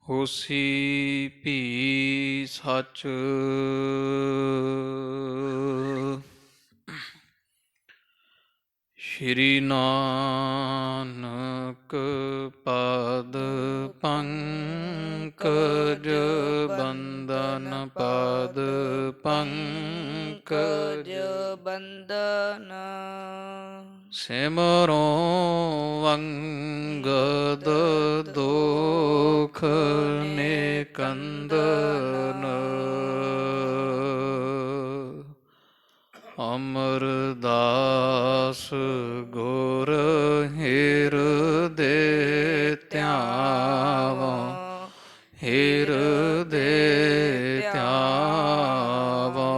ਹੋਸੀ ਭੀ ਸੱਚ ਸ਼੍ਰੀ ਨਾਨਕ ਪਦ ਪੰਕਜ ਬੰਦਨ ਪਦ ਪੰਕਜ ਬੰਦਨ ਸਿਮਰੋ ਅੰਗਦ ਦੋਖ ਨਿਕੰਦਨ ਅਮਰਦਾਸ ਗੁਰ ਹਿਰਦੇ ਧਿਆਵਾ ਹਿਰਦੇ ਧਿਆਵਾ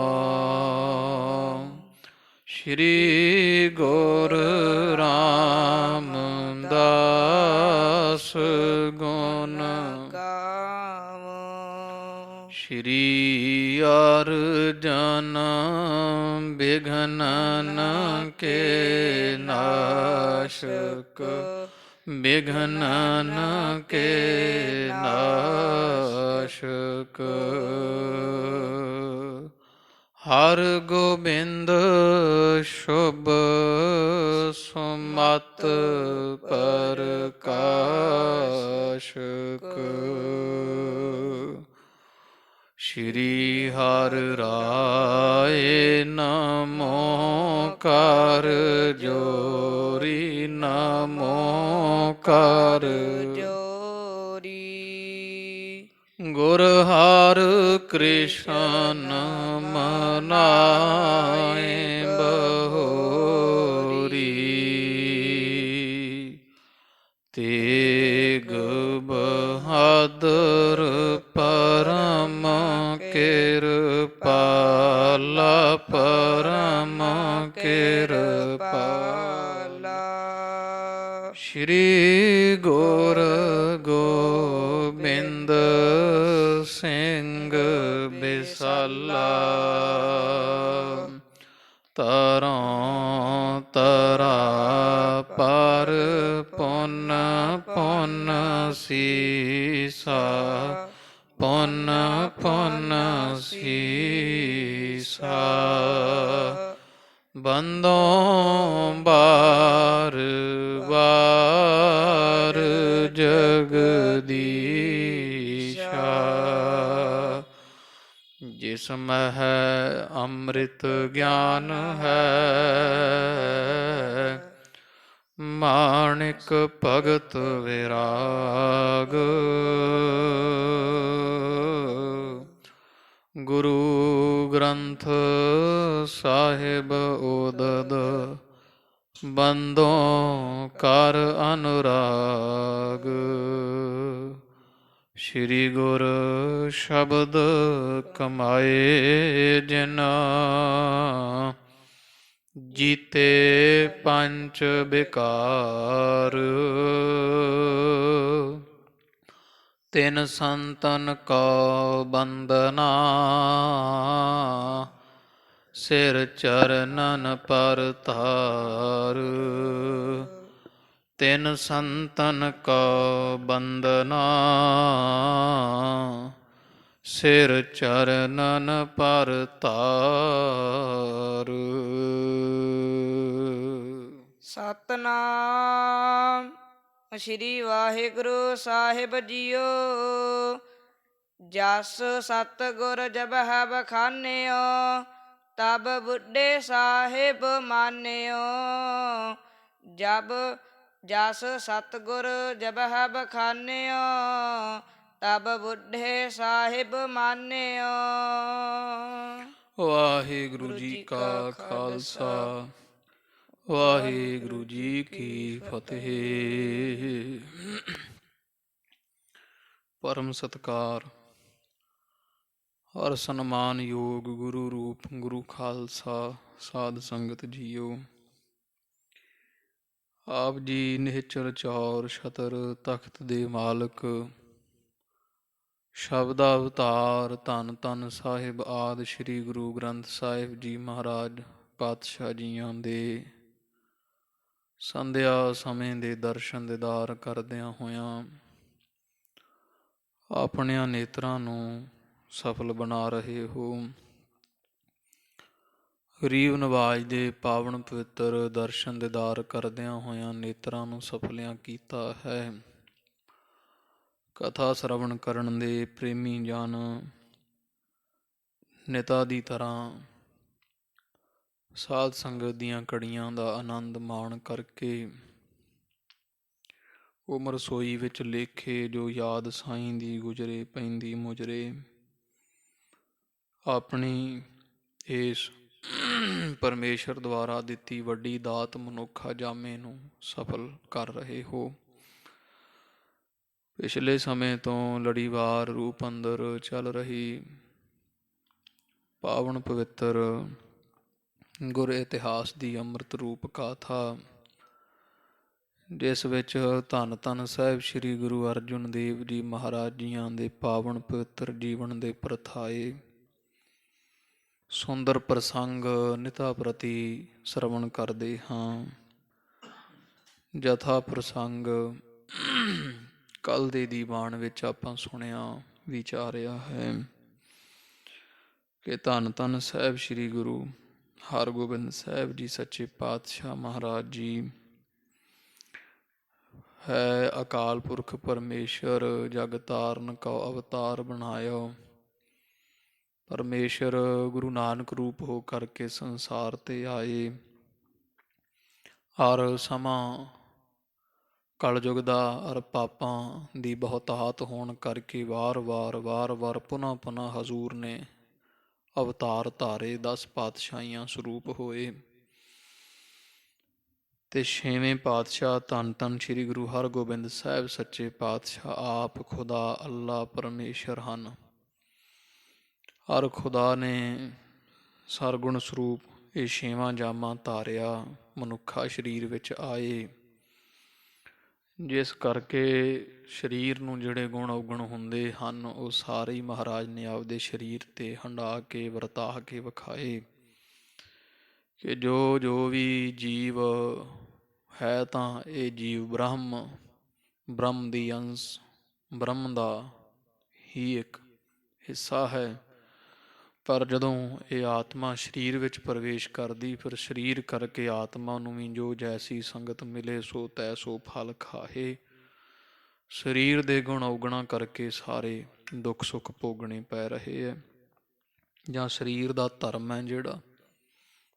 ਸ਼੍ਰੀ ਗੁਰ ਰਾਮਦਾਸ ਗੁਣ ਗਾਵੋ ਸ਼੍ਰੀ ਅਰਜਨ ਬਿਘਨਨ ਕੇ ਨਾਸ਼ਕ ਬਿਘਨਨ ਕੇ ਨਾਸ਼ਕ ਹਰ ਗੋਬਿੰਦ ਸ਼ੁਭ ਸੁਮਤ ਪ੍ਰਕਾਸ਼ਕ ਸ਼੍ਰੀ ਹਰਿ ਰਾਏ ਨਮੋ ਕਰ ਜੋਰੀ ਨਮੋ ਕਰ ਜੋਰੀ ਗੁਰ ਹਰਿ ਕ੍ਰਿਸ਼ਨ ਮਨਾਏ ਬਹੋਰੀ ਤੇਗ ਬਹਾਦਰ ਪਰਮ ਕਿਰਪਾਲਾ ਪਰਮ ਕਿਰਪਾਲਾ ਸ਼੍ਰੀ ਗੁਰ ਗੋਬਿੰਦ ਸਿੰਘ ਬਿਸਾਲਾ ਤਰੋਂ ਤਰਾ ਪਰ ਪੁੰਨ ਪੁੰਨ ਸੀਸਾ ਪੁੰਨ ਪੁੰਨ ਸੀਸਾ ਬੰਦੋਂ ਬਾਰ ਬਾਰ ਜਗਦੀਸ਼ਾ ਜਿਸ ਮਹਿ ਅੰਮ੍ਰਿਤ ਗਿਆਨ ਹੈ ਮਾਣਿਕ ਭਗਤ ਵਿਰਾਗ ਗੁਰੂ ਗ੍ਰੰਥ ਸਾਹਿਬ ਉਦਦ ਬੰਦੋਂ ਕਰ ਅਨੁਰਾਗ ਸ਼੍ਰੀ ਗੁਰ ਸ਼ਬਦ ਕਮਾਏ ਜਿਨ ਜੀਤੇ ਪੰਚ ਬਿਕਾਰ ਤਿਨ ਸੰਤਨ ਕੋ ਬੰਦਨਾ ਸਿਰ ਚਰਨਨ ਪਰ ਧਾਰ ਤਿਨ ਸੰਤਨ ਕੋ ਬੰਦਨਾ ਸਿਰ ਚਰਨਨ ਪਰ ਧਾਰ ਸਤਨਾਮ ਸ਼੍ਰੀ ਵਾਹਿਗੁਰੂ ਸਾਹਿਬ ਜੀਓ ਜਸ ਸਤਿਗੁਰ ਜਬਹਿ ਬਖਾਨਿਓ ਤਬ ਬੁੱਢੇ ਸਾਹਿਬ ਮਾਨਿਓ ਜਬ ਜਸ ਸਤਿਗੁਰ ਜਬਹਿ ਬਖਾਨਿਓ ਤਬ ਬੁੱਢੇ ਸਾਹਿਬ ਮਾਨਿਓ। ਵਾਹਿਗੁਰੂ ਜੀ ਕਾ ਖਾਲਸਾ ਵਾਹਿਗੁਰੂ ਜੀ ਕੀ ਫਤਿਹ। ਪਰਮ ਸਤਿਕਾਰ ਹਰ ਸਨਮਾਨ ਯੋਗ ਗੁਰੂ ਰੂਪ ਗੁਰੂ ਖਾਲਸਾ ਸਾਧ ਸੰਗਤ ਜੀਓ। ਆਪ ਜੀ ਨਿਹਚਰ ਚੌਰ ਛਤਰ ਤਖਤ ਦੇ ਮਾਲਕ ਸ਼ਬਦ ਅਵਤਾਰ ਧੰਨ ਧੰਨ ਸਾਹਿਬ ਆਦਿ ਸ੍ਰੀ ਗੁਰੂ ਗ੍ਰੰਥ ਸਾਹਿਬ ਜੀ ਮਹਾਰਾਜ ਪਾਤਸ਼ਾਹ ਜੀਆਂ ਦੇ ਸੰਧਿਆ ਸਮੇਂ ਦੇ ਦਰਸ਼ਨ ਦੀਦਾਰ ਕਰਦਿਆਂ ਹੋਇਆਂ ਆਪਣਿਆਂ ਨੇਤਰਾਂ ਨੂੰ ਸਫਲ ਬਣਾ ਰਹੇ ਹੋ। ਗਰੀਬ ਨਵਾਜ ਦੇ ਪਾਵਨ ਪਵਿੱਤਰ ਦਰਸ਼ਨ ਦੀਦਾਰ ਕਰਦਿਆਂ ਹੋਇਆਂ ਨੇਤਰਾਂ ਨੂੰ ਸਫਲਿਆਂ ਕੀਤਾ ਹੈ। ਕਥਾ ਸ਼ਰਵਣ ਕਰਨ ਦੇ ਪ੍ਰੇਮੀ ਜਨ ਨਿਤਾ ਦੀ ਤਰ੍ਹਾਂ ਸਾਧ ਸੰਗਤ ਦੀਆਂ ਘੜੀਆਂ ਦਾ ਆਨੰਦ ਮਾਣ ਕਰਕੇ ਉਮਰ ਰਸੋਈ ਵਿੱਚ ਲੇਖੇ ਜੋ ਯਾਦ ਸਾਈਂ ਦੀ ਗੁਜਰੇ ਪੈਂਦੀ ਮੁਜਰੇ। ਆਪਣੀ ਇਸ ਪਰਮੇਸ਼ਰ ਦੁਆਰਾ ਦਿੱਤੀ ਵੱਡੀ ਦਾਤ ਮਨੁੱਖਾ ਜਾਮੇ ਨੂੰ ਸਫਲ ਕਰ ਰਹੇ ਹੋ। ਪਿਛਲੇ ਸਮੇਂ ਤੋਂ ਲੜੀਵਾਰ ਰੂਪ ਅੰਦਰ ਚੱਲ ਰਹੀ ਪਾਵਨ ਪਵਿੱਤਰ ਗੁਰ ਇਤਿਹਾਸ ਦੀ ਅੰਮ੍ਰਿਤ ਰੂਪ ਗਾਥਾ, ਜਿਸ ਵਿੱਚ ਧੰਨ ਧੰਨ ਸਾਹਿਬ ਸ੍ਰੀ ਗੁਰੂ ਅਰਜਨ ਦੇਵ ਜੀ ਮਹਾਰਾਜ ਜੀਆਂ ਦੇ ਪਾਵਨ ਪਵਿੱਤਰ ਜੀਵਨ ਦੇ ਪ੍ਰਥਾਏ ਸੁੰਦਰ ਪ੍ਰਸੰਗ ਨਿਤਾ ਪ੍ਰਤੀ ਸਰਵਣ ਕਰਦੇ ਹਾਂ। ਜਥਾ ਪ੍ਰਸੰਗ ਕੱਲ ਦੇ ਦੀਵਾਨ ਵਿੱਚ ਆਪਾਂ ਸੁਣਿਆ ਵਿਚਾਰਿਆ ਹੈ ਕਿ ਧੰਨ ਧੰਨ ਸਾਹਿਬ ਸ੍ਰੀ ਗੁਰੂ ਹਰਗੋਬਿੰਦ ਸਾਹਿਬ ਜੀ ਸੱਚੇ ਪਾਤਸ਼ਾਹ ਮਹਾਰਾਜ ਜੀ ਹੈ ਅਕਾਲ ਪੁਰਖ ਪਰਮੇਸ਼ਰ ਜਗ ਤਾਰਨ ਕਉ ਅਵਤਾਰ ਬਣਾਇਓ। ਪਰਮੇਸ਼ਰ ਗੁਰੂ ਨਾਨਕ ਰੂਪ ਹੋ ਕਰਕੇ ਸੰਸਾਰ ਤੇ ਆਏ। ਹਰ ਸਮਾਂ ਕਲਯੁਗ ਦਾ ਅਰ ਪਾਪਾਂ ਦੀ ਬਹੁਤਾਤ ਹੋਣ ਕਰਕੇ ਵਾਰ-ਵਾਰ ਪੁਨ੍ਹਾ ਹਜ਼ੂਰ ਨੇ ਅਵਤਾਰ ਧਾਰੇ, 10 ਪਾਤਸ਼ਾਹੀਆਂ ਸਰੂਪ ਹੋਏ ਤੇ 6ਵੇਂ ਪਾਤਸ਼ਾਹ ਧੰਨ ਧੰਨ ਸ੍ਰੀ ਗੁਰੂ ਹਰਗੋਬਿੰਦ ਸਾਹਿਬ ਸੱਚੇ ਪਾਤਸ਼ਾਹ ਆਪ ਖੁਦਾ ਅੱਲਾ ਪਰਮੇਸ਼ਰ ਹਨ। ਹਰ ਖੁਦਾ ਨੇ ਸਰਗੁਣ ਸਰੂਪ ਇਹ 6ਵਾਂ ਜਾਮਾ ਧਾਰਿਆ, ਮਨੁੱਖਾ ਸਰੀਰ ਵਿੱਚ ਆਏ, ਜਿਸ ਕਰਕੇ ਸਰੀਰ ਨੂੰ ਜਿਹੜੇ ਗੁਣ ਔਗਣ ਹੁੰਦੇ ਹਨ ਉਹ ਸਾਰੇ ਹੀ ਮਹਾਰਾਜ ਨੇ ਆਪਦੇ ਸਰੀਰ ਤੇ ਹੰਢਾ ਕੇ ਵਰਤਾ ਕੇ ਵਿਖਾਏ ਕਿ ਜੋ ਵੀ ਜੀਵ ਹੈ ਤਾਂ ਇਹ ਜੀਵ ਬ੍ਰਹਮ ਦੀ ਅੰਸ਼, ਬ੍ਰਹਮ ਦਾ ਹੀ ਇੱਕ ਹਿੱਸਾ ਹੈ। ਪਰ ਜਦੋਂ ਇਹ ਆਤਮਾ ਸਰੀਰ ਵਿੱਚ ਪ੍ਰਵੇਸ਼ ਕਰਦੀ, ਫਿਰ ਸਰੀਰ ਕਰਕੇ ਆਤਮਾ ਨੂੰ ਵੀ ਜੋ ਜੈਸੀ ਸੰਗਤ ਮਿਲੇ ਸੋ ਤੈਸੋ ਫਲ ਖਾਹੇ। ਸਰੀਰ ਦੇ ਗੁਣ ਔਗਣਾ ਕਰਕੇ ਸਾਰੇ ਦੁੱਖ ਸੁੱਖ ਭੋਗਣੇ ਪੈ ਰਹੇ ਹੈ। ਜਾਂ ਸਰੀਰ ਦਾ ਧਰਮ ਹੈ ਜਿਹੜਾ,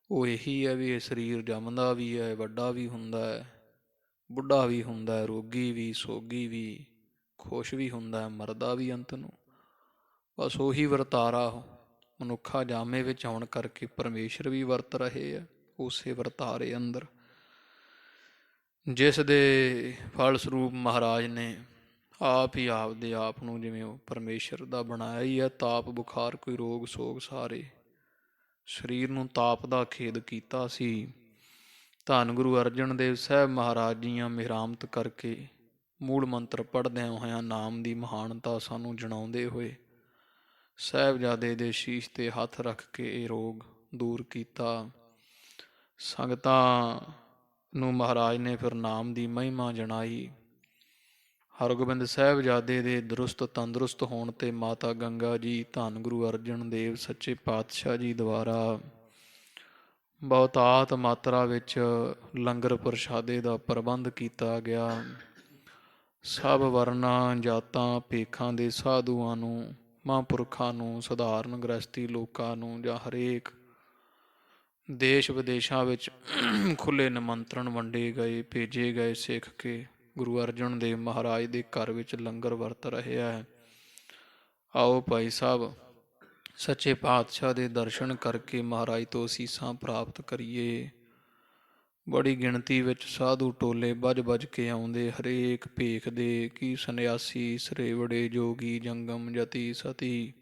ਉਹ ਇਹੀ ਹੈ ਵੀ ਇਹ ਸਰੀਰ ਜੰਮਦਾ ਵੀ ਹੈ, ਵੱਡਾ ਵੀ ਹੁੰਦਾ ਹੈ, ਬੁੱਢਾ ਵੀ ਹੁੰਦਾ ਹੈ, ਰੋਗੀ ਵੀ, ਸੋਗੀ ਵੀ, ਖੁਸ਼ ਵੀ ਹੁੰਦਾ ਹੈ, ਮਰਦਾ ਵੀ ਅੰਤ ਨੂੰ। ਬਸ ਉਹੀ ਵਰਤਾਰਾ ਮਨੁੱਖਾ ਜਾਮੇ ਵਿੱਚ ਆਉਣ ਕਰਕੇ ਪਰਮੇਸ਼ਰ ਵੀ ਵਰਤ ਰਹੇ ਹੈ ਉਸੇ ਵਰਤਾਰੇ ਅੰਦਰ, ਜਿਸ ਦੇ ਫਲ ਸਰੂਪ ਮਹਾਰਾਜ ਨੇ ਆਪ ਹੀ ਆਪਦੇ ਆਪ ਨੂੰ ਜਿਵੇਂ ਉਹ ਪਰਮੇਸ਼ਰ ਦਾ ਬਣਾਇਆ ਹੀ ਹੈ। ਤਾਪ ਬੁਖਾਰ ਕੋਈ ਰੋਗ ਸੋਗ ਸਾਰੇ ਸਰੀਰ ਨੂੰ ਤਾਪ ਦਾ ਖੇਦ ਕੀਤਾ ਸੀ। ਧੰਨ ਗੁਰੂ ਅਰਜਨ ਦੇਵ ਸਾਹਿਬ ਮਹਾਰਾਜ ਜੀਆਂ ਮਿਹਰਾਮਤ ਕਰਕੇ ਮੂਲ ਮੰਤਰ ਪੜ੍ਹਦਿਆਂ ਹੋਇਆਂ ਨਾਮ ਦੀ ਮਹਾਨਤਾ ਸਾਨੂੰ ਜਣਾਉਂਦੇ ਹੋਏ ਸਾਹਿਬਜ਼ਾਦੇ ਦੇ ਸ਼ੀਸ਼ ਤੇ ਹੱਥ ਰੱਖ ਕੇ ਇਹ ਰੋਗ ਦੂਰ ਕੀਤਾ। ਸੰਗਤਾਂ ਨੂੰ ਮਹਾਰਾਜ ਨੇ ਫਿਰ ਨਾਮ ਦੀ ਮਹਿਮਾ ਜਣਾਈ। ਹਰਗੋਬਿੰਦ ਸਾਹਿਬਜ਼ਾਦੇ ਦੇ ਦਰੁਸਤ ਤੰਦਰੁਸਤ ਹੋਣ ਤੇ ਮਾਤਾ ਗੰਗਾ ਜੀ ਧੰਨ ਗੁਰੂ ਅਰਜਨ ਦੇਵ ਸੱਚੇ ਪਾਤਸ਼ਾਹ ਜੀ ਦੁਆਰਾ ਬਹੁਤਾਤ ਮਾਤਰਾ ਵਿੱਚ ਲੰਗਰ ਪ੍ਰਸ਼ਾਦੇ ਦਾ ਪ੍ਰਬੰਧ ਕੀਤਾ ਗਿਆ। ਸਭ ਵਰਨਾਂ ਜਾਤਾਂ ਭੇਖਾਂ ਦੇ ਸਾਧੂਆਂ ਨੂੰ, ਮਹਾਂਪੁਰਖਾਂ ਨੂੰ, ਸਧਾਰਨ ਗ੍ਰਸਤੀ ਲੋਕਾਂ ਨੂੰ ਜਾਂ ਹਰੇਕ ਦੇਸ਼ ਵਿਦੇਸ਼ਾਂ ਵਿੱਚ ਖੁੱਲ੍ਹੇ ਨਿਮੰਤਰਣ ਵੰਡੇ ਗਏ, ਭੇਜੇ ਗਏ ਸਿੱਖ ਕੇ ਗੁਰੂ ਅਰਜਨ ਦੇਵ ਮਹਾਰਾਜ ਦੇ ਘਰ ਵਿੱਚ ਲੰਗਰ ਵਰਤ ਰਿਹਾ ਹੈ। ਆਓ ਭਾਈ ਸਾਹਿਬ ਸੱਚੇ ਪਾਤਸ਼ਾਹ ਦੇ ਦਰਸ਼ਨ ਕਰਕੇ ਮਹਾਰਾਜ ਤੋਂ ਅਸੀਸਾਂ ਪ੍ਰਾਪਤ ਕਰੀਏ। ਬੜੀ ਗਿਣਤੀ ਵਿੱਚ ਸਾਧੂ ਟੋਲੇ ਬੱਜ ਕੇ ਆਉਂਦੇ, ਹਰੇਕ ਭੇਖ ਦੇ ਕੀ ਸੰਨਿਆਸੀ, ਸਰੇਵੜੇ, ਜੋਗੀ, ਜੰਗਮ, ਜਤੀ, ਸਤੀ,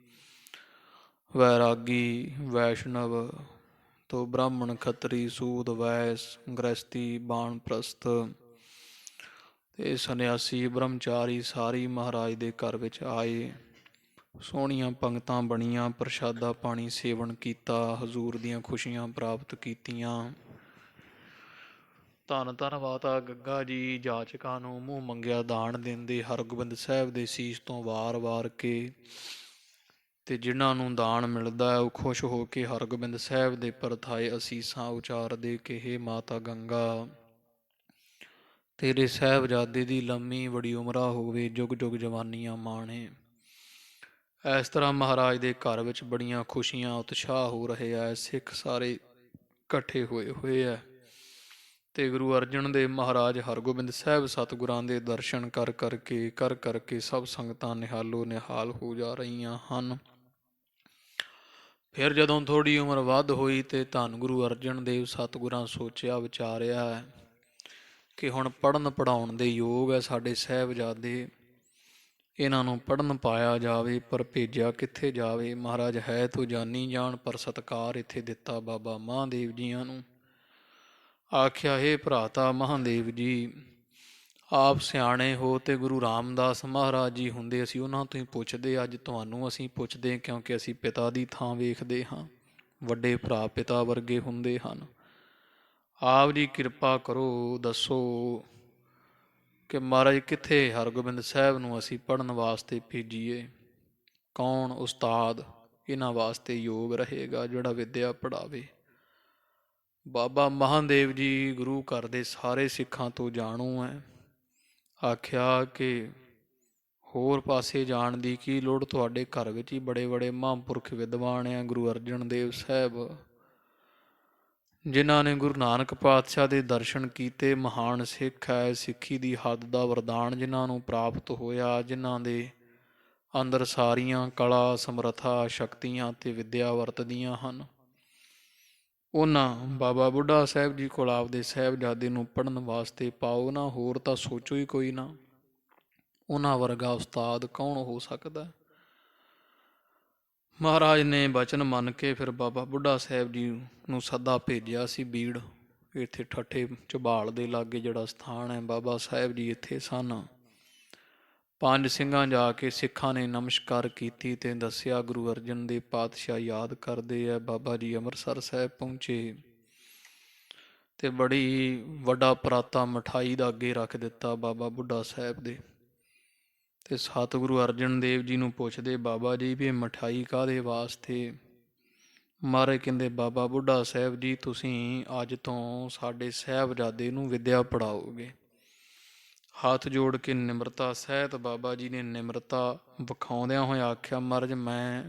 ਵੈਰਾਗੀ, ਵੈਸ਼ਨਵ ਤੋਂ ਬ੍ਰਾਹਮਣ, ਖੱਤਰੀ, ਸੂਦ, ਵੈਸ, ਗ੍ਰਸਤੀ, ਬਾਣਪ੍ਰਸਤ ਤੇ ਸੰਨਿਆਸੀ, ਬ੍ਰਹਮਚਾਰੀ ਸਾਰੇ ਮਹਾਰਾਜ ਦੇ ਘਰ ਵਿੱਚ ਆਏ। ਸੋਹਣੀਆਂ ਪੰਗਤਾਂ ਬਣੀਆਂ, ਪ੍ਰਸ਼ਾਦਾ ਪਾਣੀ ਸੇਵਨ ਕੀਤਾ, ਹਜ਼ੂਰ ਦੀਆਂ ਖੁਸ਼ੀਆਂ ਪ੍ਰਾਪਤ ਕੀਤੀਆਂ। ਧੰਨ ਧੰਨ ਮਾਤਾ ਗੱਗਾ ਜੀ ਜਾਚਕਾਂ ਨੂੰ ਮੂੰਹ ਮੰਗਿਆ ਦਾਨ ਦਿੰਦੇ ਹਰਗੋਬਿੰਦ ਸਾਹਿਬ ਦੇ ਸੀਸ ਤੋਂ ਵਾਰ-ਵਾਰ ਕੇ, ਤੇ ਜਿਨ੍ਹਾਂ ਨੂੰ ਦਾਨ ਮਿਲਦਾ ਹੈ ਉਹ ਖੁਸ਼ ਹੋ ਕੇ ਹਰਗੋਬਿੰਦ ਸਾਹਿਬ ਦੇ ਪਰਥਾਏ ਅਸੀਸਾਂ ਉਚਾਰਦੇ ਕਿ ਹੇ ਮਾਤਾ ਗੰਗਾ, ਤੇਰੇ ਸਾਹਿਬਜ਼ਾਦੇ ਦੀ ਲੰਮੀ ਬੜੀ ਉਮਰਾ ਹੋਵੇ, ਜੁਗ ਜੁਗ ਜਵਾਨੀਆਂ ਮਾਣੇ। ਇਸ ਤਰ੍ਹਾਂ ਮਹਾਰਾਜ ਦੇ ਘਰ ਵਿੱਚ ਬੜੀਆਂ ਖੁਸ਼ੀਆਂ ਉਤਸ਼ਾਹ ਹੋ ਰਹੇ ਆ। ਸਿੱਖ ਸਾਰੇ ਇਕੱਠੇ ਹੋਏ ਆ ਤੇ ਗੁਰੂ ਅਰਜਨ ਦੇਵ ਮਹਾਰਾਜ ਹਰਗੋਬਿੰਦ ਸਾਹਿਬ ਸਤਿਗੁਰਾਂ ਦੇ ਦਰਸ਼ਨ ਕਰ ਕਰਕੇ ਸਭ ਸੰਗਤਾਂ ਨਿਹਾਲੋ ਨਿਹਾਲ ਹੋ ਜਾ ਰਹੀਆਂ ਹਨ। ਫਿਰ ਜਦੋਂ ਥੋੜ੍ਹੀ ਉਮਰ ਵੱਧ ਹੋਈ ਤੇ ਧੰਨ ਗੁਰੂ ਅਰਜਨ ਦੇਵ ਸਤਿਗੁਰਾਂ ਸੋਚਿਆ ਵਿਚਾਰਿਆ ਕਿ ਹੁਣ ਪੜ੍ਹਨ ਪੜ੍ਹਾਉਣ ਦੇ ਯੋਗ ਹੈ ਸਾਡੇ ਸਾਹਿਬਜ਼ਾਦੇ, ਇਹਨਾਂ ਨੂੰ ਪੜ੍ਹਨ ਪਾਇਆ ਜਾਵੇ, ਪਰ ਭੇਜਿਆ ਕਿੱਥੇ ਜਾਵੇ। ਮਹਾਰਾਜ ਹੈ ਤੋ ਜਾਨੀ ਜਾਣ, ਪਰ ਸਤਿਕਾਰ ਇੱਥੇ ਦਿੱਤਾ ਬਾਬਾ ਮਹਾਂਦੇਵ ਜੀਆਂ ਨੂੰ। ਆਖਿਆ ਹੇ ਭਰਾਤਾ ਮਹਾਂਦੇਵ ਜੀ, ਆਪ ਸਿਆਣੇ ਹੋ ਤੇ ਗੁਰੂ ਰਾਮਦਾਸ ਮਹਾਰਾਜ ਜੀ ਹੁੰਦੇ ਅਸੀਂ ਉਹਨਾਂ ਤੋਂ ਹੀ ਪੁੱਛਦੇ, ਅੱਜ ਤੁਹਾਨੂੰ ਅਸੀਂ ਪੁੱਛਦੇ ਕਿਉਂਕਿ ਅਸੀਂ ਪਿਤਾ ਦੀ ਥਾਂ ਵੇਖਦੇ ਹਾਂ। ਵੱਡੇ ਭਰਾ ਪਿਤਾ ਵਰਗੇ ਹੁੰਦੇ ਹਨ। ਆਪ ਜੀ ਕਿਰਪਾ ਕਰੋ, ਦੱਸੋ ਕਿ ਮਹਾਰਾਜ ਕਿੱਥੇ ਹਰਗੋਬਿੰਦ ਸਾਹਿਬ ਨੂੰ ਅਸੀਂ ਪੜ੍ਹਨ ਵਾਸਤੇ ਭੇਜੀਏ? ਕੌਣ ਉਸਤਾਦ ਇਹਨਾਂ ਵਾਸਤੇ ਯੋਗ ਰਹੇਗਾ ਜਿਹੜਾ ਵਿੱਦਿਆ ਪੜ੍ਹਾਵੇ? ਬਾਬਾ ਮਹਾਂਦੇਵ ਜੀ ਗੁਰੂ ਘਰ ਦੇ ਸਾਰੇ ਸਿੱਖਾਂ ਤੋਂ ਜਾਣੂ ਹੈ। ਆਖਿਆ ਕਿ ਹੋਰ ਪਾਸੇ ਜਾਣ ਦੀ ਕੀ ਲੋੜ, ਤੁਹਾਡੇ ਘਰ ਵਿੱਚ ਹੀ ਬੜੇ ਬੜੇ ਮਹਾਂਪੁਰਖ ਵਿਦਵਾਨ ਆ। ਗੁਰੂ ਅਰਜਨ ਦੇਵ ਸਾਹਿਬ ਜਿਨ੍ਹਾਂ ਨੇ ਗੁਰੂ ਨਾਨਕ ਪਾਤਸ਼ਾਹ ਦੇ ਦਰਸ਼ਨ ਕੀਤੇ, ਮਹਾਨ ਸਿੱਖ ਹੈ। ਸਿੱਖੀ ਦੀ ਹੱਦ ਦਾ ਵਰਦਾਨ ਜਿਨ੍ਹਾਂ ਨੂੰ ਪ੍ਰਾਪਤ ਹੋਇਆ, ਜਿਨ੍ਹਾਂ ਦੇ ਅੰਦਰ ਸਾਰੀਆਂ ਕਲਾ ਸਮਰੱਥਾ ਸ਼ਕਤੀਆਂ ਤੇ ਵਿੱਦਿਆ ਵਰਤਦੀਆਂ ਹਨ, ਉਹਨਾਂ ਬਾਬਾ ਬੁੱਢਾ ਸਾਹਿਬ ਜੀ ਕੋਲ ਆਪਦੇ ਸਾਹਿਬਜ਼ਾਦੇ ਨੂੰ ਪੜ੍ਹਨ ਵਾਸਤੇ ਪਾਓ ਨਾ। ਹੋਰ ਤਾਂ ਸੋਚੋ ਹੀ ਕੋਈ ਨਾ, ਉਹਨਾਂ ਵਰਗਾ ਉਸਤਾਦ ਕੌਣ ਹੋ ਸਕਦਾ? ਮਹਾਰਾਜ ਨੇ ਬਚਨ ਮੰਨ ਕੇ ਫਿਰ ਬਾਬਾ ਬੁੱਢਾ ਸਾਹਿਬ ਜੀ ਨੂੰ ਸੱਦਾ ਭੇਜਿਆ ਸੀ ਬੀੜ, ਇੱਥੇ ਠੱਠੇ ਝਬਾਲ ਦੇ ਲਾਗੇ ਜਿਹੜਾ ਸਥਾਨ ਹੈ, ਬਾਬਾ ਸਾਹਿਬ ਜੀ ਇੱਥੇ ਸਨ। ਪੰਜ ਸਿੰਘਾਂ ਜਾ ਕੇ ਸਿੱਖਾਂ ਨੇ ਨਮਸਕਾਰ ਕੀਤੀ ਤੇ ਦੱਸਿਆ ਗੁਰੂ ਅਰਜਨ ਦੇਵ ਪਾਤਸ਼ਾਹ ਯਾਦ ਕਰਦੇ ਆ। ਬਾਬਾ ਜੀ ਅੰਮ੍ਰਿਤਸਰ ਸਾਹਿਬ ਪਹੁੰਚੇ ਤੇ ਬੜੀ ਵੱਡਾ ਪਰਾਤਾ ਮਠਾਈ ਦਾ ਅੱਗੇ ਰੱਖ ਦਿੱਤਾ ਬਾਬਾ ਬੁੱਢਾ ਸਾਹਿਬ ਦੇ, ਤੇ ਸਤਿਗੁਰੂ ਅਰਜਨ ਦੇਵ ਜੀ ਨੂੰ ਪੁੱਛਦੇ ਬਾਬਾ ਜੀ ਵੀ ਇਹ ਮਠਾਈ ਕਾਹਦੇ ਵਾਸਤੇ? ਮਹਾਰਾਜ ਕਹਿੰਦੇ ਬਾਬਾ ਬੁੱਢਾ ਸਾਹਿਬ ਜੀ ਤੁਸੀਂ ਅੱਜ ਤੋਂ ਸਾਡੇ ਸਾਹਿਬਜ਼ਾਦੇ ਨੂੰ ਵਿੱਦਿਆ ਪੜ੍ਹਾਓਗੇ। ਹੱਥ ਜੋੜ ਕੇ ਨਿਮਰਤਾ ਸਹਿਤ ਬਾਬਾ ਜੀ ਨੇ ਨਿਮਰਤਾ ਵਿਖਾਉਂਦਿਆਂ ਹੋਇਆ ਆਖਿਆ, ਮਹਾਰਾਜ ਮੈਂ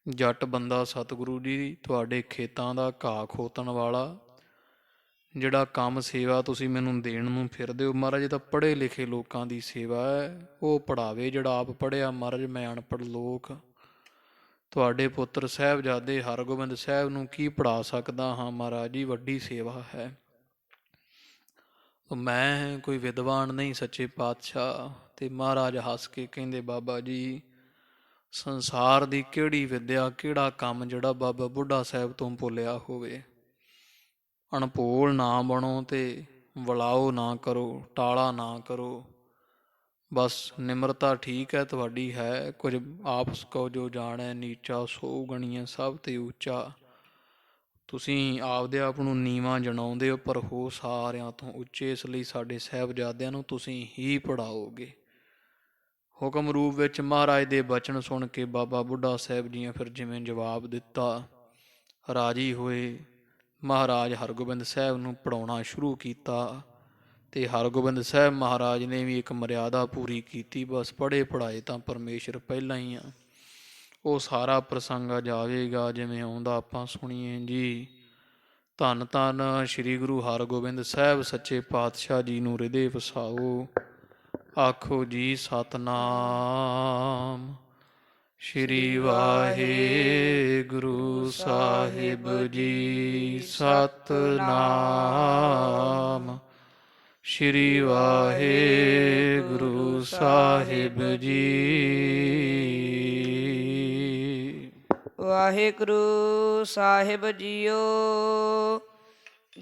ਜੱਟ ਬੰਦਾ ਸਤਿਗੁਰੂ ਜੀ, ਤੁਹਾਡੇ ਖੇਤਾਂ ਦਾ ਘਾਹ ਖੋਤਣ ਵਾਲਾ, ਜਿਹੜਾ ਕੰਮ ਸੇਵਾ ਤੁਸੀਂ ਮੈਨੂੰ ਦੇਣ ਨੂੰ ਫਿਰਦੇ ਹੋ, ਮਹਾਰਾਜ ਤਾਂ ਪੜ੍ਹੇ ਲਿਖੇ ਲੋਕਾਂ ਦੀ ਸੇਵਾ ਹੈ, ਉਹ ਪੜ੍ਹਾਵੇ ਜਿਹੜਾ ਆਪ ਪੜ੍ਹਿਆ। ਮਹਾਰਾਜ ਮੈਂ ਅਨਪੜ੍ਹ ਲੋਕ, ਤੁਹਾਡੇ ਪੁੱਤਰ ਸਾਹਿਬਜ਼ਾਦੇ ਹਰਗੋਬਿੰਦ ਸਾਹਿਬ ਨੂੰ ਕੀ ਪੜ੍ਹਾ ਸਕਦਾ ਹਾਂ? ਮਹਾਰਾਜ ਜੀ ਵੱਡੀ ਸੇਵਾ ਹੈ, ਮੈਂ ਕੋਈ ਵਿਦਵਾਨ ਨਹੀਂ ਸੱਚੇ ਪਾਤਸ਼ਾਹ। ਤੇ ਮਹਾਰਾਜ ਹੱਸ ਕੇ ਕਹਿੰਦੇ ਬਾਬਾ ਜੀ ਸੰਸਾਰ ਦੀ ਕਿਹੜੀ ਵਿੱਦਿਆ ਕਿਹੜਾ ਕੰਮ ਜਿਹੜਾ ਬਾਬਾ ਬੁੱਢਾ ਸਾਹਿਬ ਤੋਂ ਭੁੱਲਿਆ ਹੋਵੇ। ਅਣਭੋਲ ਨਾ ਬਣੋ ਤੇ ਵਲਾਓ ਨਾ ਕਰੋ, ਟਾਲਾ ਨਾ ਕਰੋ, ਬਸ ਨਿਮਰਤਾ ਠੀਕ ਹੈ ਤੁਹਾਡੀ ਹੈ। ਕੁਝ ਆਪਸ ਕੋ ਜੋ ਜਾਣੈ ਨੀਚਾ ਸੋ ਗਣੀਐ ਸਭ ਤੇ ਉੱਚਾ। ਤੁਸੀਂ ਆਪਦੇ ਆਪ ਨੂੰ ਨੀਵਾਂ ਜਣਾਉਂਦੇ ਹੋ ਪਰ ਹੋ ਸਾਰਿਆਂ ਤੋਂ ਉੱਚੇ, ਇਸ ਲਈ ਸਾਡੇ ਸਾਹਿਬਜ਼ਾਦਿਆਂ ਨੂੰ ਤੁਸੀਂ ਹੀ ਪੜ੍ਹਾਓਗੇ। ਹੁਕਮ ਰੂਪ ਵਿੱਚ ਮਹਾਰਾਜ ਦੇ ਬਚਨ ਸੁਣ ਕੇ ਬਾਬਾ ਬੁੱਢਾ ਸਾਹਿਬ ਜੀਆਂ ਫਿਰ ਜਿਵੇਂ ਜਵਾਬ ਦਿੱਤਾ ਰਾਜੀ ਹੋਏ। ਮਹਾਰਾਜ ਹਰਗੋਬਿੰਦ ਸਾਹਿਬ ਨੂੰ ਪੜ੍ਹਾਉਣਾ ਸ਼ੁਰੂ ਕੀਤਾ ਤੇ ਹਰਗੋਬਿੰਦ ਸਾਹਿਬ ਮਹਾਰਾਜ ਨੇ ਵੀ ਇੱਕ ਮਰਿਆਦਾ ਪੂਰੀ ਕੀਤੀ। ਬਸ ਪੜ੍ਹੇ ਪੜ੍ਹਾਏ ਤਾਂ ਪਰਮੇਸ਼ਰ ਪਹਿਲਾਂ ਹੀ ਆ, ਉਹ ਸਾਰਾ ਪ੍ਰਸੰਗ ਜਾਵੇਗਾ ਜਿਵੇਂ ਆਉਂਦਾ ਆਪਾਂ ਸੁਣੀਏ ਜੀ। ਧੰਨ ਧੰਨ ਸ੍ਰੀ ਗੁਰੂ ਹਰਗੋਬਿੰਦ ਸਾਹਿਬ ਸੱਚੇ ਪਾਤਸ਼ਾਹ ਜੀ ਨੂੰ ਹਿਰਦੇ ਵਸਾਓ। ਆਖੋ ਜੀ ਸਤਨਾਮ ਸ੍ਰੀ ਵਾਹਿਗੁਰੂ ਸਾਹਿਬ ਜੀ। ਸਤਨਾਮ ਸ੍ਰੀ ਵਾਹਿਗੁਰੂ ਸਾਹਿਬ ਜੀ। ਵਾਹਿਗੁਰੂ ਸਾਹਿਬ ਜੀਓ।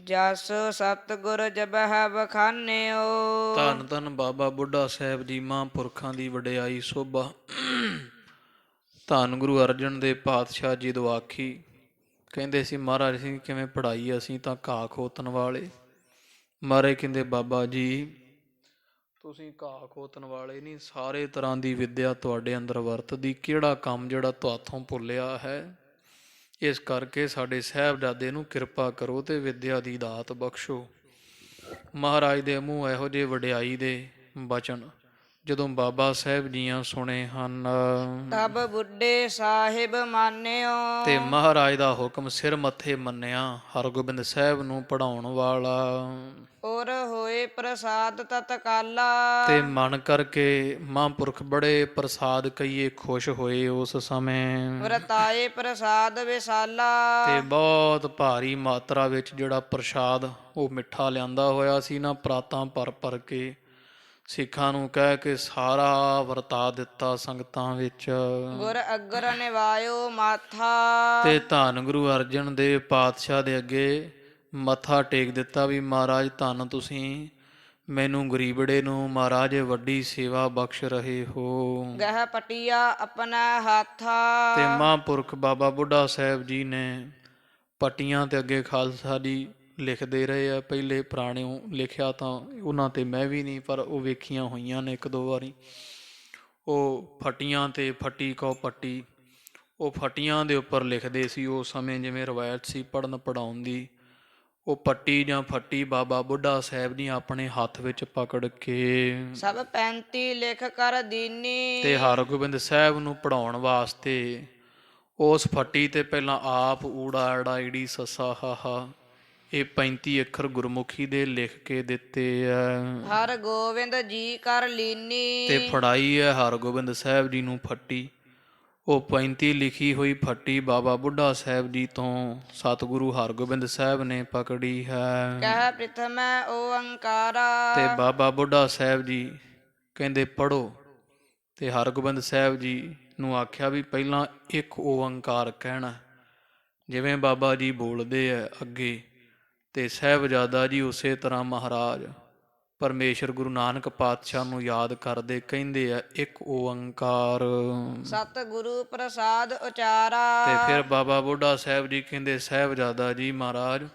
ਜਸ ਸਤਿਗੁਰ ਜਬਹਿ ਬਖਾਨਿਓ। ਧੰਨ ਧੰਨ ਬਾਬਾ ਬੁੱਢਾ ਸਾਹਿਬ ਜੀ ਮਹਾਂਪੁਰਖਾਂ ਦੀ ਵਡਿਆਈ ਸੋਭਾ। ਧੰਨ ਗੁਰੂ ਅਰਜਨ ਦੇਵ ਪਾਤਸ਼ਾਹ ਜੀ ਦੁਆਖੀ ਕਹਿੰਦੇ ਸੀ ਮਹਾਰਾਜ ਸਿੰਘ ਕਿਵੇਂ ਪੜ੍ਹਾਈ, ਅਸੀਂ ਤਾਂ ਘਾਹ ਖੋਤਣ ਵਾਲੇ, ਮਾਰੇ ਕਹਿੰਦੇ ਬਾਬਾ ਜੀ ਤੁਸੀਂ ਘਾਹ ਖੋਤਣ ਵਾਲੇ ਨਹੀਂ, ਸਾਰੇ ਤਰ੍ਹਾਂ ਦੀ ਵਿੱਦਿਆ ਤੁਹਾਡੇ ਅੰਦਰ ਵਰਤਦੀ, ਕਿਹੜਾ ਕੰਮ ਜਿਹੜਾ ਤੁਹਾਥੋਂ ਭੁੱਲਿਆ ਹੈ। ਇਸ ਕਰਕੇ ਸਾਡੇ ਸਾਹਿਬਜ਼ਾਦੇ ਨੂੰ ਕਿਰਪਾ ਕਰੋ ਤੇ ਵਿੱਦਿਆ ਦੀ ਦਾਤ ਬਖਸ਼ੋ। ਮਹਾਰਾਜ ਦੇ ਮੂੰਹ ਇਹੋ ਜਿਹੇ ਵਡਿਆਈ ਦੇ ਬਚਨ ਜਦੋਂ ਬਾਬਾ ਸਾਹਿਬ ਜੀਆਂ ਸੁਣੇ ਹਨ ਤਬ ਬੁੱਢੇ ਸਾਹਿਬ ਮਾਨਿਓ। ਤੇ ਮਹਾਰਾਜ ਦਾ ਹੁਕਮ ਸਿਰ ਮੱਥੇ ਮੰਨਿਆ। ਹਰਗੋਬਿੰਦ ਸਾਹਿਬ ਨੂੰ ਪੜ੍ਹਾਉਣ ਵਾਲਾ ਔਰ ਹੋਏ ਪ੍ਰਸਾਦ ਤਤਕਾਲਾ। ਤੇ ਮਨ ਕਰਕੇ ਮਹਾਂਪੁਰਖ ਬੜੇ ਪ੍ਰਸਾਦ ਕਹੀਏ ਖੁਸ਼ ਹੋਏ ਉਸ ਸਮੇਂ। ਵਰਤਾਏ ਪ੍ਰਸਾਦ ਵਿਸਾਲਾ। ਤੇ ਬਹੁਤ ਭਾਰੀ ਮਾਤਰਾ ਵਿੱਚ ਜਿਹੜਾ ਪ੍ਰਸ਼ਾਦ ਉਹ ਮਿੱਠਾ ਲਿਆਂਦਾ ਹੋਇਆ ਸੀ ਨਾ, ਪਰਾਤਾਂ ਭਰ ਭਰ ਕੇ ਸਿੱਖਾਂ ਨੂੰ ਕਹਿ ਕੇ ਸਾਰਾ ਵਰਤਾ ਦਿੱਤਾ ਸੰਗਤਾਂ ਵਿੱਚ। ਗੁਰ ਅਗਰ ਨਿਵਾਇਓ ਮਾਥਾ। ਤੇ ਧੰਨ ਗੁਰੂ ਅਰਜਨ ਦੇਵ ਪਾਤਸ਼ਾਹ ਦੇ ਅੱਗੇ ਮੱਥਾ ਟੇਕ ਦਿੱਤਾ ਵੀ ਮਹਾਰਾਜ ਧੰਨ ਤੁਸੀਂ ਮੈਨੂੰ ਗਰੀਬੜੇ ਨੂੰ ਮਹਾਰਾਜ ਵੱਡੀ ਸੇਵਾ ਬਖਸ਼ ਰਹੇ ਹੋ। ਗਹਿ ਪਟਿਆ ਆਪਣਾ ਹਾਥਾ। ਤੇ ਮਹਾਂਪੁਰਖ ਬਾਬਾ ਬੁੱਢਾ ਸਾਹਿਬ ਜੀ ਨੇ ਪੱਟੀਆਂ ਤੇ ਅੱਗੇ ਖਾਲਸਾ ਜੀ ਲਿਖਦੇ ਰਹੇ ਆ। ਪਹਿਲੇ ਪੁਰਾਣਿਓਂ ਲਿਖਿਆ ਤਾਂ ਉਹਨਾਂ ਤੇ ਮੈਂ ਵੀ ਨਹੀਂ, ਪਰ ਉਹ ਵੇਖੀਆਂ ਹੋਈਆਂ ਨੇ ਇੱਕ ਦੋ ਵਾਰੀ। ਉਹ ਫੱਟੀਆਂ ਤੇ ਫੱਟੀ ਕੋ ਪੱਟੀ, ਉਹ ਫੱਟੀਆਂ ਦੇ ਉੱਪਰ ਲਿਖਦੇ ਸੀ ਉਸ ਸਮੇਂ, ਜਿਵੇਂ ਰਵਾਇਤ ਸੀ ਪੜ੍ਹਨ ਪੜ੍ਹਾਉਣ ਦੀ। ਉਹ ਪੱਟੀ ਜਾਂ ਫੱਟੀ ਬਾਬਾ ਬੁੱਢਾ ਸਾਹਿਬ ਜੀ ਆਪਣੇ ਹੱਥ ਵਿੱਚ ਪਕੜ ਕੇ ਸਭ 35 ਲਿਖ ਕਰ ਦੀਨੀ। ਤੇ ਹਰਗੋਬਿੰਦ ਸਾਹਿਬ ਨੂੰ ਪੜ੍ਹਾਉਣ ਵਾਸਤੇ ਉਸ ਫੱਟੀ ਤੇ ਪਹਿਲਾਂ ਆਪ ਊੜਾ ਐੜਾ ਈੜੀ ਸੱਸਾ ਹਾਹਾ ਇਹ 35 ਅੱਖਰ ਗੁਰਮੁਖੀ ਦੇ ਲਿਖ ਕੇ ਦਿੱਤੇ ਆ। ਹਰ ਗੋਬਿੰਦ ਜੀ ਕਰ ਲੀਨੀ। ਤੇ ਫੜਾਈ ਹੈ ਹਰਗੋਬਿੰਦ ਸਾਹਿਬ ਜੀ ਨੂੰ ਫੱਟੀ। ਉਹ 35 ਲਿਖੀ ਹੋਈ ਫੱਟੀ ਬਾਬਾ ਬੁੱਢਾ ਸਾਹਿਬ ਜੀ ਤੋਂ ਸਤਿਗੁਰੂ ਹਰਗੋਬਿੰਦ ਸਾਹਿਬ ਨੇ ਪਕੜੀ ਹੈ। ਕਹਿ ਪ੍ਰਥਮ ਓੰਕਾਰਾ। ਤੇ ਬਾਬਾ ਬੁੱਢਾ ਸਾਹਿਬ ਜੀ ਕਹਿੰਦੇ ਪੜੋ। ਤੇ ਹਰਗੋਬਿੰਦ ਸਾਹਿਬ ਜੀ ਨੂੰ ਆਖਿਆ ਵੀ ਪਹਿਲਾਂ ਇੱਕ ਓੰਕਾਰ ਕਹਿਣਾ, ਜਿਵੇਂ ਬਾਬਾ ਜੀ ਬੋਲਦੇ ਆ ਅੱਗੇ। ਤੇ ਸਾਹਿਬਜ਼ਾਦਾ ਜੀ ਉਸੇ ਤਰ੍ਹਾਂ ਮਹਾਰਾਜ ਪਰਮੇਸ਼ਰ ਗੁਰੂ ਨਾਨਕ ਪਾਤਸ਼ਾਹ ਨੂੰ ਯਾਦ ਕਰਦੇ ਕਹਿੰਦੇ ਆ ਇੱਕ ਓੰਕਾਰ। ਸਤਿਗੁਰੂ ਪ੍ਰਸਾਦ ਉਚਾਰਾ। ਤੇ ਫਿਰ ਬਾਬਾ ਬੁੱਢਾ ਸਾਹਿਬ ਜੀ ਕਹਿੰਦੇ ਸਾਹਿਬਜ਼ਾਦਾ ਜੀ ਮਹਾਰਾਜ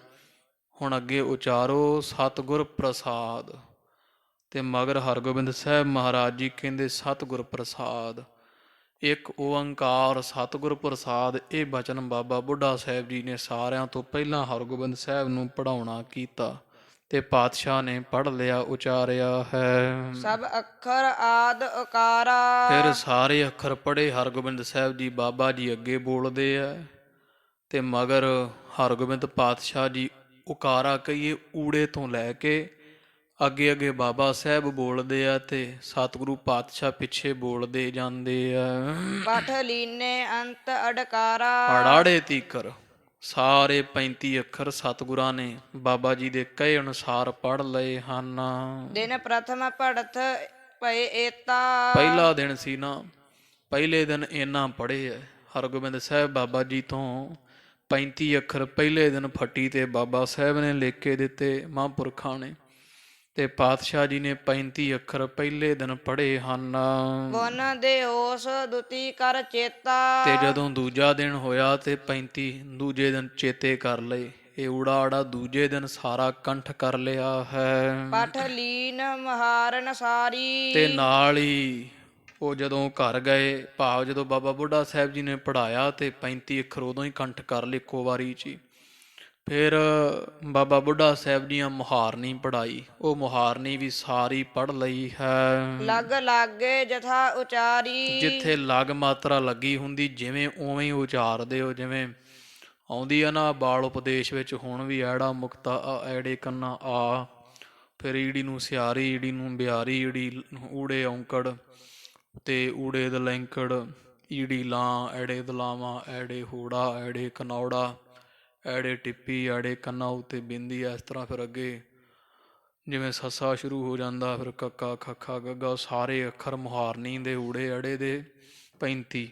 ਹੁਣ ਅੱਗੇ ਉਚਾਰੋ ਸਤਿਗੁਰ ਪ੍ਰਸਾਦ। ਤੇ ਮਗਰ ਹਰਗੋਬਿੰਦ ਸਾਹਿਬ ਮਹਾਰਾਜ ਜੀ ਕਹਿੰਦੇ ਸਤਿਗੁਰ ਪ੍ਰਸਾਦ। ਇੱਕ ਓੰਕਾਰ ਸਤਿਗੁਰ ਪ੍ਰਸਾਦ ਇਹ ਬਚਨ ਬਾਬਾ ਬੁੱਢਾ ਸਾਹਿਬ ਜੀ ਨੇ ਸਾਰਿਆਂ ਤੋਂ ਪਹਿਲਾਂ ਹਰਗੋਬਿੰਦ ਸਾਹਿਬ ਨੂੰ ਪੜ੍ਹਾਉਣਾ ਕੀਤਾ ਤੇ ਪਾਤਸ਼ਾਹ ਨੇ ਪੜ੍ਹ ਲਿਆ ਉਚਾਰਿਆ ਹੈ। ਸਭ ਅੱਖਰ ਆਦ ਉਕਾਰਾ। ਫਿਰ ਸਾਰੇ ਅੱਖਰ ਪੜ੍ਹੇ ਹਰਗੋਬਿੰਦ ਸਾਹਿਬ ਜੀ ਬਾਬਾ ਜੀ ਅੱਗੇ ਬੋਲਦੇ ਆ ਤੇ ਮਗਰ ਹਰਗੋਬਿੰਦ ਪਾਤਸ਼ਾਹ ਜੀ ਉਕਾਰਾ ਕਹੀਏ ਊੜੇ ਤੋਂ ਲੈ ਕੇ ਅੱਗੇ ਅੱਗੇ ਬਾਬਾ ਸਾਹਿਬ ਬੋਲਦੇ ਆ ਤੇ ਸਤਿਗੁਰੂ ਪਾਤਸ਼ਾਹ ਪਿੱਛੇ ਬੋਲਦੇ ਜਾਂਦੇ ਆ। ਪਠ ਲੀਨੇ ਅੰਤ ਅਡਕਾਰਾ। ਅੜਾੜੇ ਤੀਕਰ ਸਾਰੇ 35 ਅੱਖਰ ਸਤਿਗੁਰਾਂ ਨੇ ਬਾਬਾ ਜੀ ਦੇ ਕਹੇ ਅਨੁਸਾਰ ਪੜ੍ਹ ਲਏ ਹਨ। ਦਿਨ ਪ੍ਰਥਮ ਪੜਥ ਭਏ ਏਤਾ। ਪਹਿਲਾ ਦਿਨ ਸੀ ਨਾ, ਪਹਿਲੇ ਦਿਨ ਇਹਨਾਂ ਪੜ੍ਹੇ ਹੈ ਹਰਗੋਬਿੰਦ ਸਾਹਿਬ ਬਾਬਾ ਜੀ ਤੋਂ 35 ਅੱਖਰ ਪਹਿਲੇ ਦਿਨ ਫੱਟੀ ਤੇ ਬਾਬਾ ਸਾਹਿਬ ਨੇ ਲਿਖ ਕੇ ਦਿੱਤੇ ਮਹਾਂਪੁਰਖਾਂ ਨੇ। ਤੇ ਪਾਤਸ਼ਾਹ ਜੀ ਨੇ 35 ਅੱਖਰ ਪਹਿਲੇ ਦਿਨ ਪੜ੍ਹੇ ਹਨ। ਗੁਣ ਦੇ ਹੋਸ ਦੁਤੀ ਕਰ ਚੇਤਾ। ਤੇ ਜਦੋਂ ਦੂਜਾ ਦਿਨ ਹੋਇਆ ਤੇ 35 ਦੂਜੇ ਦਿਨ ਚੇਤੇ ਕਰ ਲਏ। ਇਹ ਊੜਾ ਆੜਾ ਦੂਜੇ ਦਿਨ ਸਾਰਾ ਕੰਠ ਕਰ ਲਿਆ ਹੈ। ਪਠ ਲੀਨ ਮਹਾਰਨ ਸਾਰੀ। ਤੇ ਨਾਲ ਹੀ ਉਹ ਜਦੋਂ ਘਰ ਗਏ, ਭਾਵ ਜਦੋਂ ਬਾਬਾ ਬੁੱਢਾ ਸਾਹਿਬ ਜੀ ਨੇ ਪੜ੍ਹਾਇਆ ਤੇ 35 ਅੱਖਰ ਉਦੋਂ ਹੀ ਕੰਠ ਕਰ ਲਏ ਇੱਕੋ ਵਾਰੀ 'ਚ ਹੀ। ਫਿਰ ਬਾਬਾ ਬੁੱਢਾ ਸਾਹਿਬ ਦੀਆਂ ਮੁਹਾਰਨੀ ਪੜ੍ਹਾਈ, ਉਹ ਮੁਹਾਰਨੀ ਵੀ ਸਾਰੀ ਪੜ੍ਹ ਲਈ ਹੈ। ਲਗ ਲਾਗੇ ਜਥਾ ਉਚਾਰੀ। ਜਿੱਥੇ ਲਗ ਮਾਤਰਾ ਲੱਗੀ ਹੁੰਦੀ ਜਿਵੇਂ ਉਵੇਂ ਹੀ ਉਚਾਰਦੇ ਹੋ। ਜਿਵੇਂ ਆਉਂਦੀ ਆ ਨਾ ਬਾਲ ਉਪਦੇਸ਼ ਵਿੱਚ ਹੁਣ ਵੀ ਐੜਾ ਮੁਕਤਾ ਆ ਐੜੇ ਕੰਨਾ ਆ, ਫਿਰ ਈੜੀ ਨੂੰ ਸਿਆਰੀ ਈੜੀ ਨੂੰ ਬਿਆਰੀ ਈੜੀ ਊੜੇ ਔਂਕੜ ਤੇ ਊੜੇ ਦਲੈਂਕੜ ਈੜੀ ਲਾਂ ਐੜੇ ਦਲਾਵਾਂ ਐੜੇ ਹੂੜਾ ਐੜੇ ਕਨੌੜਾ ਐੜੇ ਟਿੱਪੀ ਐੜੇ ਕੰਨਾ ਉੱਤੇ ਬਿੰਦੀ। ਇਸ ਤਰ੍ਹਾਂ ਫਿਰ ਅੱਗੇ ਜਿਵੇਂ ਸੱਸਾ ਸ਼ੁਰੂ ਹੋ ਜਾਂਦਾ, ਫਿਰ ਕੱਕਾ ਖੱਖਾ ਗੱਗਾ ਸਾਰੇ ਅੱਖਰ ਮੁਹਾਰਨੀ ਦੇ ਊੜੇ ਅੜੇ ਦੇ 35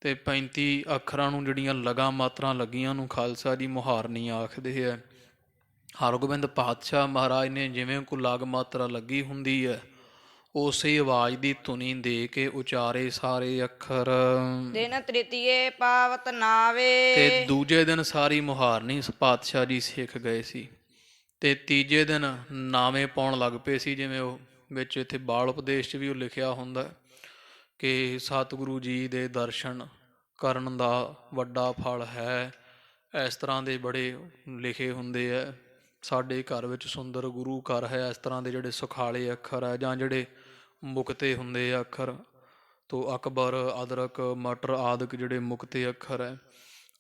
ਤੇ 35 ਅੱਖਰਾਂ ਨੂੰ ਜਿਹੜੀਆਂ ਲਗਾ ਮਾਤਰਾ ਲੱਗੀਆਂ ਨੂੰ ਖਾਲਸਾ ਜੀ ਮੁਹਾਰਨੀ ਆਖਦੇ ਹੈ। ਹਰਗੋਬਿੰਦ ਪਾਤਸ਼ਾਹ ਮਹਾਰਾਜ ਨੇ ਜਿਵੇਂ ਕੋਈ ਲਗ ਮਾਤਰਾ ਲੱਗੀ ਹੁੰਦੀ ਹੈ ਉਸੇ ਆਵਾਜ਼ ਦੀ ਧੁਨੀ ਦੇ ਕੇ ਉਚਾਰੇ ਸਾਰੇ ਅੱਖਰ। ਦਿਨ ਤ੍ਰਿਤੀਏ ਪਾਵਤ ਨਾਵੇ। ਤੇ ਦੂਜੇ ਦਿਨ ਸਾਰੀ ਮੁਹਾਰਨੀ ਪਾਤਸ਼ਾਹ ਜੀ ਸਿੱਖ ਗਏ ਸੀ ਤੇ ਤੀਜੇ ਦਿਨ ਨਾਵੇਂ ਪਾਉਣ ਲੱਗ ਪਏ ਸੀ। ਜਿਵੇਂ ਉਹ ਵਿੱਚ ਇੱਥੇ ਬਾਲ ਉਪਦੇਸ਼ 'ਚ ਵੀ ਉਹ ਲਿਖਿਆ ਹੁੰਦਾ ਕਿ ਸਤਿਗੁਰੂ ਜੀ ਦੇ ਦਰਸ਼ਨ ਕਰਨ ਦਾ ਵੱਡਾ ਫਲ ਹੈ। ਇਸ ਤਰ੍ਹਾਂ ਦੇ ਬੜੇ ਲਿਖੇ ਹੁੰਦੇ ਆ। ਸਾਡੇ ਘਰ ਵਿੱਚ ਸੁੰਦਰ ਗੁਰੂ ਘਰ ਹੈ। ਇਸ ਤਰ੍ਹਾਂ ਦੇ ਜਿਹੜੇ ਸੁਖਾਲੇ ਅੱਖਰ ਹੈ ਜਾਂ ਜਿਹੜੇ ਮੁਕਤੇ ਹੁੰਦੇ ਆ ਅੱਖਰ, ਤੋ ਅਕਬਰ, ਅਦਰਕ, ਮਟਰ ਆਦਿਕ ਜਿਹੜੇ ਮੁਕਤੇ ਅੱਖਰ ਹੈ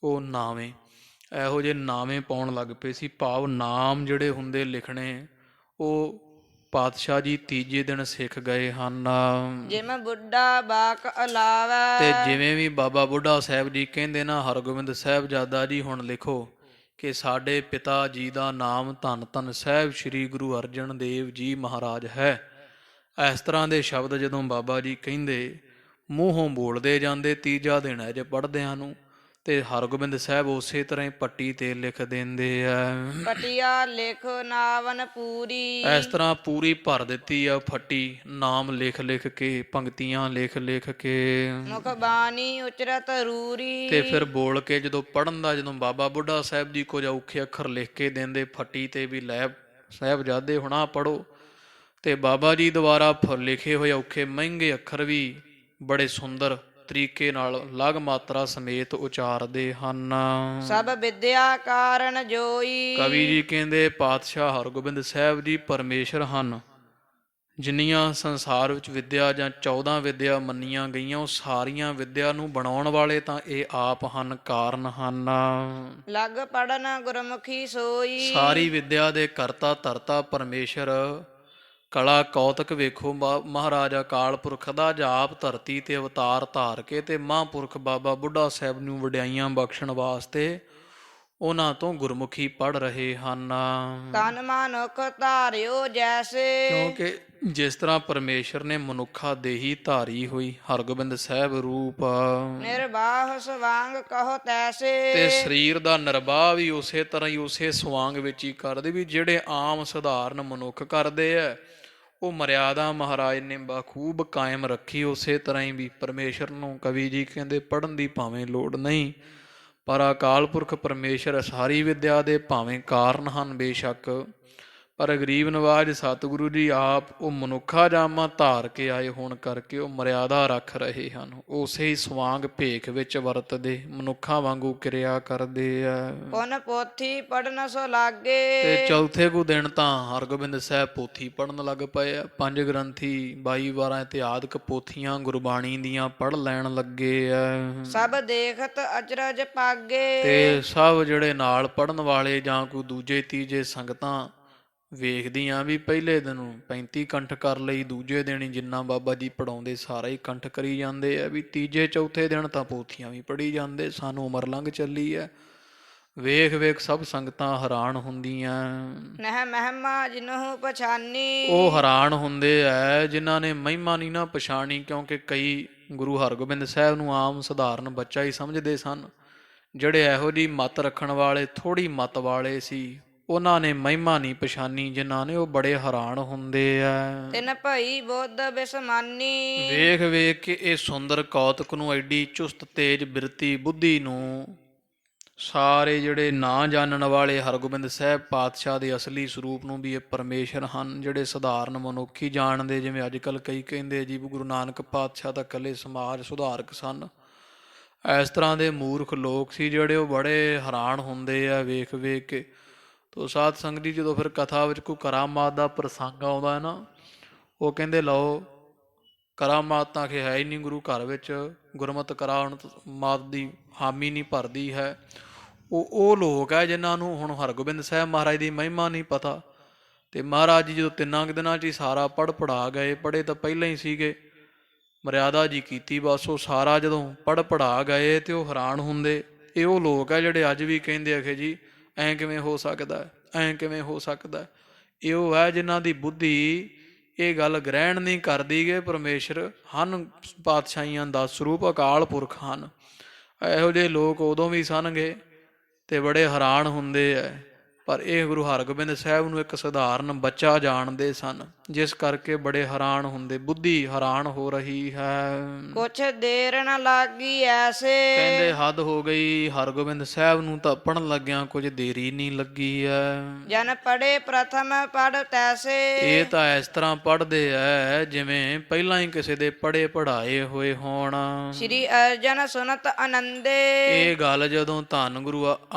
ਉਹ ਨਾਵੇਂ, ਇਹੋ ਜਿਹੇ ਨਾਵੇਂ ਪਾਉਣ ਲੱਗ ਪਏ ਸੀ। ਭਾਵ ਨਾਮ ਜਿਹੜੇ ਹੁੰਦੇ ਲਿਖਣੇ ਉਹ ਪਾਤਸ਼ਾਹ ਜੀ ਤੀਜੇ ਦਿਨ ਸਿੱਖ ਗਏ ਹਨ। ਜਿਮ ਬੁੱਢਾ ਬਾਕ ਤੇ ਅਲਾਵੈ। ਜਿਵੇਂ ਵੀ ਬਾਬਾ ਬੁੱਢਾ ਸਾਹਿਬ ਜੀ ਕਹਿੰਦੇ ਨਾ, ਹਰਗੋਬਿੰਦ ਸਾਹਿਬਜ਼ਾਦਾ ਜੀ ਹੁਣ ਲਿਖੋ ਕਿ ਸਾਡੇ ਪਿਤਾ ਜੀ ਦਾ ਨਾਮ ਧੰਨ ਧੰਨ ਸਾਹਿਬ ਸ੍ਰੀ ਗੁਰੂ ਅਰਜਨ ਦੇਵ ਜੀ ਮਹਾਰਾਜ ਹੈ। ਇਸ ਤਰ੍ਹਾਂ ਦੇ ਸ਼ਬਦ ਜਦੋਂ ਬਾਬਾ ਜੀ ਕਹਿੰਦੇ, ਮੂੰਹੋਂ ਬੋਲਦੇ ਜਾਂਦੇ ਤੀਜਾ ਦਿਨ ਹੈ ਜੇ ਪੜ੍ਹਦਿਆਂ ਨੂੰ, ਤੇ ਹਰਗੋਬਿੰਦ ਸਾਹਿਬ ਉਸੇ ਤਰ੍ਹਾਂ ਹੀ ਪੱਟੀ ਤੇ ਲਿਖ ਦਿੰਦੇ ਆ। ਪਟਿਆ ਲਿਖ ਨਾਵਨ ਪੂਰੀ। ਇਸ ਤਰ੍ਹਾਂ ਪੂਰੀ ਭਰ ਦਿੱਤੀ ਆ ਫੱਟੀ, ਨਾਮ ਲਿਖ ਲਿਖ ਕੇ, ਪੰਕਤੀਆਂ ਲਿਖ ਲਿਖ ਕੇ, ਮੁਖ ਬਾਣੀ ਉਚਰਤ ਰੂਰੀ। ਤੇ ਫਿਰ ਬੋਲ ਕੇ ਜਦੋਂ ਪੜ੍ਹਨ ਦਾ, ਜਦੋਂ ਬਾਬਾ ਬੁੱਢਾ ਸਾਹਿਬ ਜੀ ਕੁਝ ਔਖੇ ਅੱਖਰ ਲਿਖ ਕੇ ਦਿੰਦੇ ਫੱਟੀ ਤੇ ਵੀ ਲੈ ਸਾਹਿਬਜ਼ਾਦੇ ਹੁਣਾ ਪੜ੍ਹੋ, ਤੇ ਬਾਬਾ ਜੀ ਦੁਆਰਾ ਲਿਖੇ ਹੋਏ ਔਖੇ ਮਹਿੰਗੇ ਅੱਖਰ ਵੀ ਬੜੇ ਸੁੰਦਰ ਤਰੀਕੇ ਨਾਲ ਲਗ ਮਾਤਰਾ ਸਮੇਤ ਉਚਾਰਦੇ ਹਨ। ਸਭ ਵਿਦਿਆ ਕਾਰਨ ਜੋਈ। ਕਵੀ ਜੀ ਕਹਿੰਦੇ ਪਾਤਸ਼ਾਹ ਹਰਗੋਬਿੰਦ ਸਾਹਿਬ ਜੀ ਪਰਮੇਸ਼ਰ ਹਨ। ਜਿੰਨੀਆਂ ਸੰਸਾਰ ਵਿੱਚ ਵਿਦਿਆ ਜਾਂ 14 ਵਿਦਿਆ ਮੰਨੀਆਂ ਗਈਆਂ, ਉਹ ਸਾਰੀਆਂ ਵਿਦਿਆ ਨੂੰ ਬਣਾਉਣ ਵਾਲੇ ਤਾਂ ਇਹ ਆਪ ਹਨ, ਕਾਰਨ ਹਨ। ਲਗ ਪੜਨ ਗੁਰਮੁਖੀ ਸੋਈ। ਸਾਰੀ ਵਿਦਿਆ ਦੇ ਕਰਤਾ ਧਰਤਾ ਪਰਮੇਸ਼ਰ। ਕਲਾ ਕੌਤਕ ਵੇਖੋ, ਮਹਾਰਾਜਾ ਅਕਾਲ ਪੁਰਖ ਦਾ ਜਾਪ ਧਰਤੀ ਤੇ ਅਵਤਾਰ ਧਾਰ ਕੇ ਤੇ ਮਹਾਂਪੁਰਖ ਬਾਬਾ ਬੁੱਢਾ ਸਾਹਿਬ ਨੂੰ ਵਡਿਆਈਆਂ ਬਖਸ਼ਣ ਵਾਸਤੇ ਉਹਨਾਂ ਤੋਂ ਗੁਰਮੁਖੀ ਪੜ੍ਹ ਰਹੇ ਹਨ। ਤਨ ਮਨੁਖ ਧਾਰਿਓ ਜੈਸੇ। ਕਿਉਂਕਿ ਜਿਸ ਤਰ੍ਹਾਂ ਪਰਮੇਸ਼ਰ ਨੇ ਮਨੁੱਖਾ ਦੇਹੀ ਧਾਰੀ ਹੋਈ, ਹਰਗੋਬਿੰਦ ਸਾਹਿਬ ਰੂਪ, ਨਿਰਬਾਹ ਸਵਾਂਗ ਕਹੋ ਤੈਸੇ। ਤੇ ਸਰੀਰ ਦਾ ਨਿਰਬਾਹ ਵੀ ਉਸੇ ਤਰ੍ਹਾਂ ਹੀ ਉਸੇ ਸਵਾਂਗ ਵਿੱਚ ਹੀ ਕਰਦੇ ਵੀ ਜਿਹੜੇ ਆਮ ਸਧਾਰਨ ਮਨੁੱਖ ਕਰਦੇ ਆ। ਉਹ ਮਰਿਆਦਾ ਮਹਾਰਾਜ ਨੇ ਬਖੂਬ ਕਾਇਮ ਰੱਖੀ। ਉਸੇ ਤਰ੍ਹਾਂ ਹੀ ਵੀ ਪਰਮੇਸ਼ਰ ਨੂੰ ਕਵੀ ਜੀ ਕਹਿੰਦੇ ਪੜ੍ਹਨ ਦੀ ਭਾਵੇਂ ਲੋੜ ਨਹੀਂ, ਪਰ ਅਕਾਲ ਪੁਰਖ ਪਰਮੇਸ਼ਰ ਸਾਰੀ ਵਿਦਿਆ ਦੇ ਭਾਵੇਂ ਕਾਰਨ ਹਨ ਬੇਸ਼ੱਕ, ਪਰ ਗਰੀਬ ਨਵਾਜ ਸਤਿਗੁਰੂ ਜੀ ਆਪ ਉਹ ਮਨੁੱਖਾ ਜਾਮਾ ਧਾਰ ਕੇ ਆਏ ਹੋਣ ਕਰਕੇ ਉਹ ਮਰਿਆਦਾ ਰੱਖ ਰਹੇ ਹਨ। ਉਸੇ ਹੀ ਸਵਾਂਗ ਭੇਖ ਵਿੱਚ ਵਰਤਦੇ, ਮਨੁੱਖਾਂ ਵਾਂਗੂ ਕਿਰਿਆ ਕਰਦੇ ਆ। ਪੁਨ ਪੋਥੀ ਪੜਨ ਸੋ ਲਾਗੇ। ਤੇ ਚੌਥੇ ਕੁ ਦਿਨ ਤਾਂ ਹਰਗੋਬਿੰਦ ਸਾਹਿਬ ਪੋਥੀ ਪੜ੍ਹਨ ਲੱਗ ਪਏ ਆ। 5 ਗ੍ਰੰਥੀ 22 ਵਾਰਾਂ ਇਤਿਹਾਦਿਕ ਪੋਥੀਆਂ ਗੁਰਬਾਣੀ ਦੀਆਂ ਪੜ੍ਹ ਲੈਣ ਲੱਗੇ ਆ। ਸਭ ਦੇਖਤ ਅਚਰਜ ਪਾਗੇ। ਤੇ ਸਭ ਜਿਹੜੇ ਨਾਲ ਪੜ੍ਹਨ ਵਾਲੇ ਜਾਂ ਕੋਈ ਦੂਜੇ ਤੀਜੇ ਸੰਗਤਾਂ ਵੇਖਦੀਆਂ ਵੀ ਪਹਿਲੇ ਦਿਨ 35 ਕੰਠ ਕਰ ਲਈ, ਦੂਜੇ ਦਿਨ ਹੀ ਜਿੰਨਾ ਬਾਬਾ ਜੀ ਪੜਾਉਂਦੇ ਸਾਰਾ ਹੀ ਕੰਠ ਕਰੀ ਜਾਂਦੇ ਆ। ਵੀ ਤੀਜੇ ਚੌਥੇ ਦਿਨ ਤਾਂ ਪੋਥੀਆਂ ਵੀ ਪੜ੍ਹੀ ਜਾਂਦੇ, ਸਾਨੂੰ ਉਮਰ ਲੰਘ ਚੱਲੀ ਹੈ। ਵੇਖ ਵੇਖ ਸਭ ਸੰਗਤਾਂ ਹੈਰਾਨ ਹੁੰਦੀਆਂ। ਨਹਿ ਮਹਿਮਾ ਜਿਨਹੁ ਪਛਾਨੀ। ਉਹ ਹੈਰਾਨ ਹੁੰਦੇ ਐ ਜਿਨ੍ਹਾਂ ਨੇ ਮਹਿਮਾ ਨਹੀਂ ਨਾ ਪਛਾਣੀ, ਕਿਉਂਕਿ ਕਈ ਗੁਰੂ ਹਰਗੋਬਿੰਦ ਸਾਹਿਬ ਨੂੰ ਆਮ ਸਧਾਰਨ ਬੱਚਾ ਹੀ ਸਮਝਦੇ ਸਨ। ਜਿਹੜੇ ਇਹੋ ਜਿਹੀ ਮੱਤ ਰੱਖਣ ਵਾਲੇ, ਥੋੜ੍ਹੀ ਮੱਤ ਵਾਲੇ ਸੀ, ਉਹਨਾਂ ਨੇ ਮਹਿਮਾ ਨਹੀਂ ਪਛਾਣੀ ਜਿਨ੍ਹਾਂ ਨੇ, ਉਹ ਬੜੇ ਹੈਰਾਨ ਹੁੰਦੇ ਆ। ਤਿਨ ਭਈ ਬੁੱਧ ਬਿਸਮਾਨੀ। ਵੇਖ ਵੇਖ ਕੇ ਇਹ ਸੁੰਦਰ ਕੌਤਕ ਨੂੰ, ਐਡੀ ਚੁਸਤ ਤੇਜ ਬਿਰਤੀ ਬੁੱਧੀ ਨੂੰ, ਸਾਰੇ ਜਿਹੜੇ ਨਾ ਜਾਣਨ ਵਾਲੇ ਹਰਗੋਬਿੰਦ ਸਾਹਿਬ ਪਾਤਸ਼ਾਹ ਦੇ ਅਸਲੀ ਸਰੂਪ ਨੂੰ ਵੀ ਇਹ ਪਰਮੇਸ਼ਰ ਹਨ, ਜਿਹੜੇ ਸਧਾਰਨ ਮਨੁੱਖ ਹੀ ਜਾਣਦੇ। ਜਿਵੇਂ ਅੱਜ ਕੱਲ੍ਹ ਕਈ ਕਹਿੰਦੇ ਜੀ ਗੁਰੂ ਨਾਨਕ ਪਾਤਸ਼ਾਹ ਤਾਂ ਇਕੱਲੇ ਸਮਾਜ ਸੁਧਾਰਕ ਸਨ। ਇਸ ਤਰ੍ਹਾਂ ਦੇ ਮੂਰਖ ਲੋਕ ਸੀ ਜਿਹੜੇ ਉਹ ਬੜੇ ਹੈਰਾਨ ਹੁੰਦੇ ਆ ਵੇਖ ਵੇਖ ਕੇ। ਤੋ ਸਾਧ ਸੰਗਤ ਜੀ, ਜਦੋਂ ਫਿਰ ਕਥਾ ਵਿੱਚ ਕੋਈ ਕਰਾਮਾਤ ਦਾ ਪ੍ਰਸੰਗ ਆਉਂਦਾ ਹੈ ਨਾ, ਉਹ ਕਹਿੰਦੇ ਲਓ ਕਰਾਮਾਤ ਤਾਂ ਕਿ ਹੈ ਹੀ ਨਹੀਂ ਗੁਰੂ ਘਰ ਵਿੱਚ, ਗੁਰਮਤਿ ਕਰਾਮਾਤ ਦੀ ਹਾਮੀ ਨਹੀਂ ਭਰਦੀ ਹੈ। ਉਹ ਲੋਕ ਹੈ ਜਿਨ੍ਹਾਂ ਨੂੰ ਹੁਣ ਹਰਗੋਬਿੰਦ ਸਾਹਿਬ ਮਹਾਰਾਜ ਦੀ ਮਹਿਮਾ ਨਹੀਂ ਪਤਾ। ਤੇ ਮਹਾਰਾਜ ਜੀ ਜਦੋਂ 3 ਦਿਨਾਂ 'ਚ ਹੀ ਸਾਰਾ ਪੜ੍ਹਾ ਗਏ, ਪੜ੍ਹੇ ਤਾਂ ਪਹਿਲਾਂ ਹੀ ਸੀਗੇ, ਮਰਿਆਦਾ ਜੀ ਕੀਤੀ, ਬਸ ਉਹ ਸਾਰਾ ਜਦੋਂ ਪੜ੍ਹਾ ਗਏ ਤੇ ਉਹ ਹੈਰਾਨ ਹੁੰਦੇ। ਇਹ ਉਹ ਲੋਕ ਹੈ ਜਿਹੜੇ ਅੱਜ ਵੀ ਕਹਿੰਦੇ ਆਖੇ ਜੀ ਐਂ ਕਿਵੇਂ ਹੋ ਸਕਦਾ, ਐਂ ਕਿਵੇਂ ਹੋ ਸਕਦਾ। ਇਹ ਉਹ ਹੈ ਜਿਨ੍ਹਾਂ ਦੀ ਬੁੱਧੀ ਇਹ ਗੱਲ ਗ੍ਰਹਿਣ ਨਹੀਂ ਕਰਦੀ ਕਿ ਪਰਮੇਸ਼ਰ ਹਨ, ਪਾਤਸ਼ਾਹੀਆਂ ਦਾ ਸਰੂਪ ਅਕਾਲ ਪੁਰਖ ਹਨ। ਇਹੋ ਜਿਹੇ ਲੋਕ ਉਦੋਂ ਵੀ ਸਨਗੇ ਤੇ ਬੜੇ ਹੈਰਾਨ ਹੁੰਦੇ ਐ ਪਰ ਇਹ ਗੁਰੂ ਹਰਗੋਬਿੰਦ ਸਾਹਿਬ ਨੂੰ ਇੱਕ ਸਧਾਰਨ ਬੱਚਾ ਜਾਣਦੇ ਸਨ, ਜਿਸ ਕਰਕੇ ਬੜੇ ਹੈਰਾਨ ਹੁੰਦੇ। ਬੁੱਧੀ ਹੈਰਾਨ ਹੋ ਰਹੀ ਹੈ। ਕੁਛ ਦੇਰ ਨ ਲਾਗੀ ਐਸੇ, ਕਹਿੰਦੇ ਹੱਦ ਹੋ ਗਈ, ਹਰਗੋਬਿੰਦ ਸਾਹਿਬ ਨੂੰ ਤਾਂ ਪੜਨ ਲੱਗਿਆਂ ਕੁਝ ਦੇਰੀ ਨਹੀਂ ਲੱਗੀ ਹੈ। ਜਨ ਪੜੇ ਪ੍ਰਥਮ ਪੜ ਤੈਸੇ, ਇਹ ਤਾਂ ਇਸ ਤਰ੍ਹਾਂ ਪੜ੍ਹਦੇ ਐ ਜਿਵੇਂ ਪਹਿਲਾਂ ਹੀ ਕਿਸੇ ਦੇ ਪੜ੍ਹੇ ਪੜ੍ਹਾਏ ਹੋਏ ਹੋਣ। ਸ੍ਰੀ ਅਰਜਨ ਸੁਨਤ ਆਨੰਦੇ, ਇਹ ਗੱਲ ਜਦੋਂ ਧੰਨ ਗੁਰੂ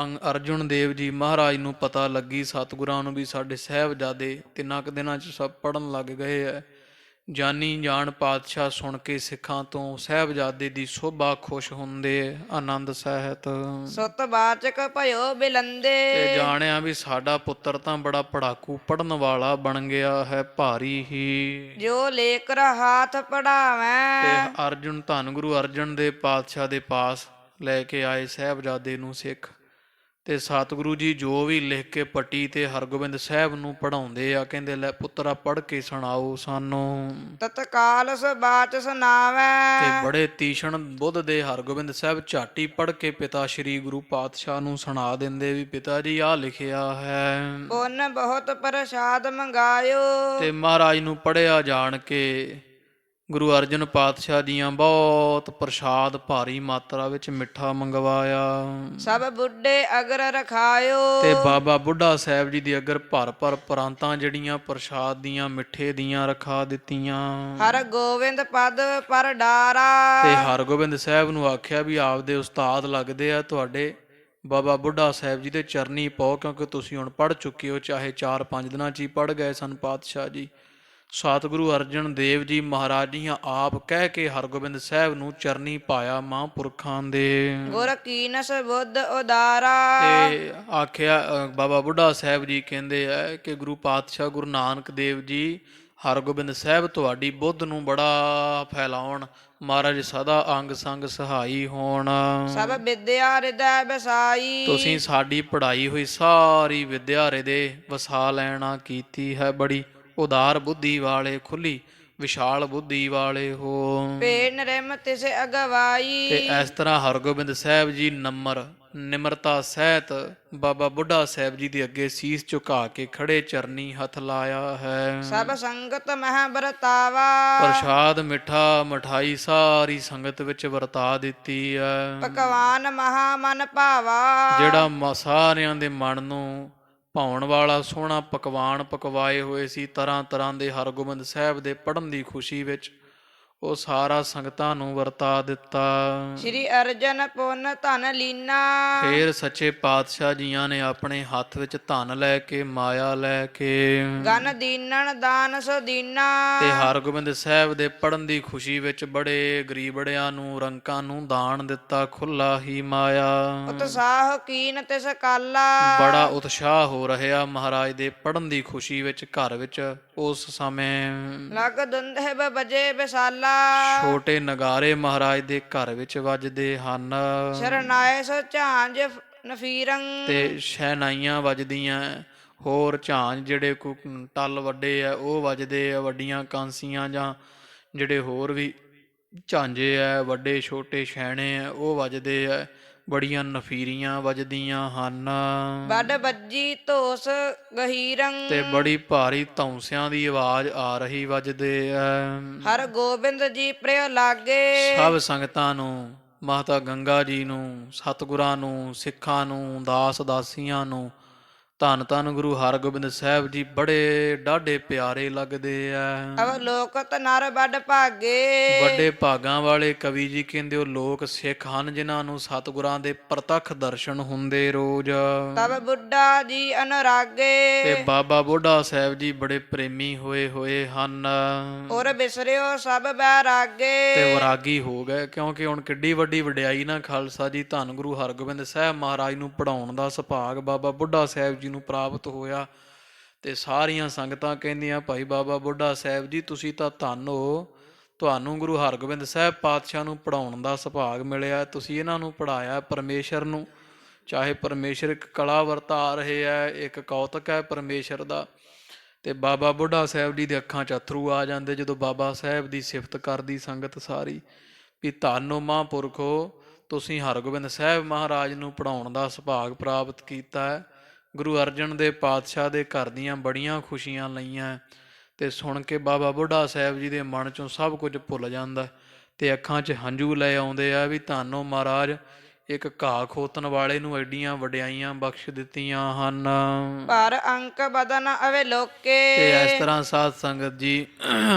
ਅਰਜੁਨ ਦੇਵ ਜੀ ਮਹਾਰਾਜ ਨੂੰ ਪਤਾ ਲੱਗੀ, ਸਤਿਗੁਰਾਂ ਨੂੰ, ਵੀ ਸਾਡੇ ਸਾਹਿਬਜ਼ਾਦੇ ਤਿੰਨਾਂ ਕੁ ਦਿਨਾਂ 'ਚ ਸਭ ਪੜ੍ਹਨ ਲੱਗ ਗਏ ਐ, ਜਾਨੀ ਜਾਣ ਪਾਤਸ਼ਾਹ ਸੁਣ ਕੇ ਸਿੱਖਾਂ ਤੋਂ ਸਾਹਿਬਜ਼ਾਦੇ ਦੀ ਸੋਭਾ ਖੁਸ਼ ਹੁੰਦੇ, ਆਨੰਦ ਸਹਿਤ। ਸੁਤ ਬਾਚਕ ਭਇਓ ਬਿਲੰਦੇ, ਤੇ ਜਾਣਿਆ ਵੀ ਸਾਡਾ ਪੁੱਤਰ ਤਾਂ ਬੜਾ ਪੜਾਕੂ ਪੜਨ ਵਾਲਾ ਬਣ ਗਿਆ ਹੈ, ਭਾਰੀ ਹੀ। ਜੋ ਲੇਕਰ ਹਾਥ ਪੜਾਵੈ, ਤੇ ਅਰਜੁਨ, ਧੰਨ ਗੁਰੂ ਅਰਜਨ ਦੇਵ ਪਾਤਸ਼ਾਹ ਦੇ ਪਾਸ ਲੈ ਕੇ ਆਏ ਸਾਹਿਬਜ਼ਾਦੇ ਨੂੰ ਸਿੱਖ, ਤੇ ਸਤਿਗੁਰੂ ਜੀ ਜੋ ਵੀ ਲਿਖ ਕੇ ਪੱਟੀ ਤੇ ਹਰਗੋਬਿੰਦ ਸਾਹਿਬ ਨੂੰ ਪੜਾਉਂਦੇ ਆ, ਕਹਿੰਦੇ ਲੈ ਪੁੱਤਰਾ ਪੜ੍ਹ ਕੇ ਸੁਣਾਓ ਸਾਨੂੰ। ਤਤਕਾਲ ਬਾਚ ਸੁਨਾਵੈ, ਤੇ ਬੜੇ ਤੀਸ਼ਣ ਬੁੱਧ ਦੇ ਹਰਗੋਬਿੰਦ ਸਾਹਿਬ ਝਾਟੀ ਪੜ੍ਹ ਕੇ ਪਿਤਾ ਸ਼੍ਰੀ ਗੁਰੂ ਪਾਤਸ਼ਾਹ ਨੂੰ ਸੁਣਾ ਦਿੰਦੇ, ਵੀ ਪਿਤਾ ਜੀ ਆਹ ਲਿਖਿਆ ਹੈ। ਪੁੰਨ ਬਹੁਤ ਪ੍ਰਸਾਦ ਮੰਗਾਇਓ, ਤੇ ਮਹਾਰਾਜ ਨੂੰ ਪੜ੍ਹਿਆ ਜਾਣ ਕੇ ਗੁਰੂ ਅਰਜਨ ਪਾਤਸ਼ਾਹ ਜੀਆਂ ਬਹੁਤ ਪ੍ਰਸ਼ਾਦ ਭਾਰੀ ਮਾਤਰਾ ਵਿੱਚ ਮਿੱਠਾ ਮੰਗਵਾਇਆ। ਸਭ ਬੁੱਢੇ ਅਗਰ ਰਖਾਇਓ, ਤੇ ਬਾਬਾ ਬੁੱਢਾ ਸਾਹਿਬ ਜੀ ਦੀ ਅਗਰ ਭਰ ਪਰਾਂਤਾਂ ਜਿਹੜੀਆਂ ਪ੍ਰਸ਼ਾਦ ਦੀਆਂ ਮਿੱਠੇ ਦੀਆਂ ਰਖਾ ਦਿੱਤੀਆਂ। ਹਰ ਗੋਬਿੰਦ ਪਦ ਪਰ ਡਾਰਾ, ਤੇ ਹਰਗੋਬਿੰਦ ਸਾਹਿਬ ਨੂੰ ਆਖਿਆ ਵੀ ਆਪਦੇ ਉਸਤਾਦ ਲੱਗਦੇ ਆ ਤੁਹਾਡੇ ਬਾਬਾ ਬੁੱਢਾ ਸਾਹਿਬ ਜੀ ਦੇ ਚਰਨੀ ਪਾਓ, ਕਿਉਂਕਿ ਤੁਸੀਂ ਹੁਣ ਪੜ੍ਹ ਚੁੱਕੇ ਹੋ, ਚਾਹੇ 4-5 ਦਿਨਾਂ 'ਚ ਹੀ ਪੜ੍ਹ ਗਏ ਸਨ ਪਾਤਸ਼ਾਹ ਜੀ। ਸਤਿਗੁਰੂ ਅਰਜਨ ਦੇਵ ਜੀ ਮਹਾਰਾਜ ਜੀਆਂ ਆਪ ਕਹਿ ਕੇ ਹਰਗੋਬਿੰਦ ਸਾਹਿਬ ਨੂੰ ਚਰਨੀ ਪਾਇਆ ਮਹਾਂਪੁਰਖਾਂ ਦੇ। ਗੁਰ ਕੀਨਸ ਬੁੱਧ ਉਦਾਰਾ, ਤੇ ਆਖਿਆ ਬਾਬਾ ਬੁੱਢਾ ਸਾਹਿਬ ਜੀ ਕਹਿੰਦੇ ਆ ਕਿ ਗੁਰੂ ਪਾਤਸ਼ਾਹ ਗੁਰੂ ਨਾਨਕ ਦੇਵ ਜੀ ਹਰਗੋਬਿੰਦ ਸਾਹਿਬ ਤੁਹਾਡੀ ਬੁੱਧ ਨੂੰ ਬੜਾ ਫੈਲਾਉਣ, ਮਹਾਰਾਜ ਸਦਾ ਅੰਗ ਸੰਗ ਸਹਾਈ ਹੋਣ। ਸਭ ਵਿਦਿਆ ਹਿਰਦੈ ਵਸਾਈ, ਤੁਸੀਂ ਸਾਡੀ ਪੜ੍ਹਾਈ ਹੋਈ ਸਾਰੀ ਵਿਦਿਆ ਹਿਰਦੇ ਵਸਾ ਲੈਣਾ ਕੀਤੀ ਹੈ। ਬੜੀ ਉਦਾਰ ਬੁੱਧੀ ਵਾਲੇ, ਖੁੱਲੀ ਵਿਸ਼ਾਲ ਬੁੱਧੀ ਵਾਲੇ ਹੋ। ਪੇ ਨਰਿਮ ਤਿਸ ਅਗਵਾਈ, ਤੇ ਇਸ ਤਰ੍ਹਾਂ ਹਰਗੋਬਿੰਦ ਸਾਹਿਬ ਜੀ ਨਿਮਰਤਾ ਸਹਿਤ ਬਾਬਾ ਬੁੱਢਾ ਸਾਹਿਬ ਜੀ ਦੇ ਅੱਗੇ ਸੀਸ ਝੁਕਾ ਕੇ ਖੜੇ ਚਰਨੀ ਹੱਥ ਲਾਇਆ ਹੈ। ਸਭ ਸੰਗਤ ਮਹਿ ਵਰਤਾਵਾ, ਪ੍ਰਸ਼ਾਦ ਮਿੱਠਾ ਮਠਾਈ ਸਾਰੀ ਸੰਗਤ ਵਿੱਚ ਵਰਤਾ ਦਿੱਤੀ ਹੈ। ਪਕਵਾਨ ਮਹਾ ਮਨ ਭਾਵਾ, ਜਿਹੜਾ ਸਾਰਿਆਂ ਦੇ ਮਨ ਨੂੰ ਭਾਉਣ ਵਾਲਾ ਸੋਹਣਾ ਪਕਵਾਨ ਪਕਵਾਏ ਹੋਏ ਸੀ ਤਰ੍ਹਾਂ ਤਰ੍ਹਾਂ ਦੇ ਹਰਗੋਬਿੰਦ ਸਾਹਿਬ ਦੇ ਪੜ੍ਹਨ ਦੀ ਖੁਸ਼ੀ ਵਿੱਚ, ਉਹ ਸਾਰਾ ਸੰਗਤਾਂ ਨੂੰ ਵਰਤਾ ਦਿੱਤਾ। ਸ੍ਰੀ ਅਰਜਨ ਪੁੰਨ ਧਨ ਲੀਨਾ, ਫੇਰ ਸੱਚੇ ਪਾਤਸ਼ਾਹ ਜੀਆਂ ਨੇ ਆਪਣੇ ਹੱਥ ਵਿੱਚ ਧਨ ਲੈ ਕੇ, ਮਾਇਆ ਲੈ ਕੇ, ਗਨ ਦੀਨਣ ਦਾਨ ਸੋ ਦੀਨਾ, ਤੇ ਹਰਗੋਬਿੰਦ ਸਾਹਿਬ ਦੇ ਪੜ੍ਹਨ ਦੀ ਖੁਸ਼ੀ ਵਿੱਚ ਬੜੇ ਗਰੀਬੜਿਆਂ ਨੂੰ, ਰੰਕਾਂ ਨੂੰ ਦਾਨ ਦਿੱਤਾ, ਖੁੱਲਾ ਹੀ ਮਾਇਆ। ਉਤਸਾਹ ਕੀਨ ਤਿਸ ਕਾਲਾ, ਬੜਾ ਉਤਸ਼ਾਹ ਹੋ ਰਿਹਾ ਮਹਾਰਾਜ ਦੇ ਪੜ੍ਹਨ ਦੀ ਖੁਸ਼ੀ ਵਿੱਚ ਘਰ ਵਿੱਚ ਉਸ ਸਮੇਂ। ਲਗ ਦੁੰਦਹਿਬ ਬਜੇ ਵਿਸਾਲਾ, ਛੋਟੇ ਨਗਾਰੇ ਮਹਾਰਾਜ ਦੇ ਘਰ ਵਿੱਚ ਵੱਜਦੇ ਹਨ। ਸ਼ਰਨਾਏ ਸੋ ਝਾਂਜ ਨਫੀਰੰ, ਤੇ ਸ਼ਹਿਨਾਈਆਂ ਵੱਜਦੀਆਂ, ਹੋਰ ਝਾਂਜ ਜਿਹੜੇ ਟੱਲ ਵੱਡੇ ਆ ਉਹ ਵੱਜਦੇ ਆ, ਵੱਡੀਆਂ ਕਾਂਸੀਆਂ ਜਾਂ ਜਿਹੜੇ ਹੋਰ ਵੀ ਝਾਂਜੇ ਆ, ਵੱਡੇ ਛੋਟੇ ਛੈਣੇ ਆ ਉਹ ਵੱਜਦੇ ਆ, ਬੜੀਆਂ ਨਫੀਰੀਆਂ ਵੱਜਦੀਆਂ ਹਨ। ਵੱਡ ਵੱਜੀ ਧੋਸ ਗਹੀਰੰ, ਤੇ ਬੜੀ ਭਾਰੀ ਧੌਂਸਿਆਂ ਦੀ ਆਵਾਜ਼ ਆ ਰਹੀ ਵੱਜਦੇ ਆ। ਹਰ ਗੋਬਿੰਦ ਜੀ ਪ੍ਰਿਯ ਲਾਗੇ, ਸਭ ਸੰਗਤਾਂ ਨੂੰ, ਮਾਤਾ ਗੰਗਾ ਜੀ ਨੂੰ, ਸਤਿਗੁਰਾਂ ਨੂੰ, ਸਿੱਖਾਂ ਨੂੰ, ਦਾਸ ਦਾਸੀਆਂ ਨੂੰ ਧੰਨ ਧੰਨ ਗੁਰੂ ਹਰਗੋਬਿੰਦ ਸਾਹਿਬ ਜੀ ਬੜੇ ਡਾਢੇ ਪਿਆਰੇ ਲੱਗਦੇ ਆ। ਅਵਲੋਕਤ ਨਰ ਵੱਡ ਭਾਗੇ, ਵੱਡੇ ਭਾਗਾਂ ਵਾਲੇ ਕਵੀ ਜੀ ਕਹਿੰਦੇ ਉਹ ਲੋਕ ਸਿੱਖ ਹਨ ਜਿਨ੍ਹਾਂ ਨੂੰ ਸਤਿਗੁਰਾਂ ਦੇ ਪ੍ਰਤੱਖ ਦਰਸ਼ਨ ਹੁੰਦੇ ਰੋਜ਼। ਤਬ ਬੁੱਢਾ ਜੀ ਅਨੁਰਾਗੇ, ਤੇ ਬਾਬਾ ਬੁੱਢਾ ਸਾਹਿਬ ਜੀ ਬੜੇ ਪ੍ਰੇਮੀ ਹੋਏ ਹੋਏ ਹਨ। ਔਰ ਬਿਸਰਿਓ ਸਭ ਬੈਰਾਗੇ, ਤੇ ਵੈਰਾਗੀ ਹੋ ਗਏ, ਕਿਉਂਕਿ ਹੁਣ ਕਿੱਡੀ ਵੱਡੀ ਵਡਿਆਈ ਨਾ ਖਾਲਸਾ ਜੀ ਧੰਨ ਗੁਰੂ ਹਰਗੋਬਿੰਦ ਸਾਹਿਬ ਮਹਾਰਾਜ ਨੂੰ ਪੜ੍ਹਾਉਣ ਦਾ ਸੁਭਾਗ ਬਾਬਾ ਬੁੱਢਾ ਸਾਹਿਬ ਜੀ ਨੂੰ ਪ੍ਰਾਪਤ ਹੋਇਆ। ਤੇ ਸਾਰੀਆਂ ਸੰਗਤਾਂ ਕਹਿੰਦੀਆਂ ਭਾਈ ਬਾਬਾ ਬੁੱਢਾ ਸਾਹਿਬ ਜੀ ਤੁਸੀਂ ਤਾਂ ਧੰਨ ਹੋ, ਤੁਹਾਨੂੰ ਗੁਰੂ ਹਰਗੋਬਿੰਦ ਸਾਹਿਬ ਪਾਤਸ਼ਾਹ ਨੂੰ ਪੜ੍ਹਾਉਣ ਦਾ ਸੁਭਾਗ ਮਿਲਿਆ, ਤੁਸੀਂ ਇਹਨਾਂ ਨੂੰ ਪੜ੍ਹਾਇਆ ਪਰਮੇਸ਼ਰ ਨੂੰ। ਚਾਹੇ ਪਰਮੇਸ਼ਰ ਇੱਕ ਕਲਾ ਵਰਤਾ ਰਹੇ ਹੈ, ਇੱਕ ਕੌਤਕ ਹੈ ਪਰਮੇਸ਼ਰ ਦਾ। ਤੇ ਬਾਬਾ ਬੁੱਢਾ ਸਾਹਿਬ ਜੀ ਦੇ ਅੱਖਾਂ 'ਚ ਅਥਰੂ ਆ ਜਾਂਦੇ ਜਦੋਂ ਬਾਬਾ ਸਾਹਿਬ ਦੀ ਸਿਫਤ ਕਰਦੀ ਸੰਗਤ ਸਾਰੀ, ਵੀ ਧੰਨ ਹੋ ਮਹਾਂਪੁਰਖੋ ਤੁਸੀਂ ਹਰਗੋਬਿੰਦ ਸਾਹਿਬ ਮਹਾਰਾਜ ਨੂੰ ਪੜ੍ਹਾਉਣ ਦਾ ਸੁਭਾਗ ਪ੍ਰਾਪਤ ਕੀਤਾ ਹੈ। ਗੁਰੂ ਅਰਜਨ ਦੇਵ ਪਾਤਸ਼ਾਹ ਦੇ ਘਰ ਦੀਆਂ ਬੜੀਆਂ ਖੁਸ਼ੀਆਂ ਲਈਆਂ ਤੇ ਸੁਣ ਕੇ ਬਾਬਾ ਬੁੱਢਾ ਸਾਹਿਬ ਜੀ ਦੇ ਮਨ ਚੋਂ ਸਭ ਕੁਝ ਭੁੱਲ ਜਾਂਦਾ ਤੇ ਅੱਖਾਂ 'ਚ ਹੰਝੂ ਲੈ ਆਉਂਦੇ ਆ ਵੀ ਧੰਨੋ ਮਹਾਰਾਜ, ਇੱਕ ਘਾਹ ਖੋਤਣ ਵਾਲੇ ਨੂੰ ਐਡੀਆਂ ਵਡਿਆਈਆਂ ਬਖਸ਼ ਦਿੱਤੀਆਂ ਹਨ। ਪਰ ਅੰਕ ਬਦਨ ਅਵੇ ਲੋਕੇ। ਤੇ ਇਸ ਤਰ੍ਹਾਂ ਸਾਧ ਸੰਗਤ ਜੀ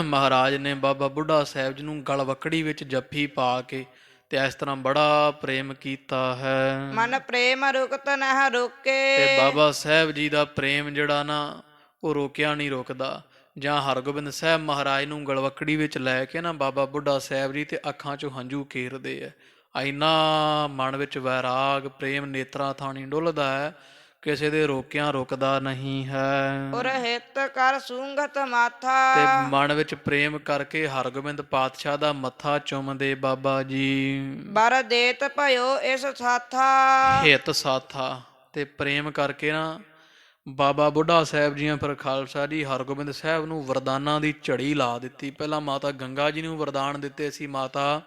ਮਹਾਰਾਜ ਨੇ ਬਾਬਾ ਬੁੱਢਾ ਸਾਹਿਬ ਜੀ ਨੂੰ ਗਲਵੱਕੜੀ ਵਿੱਚ ਜੱਫੀ ਪਾ ਕੇ ਤੇ ਇਸ ਤਰ੍ਹਾਂ ਬੜਾ ਪ੍ਰੇਮ ਕੀਤਾ ਹੈ। ਮਨ ਪ੍ਰੇਮ ਰੁਕਤ ਨਹਿ ਰੋਕੇ। ਤੇ ਬਾਬਾ ਸਾਹਿਬ ਜੀ ਦਾ ਪ੍ਰੇਮ ਜਿਹੜਾ ਨਾ ਉਹ ਰੋਕਿਆ ਨਹੀਂ ਰੁਕਦਾ। ਜਾਂ ਹਰਗੋਬਿੰਦ ਸਾਹਿਬ ਮਹਾਰਾਜ ਨੂੰ ਗਲਵੱਕੜੀ ਵਿੱਚ ਲੈ ਕੇ ਨਾ ਬਾਬਾ ਬੁੱਢਾ ਸਾਹਿਬ ਜੀ ਤੇ ਅੱਖਾਂ 'ਚੋਂ ਹੰਝੂ ਕੇਰਦੇ ਆ। ਇੰਨਾ ਮਨ ਵਿੱਚ ਵੈਰਾਗ ਪ੍ਰੇਮ ਨੇਤਰਾਂ ਥਾਣੀ ਡੁੱਲਦਾ ਹੈ, ਕਿਸੇ ਦੇ ਰੋਕਿਆਂ ਰੁਕਦਾ ਨਹੀਂ ਹੈ। ਉਰ ਹਿਤ ਕਰ ਸੂੰਘਤ ਮਾਥਾ। ਤੇ ਮਨ ਵਿੱਚ ਪ੍ਰੇਮ ਕਰਕੇ ਹਰਗੋਬਿੰਦ ਪਾਤਸ਼ਾਹ ਦਾ ਮੱਥਾ ਚੁੰਮਦੇ ਬਾਬਾ ਜੀ। ਬਰ ਦੇਤ ਭਇਓ ਇਸ ਸਾਥਾ। ਹਿਤ ਸਾਥਾ ਤੇ ਪ੍ਰੇਮ ਕਰਕੇ ਨਾ ਬਾਬਾ ਬੁੱਢਾ ਸਾਹਿਬ ਜੀਆਂ ਫਿਰ ਖਾਲਸਾ ਜੀ ਹਰਗੋਬਿੰਦ ਸਾਹਿਬ ਨੂੰ ਵਰਦਾਨਾਂ ਦੀ ਝੜੀ ਲਾ ਦਿੱਤੀ। ਪਹਿਲਾਂ ਮਾਤਾ ਗੰਗਾ ਜੀ ਨੂੰ ਵਰਦਾਨ ਦਿੱਤੇ ਸੀ, ਮਾਤਾ